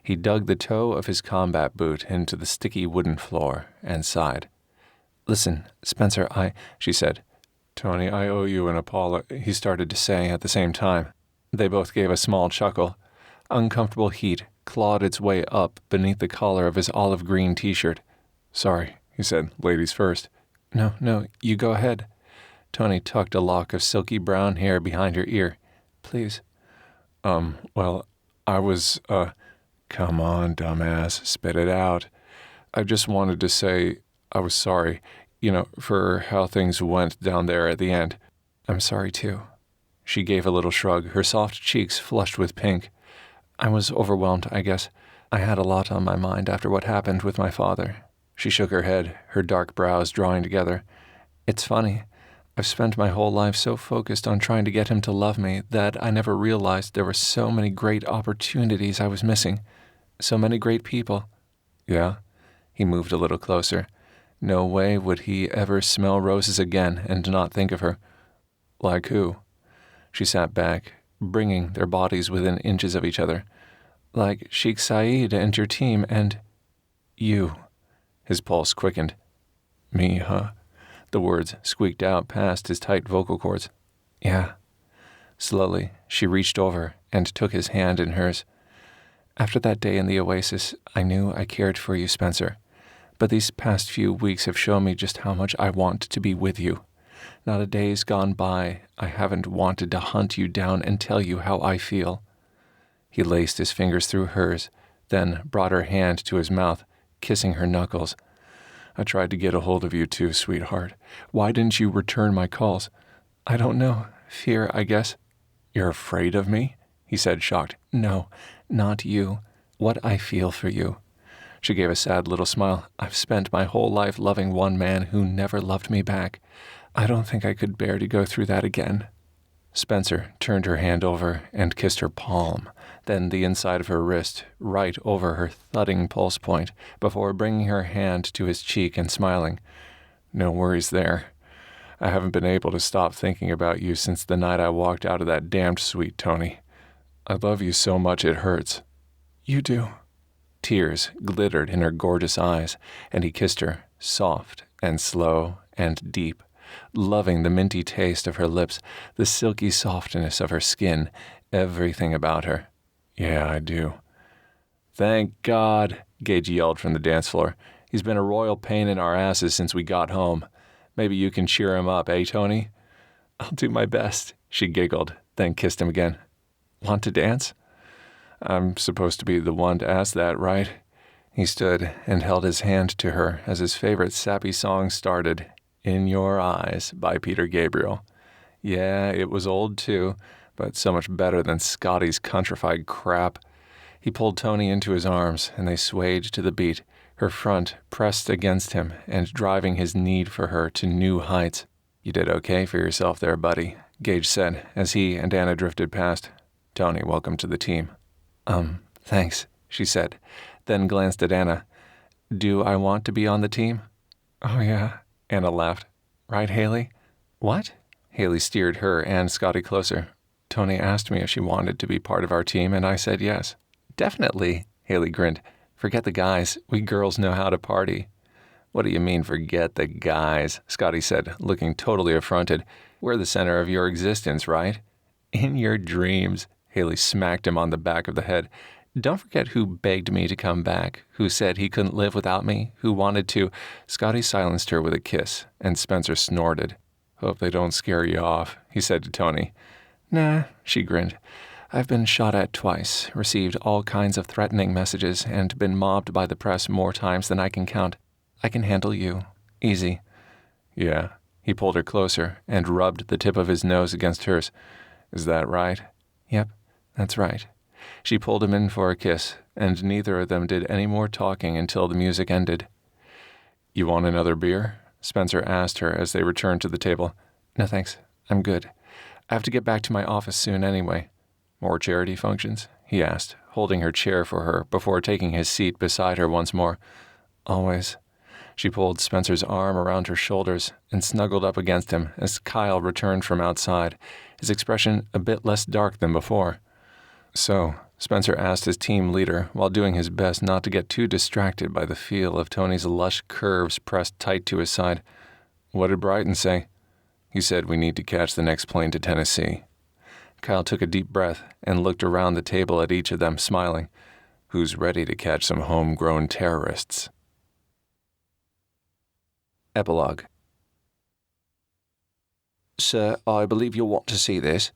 He dug the toe of his combat boot into the sticky wooden floor and sighed. Listen, Spencer, she said. Toni, I owe you an apology, he started to say at the same time. They both gave a small chuckle. Uncomfortable heat clawed its way up beneath the collar of his olive green t-shirt. Sorry, he said, ladies first. No, you go ahead. Toni tucked a lock of silky brown hair behind her ear. Please. Well, I was, Come on, dumbass, spit it out. I just wanted to say I was sorry, for how things went down there at the end. I'm sorry, too. She gave a little shrug, her soft cheeks flushed with pink. I was overwhelmed, I guess. I had a lot on my mind after what happened with my father. She shook her head, her dark brows drawing together. It's funny. I've spent my whole life so focused on trying to get him to love me that I never realized there were so many great opportunities I was missing. So many great people. Yeah? He moved a little closer. No way would he ever smell roses again and not think of her. Like who? She sat back, bringing their bodies within inches of each other. Like Sheikh Saeed and your team and... you. His pulse quickened. Me, huh? The words squeaked out past his tight vocal cords. Yeah. Slowly, she reached over and took his hand in hers. After that day in the oasis, I knew I cared for you, Spencer. But these past few weeks have shown me just how much I want to be with you. Not a day's gone by I haven't wanted to hunt you down and tell you how I feel. He laced his fingers through hers, then brought her hand to his mouth, kissing her knuckles. I tried to get a hold of you too, sweetheart. Why didn't you return my calls? I don't know. Fear, I guess. You're afraid of me? He said, shocked. No, not you. What I feel for you. She gave a sad little smile. I've spent my whole life loving one man who never loved me back. I don't think I could bear to go through that again. Spencer turned her hand over and kissed her palm, then the inside of her wrist, right over her thudding pulse point, before bringing her hand to his cheek and smiling. No worries there. I haven't been able to stop thinking about you since the night I walked out of that damned suite, Toni. I love you so much it hurts. You do. Tears glittered in her gorgeous eyes, and he kissed her, soft and slow and deep, loving the minty taste of her lips, the silky softness of her skin, everything about her. Yeah, I do. Thank God, Gage yelled from the dance floor. He's been a royal pain in our asses since we got home. Maybe you can cheer him up, eh, Toni? I'll do my best, she giggled, then kissed him again. Want to dance? I'm supposed to be the one to ask that, right? He stood and held his hand to her as his favorite sappy song started, In Your Eyes by Peter Gabriel. Yeah, it was old too, but so much better than Scotty's countrified crap. He pulled Toni into his arms, and they swayed to the beat, her front pressed against him and driving his need for her to new heights. You did okay for yourself there, buddy, Gage said as he and Anna drifted past. Toni, welcome to the team. Thanks, she said, then glanced at Anna. Do I want to be on the team? Oh, yeah, Anna laughed. Right, Haley? What? Haley steered her and Scotty closer. Toni asked me if she wanted to be part of our team, and I said yes. Definitely, Haley grinned. Forget the guys. We girls know how to party. What do you mean, forget the guys? Scotty said, looking totally affronted. We're the center of your existence, right? In your dreams, Haley smacked him on the back of the head. Don't forget who begged me to come back, who said he couldn't live without me, who wanted to. Scotty silenced her with a kiss, and Spencer snorted. Hope they don't scare you off, he said to Toni. Nah, she grinned. I've been shot at twice, received all kinds of threatening messages, and been mobbed by the press more times than I can count. I can handle you. Easy. Yeah. He pulled her closer and rubbed the tip of his nose against hers. Is that right? Yep, that's right. She pulled him in for a kiss, and neither of them did any more talking until the music ended. You want another beer? Spencer asked her as they returned to the table. No thanks, I'm good. I have to get back to my office soon anyway. More charity functions? He asked, holding her chair for her before taking his seat beside her once more. Always. She pulled Spencer's arm around her shoulders and snuggled up against him as Kyle returned from outside, his expression a bit less dark than before. So, Spencer asked his team leader while doing his best not to get too distracted by the feel of Toni's lush curves pressed tight to his side. What did Brighton say? He said we need to catch the next plane to Tennessee. Kyle took a deep breath and looked around the table at each of them, smiling. Who's ready to catch some homegrown terrorists? Epilogue. Sir, I believe you'll want to see this.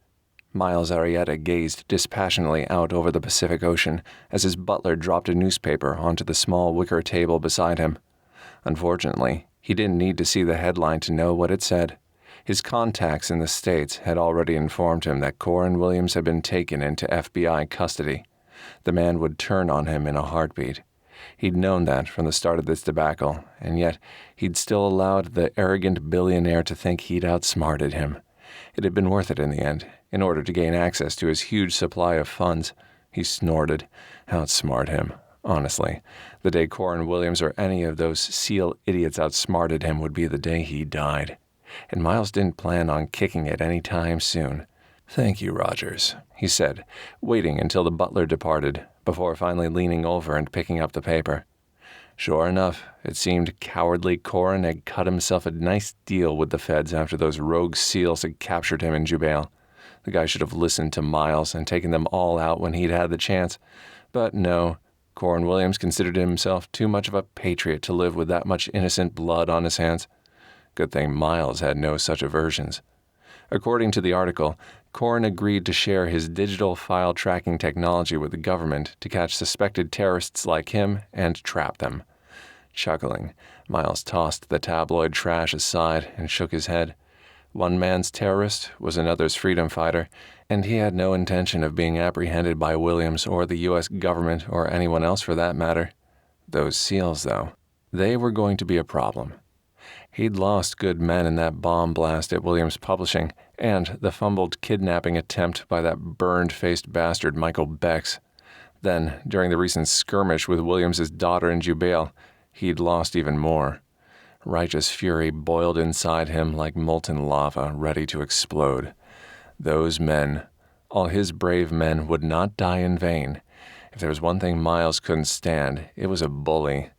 Miles Arietta gazed dispassionately out over the Pacific Ocean as his butler dropped a newspaper onto the small wicker table beside him. Unfortunately, he didn't need to see the headline to know what it said. His contacts in the States had already informed him that Coran Williams had been taken into FBI custody. The man would turn on him in a heartbeat. He'd known that from the start of this debacle, and yet he'd still allowed the arrogant billionaire to think he'd outsmarted him. It had been worth it in the end, in order to gain access to his huge supply of funds. He snorted. Outsmart him. Honestly, the day Coran Williams or any of those SEAL idiots outsmarted him would be the day he died. And Miles didn't plan on kicking it any time soon. Thank you, Rogers, he said, waiting until the butler departed, before finally leaning over and picking up the paper. Sure enough, it seemed cowardly Coran had cut himself a nice deal with the feds after those rogue SEALs had captured him in Jubel. The guy should have listened to Miles and taken them all out when he'd had the chance. But no, Coran Williams considered himself too much of a patriot to live with that much innocent blood on his hands. Good thing Miles had no such aversions. According to the article, Coran agreed to share his digital file tracking technology with the government to catch suspected terrorists like him and trap them. Chuckling, Miles tossed the tabloid trash aside and shook his head. One man's terrorist was another's freedom fighter, and he had no intention of being apprehended by Williams or the U.S. government or anyone else for that matter. Those SEALs, though, they were going to be a problem. He'd lost good men in that bomb blast at Williams Publishing and the fumbled kidnapping attempt by that burned-faced bastard Michael Bex. Then, during the recent skirmish with Williams's daughter in Jubel, he'd lost even more. Righteous fury boiled inside him like molten lava ready to explode. Those men, all his brave men, would not die in vain. If there was one thing Miles couldn't stand, it was a bully,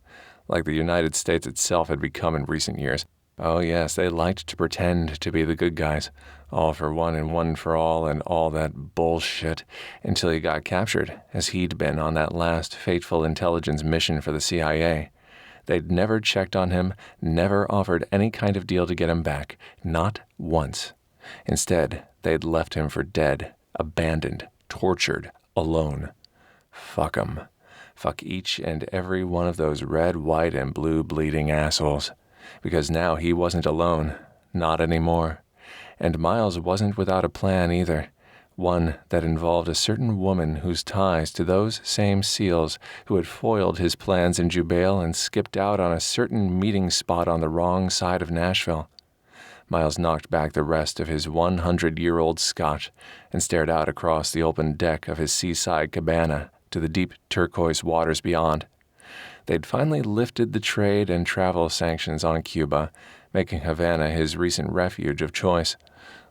like the United States itself had become in recent years. Oh yes, they liked to pretend to be the good guys, all for one and one for all and all that bullshit, until he got captured, as he'd been on that last fateful intelligence mission for the CIA. They'd never checked on him, never offered any kind of deal to get him back, not once. Instead, they'd left him for dead, abandoned, tortured, alone. Fuck 'em. Fuck each and every one of those red, white, and blue bleeding assholes. Because now he wasn't alone. Not anymore. And Miles wasn't without a plan either. One that involved a certain woman whose ties to those same SEALs who had foiled his plans in Jubel and skipped out on a certain meeting spot on the wrong side of Nashville. Miles knocked back the rest of his 100-year-old scotch and stared out across the open deck of his seaside cabana to the deep turquoise waters beyond. They'd finally lifted the trade and travel sanctions on Cuba, making Havana his recent refuge of choice.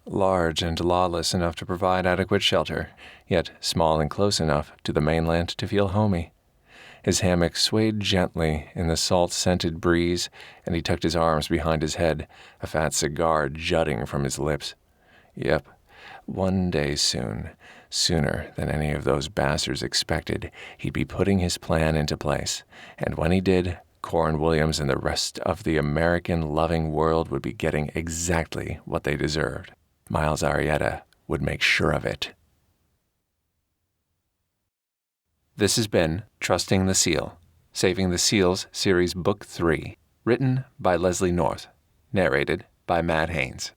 Large and lawless enough to provide adequate shelter, yet small and close enough to the mainland to feel homey. His hammock swayed gently in the salt-scented breeze, and he tucked his arms behind his head, a fat cigar jutting from his lips. Yep, one day soon, sooner than any of those bastards expected, he'd be putting his plan into place, and when he did, Coran Williams and the rest of the American-loving world would be getting exactly what they deserved. Miles Arietta would make sure of it. This has been Trusting the SEAL, Saving the SEALs Series Book 3. Written by Leslie North. Narrated by Matt Haynes.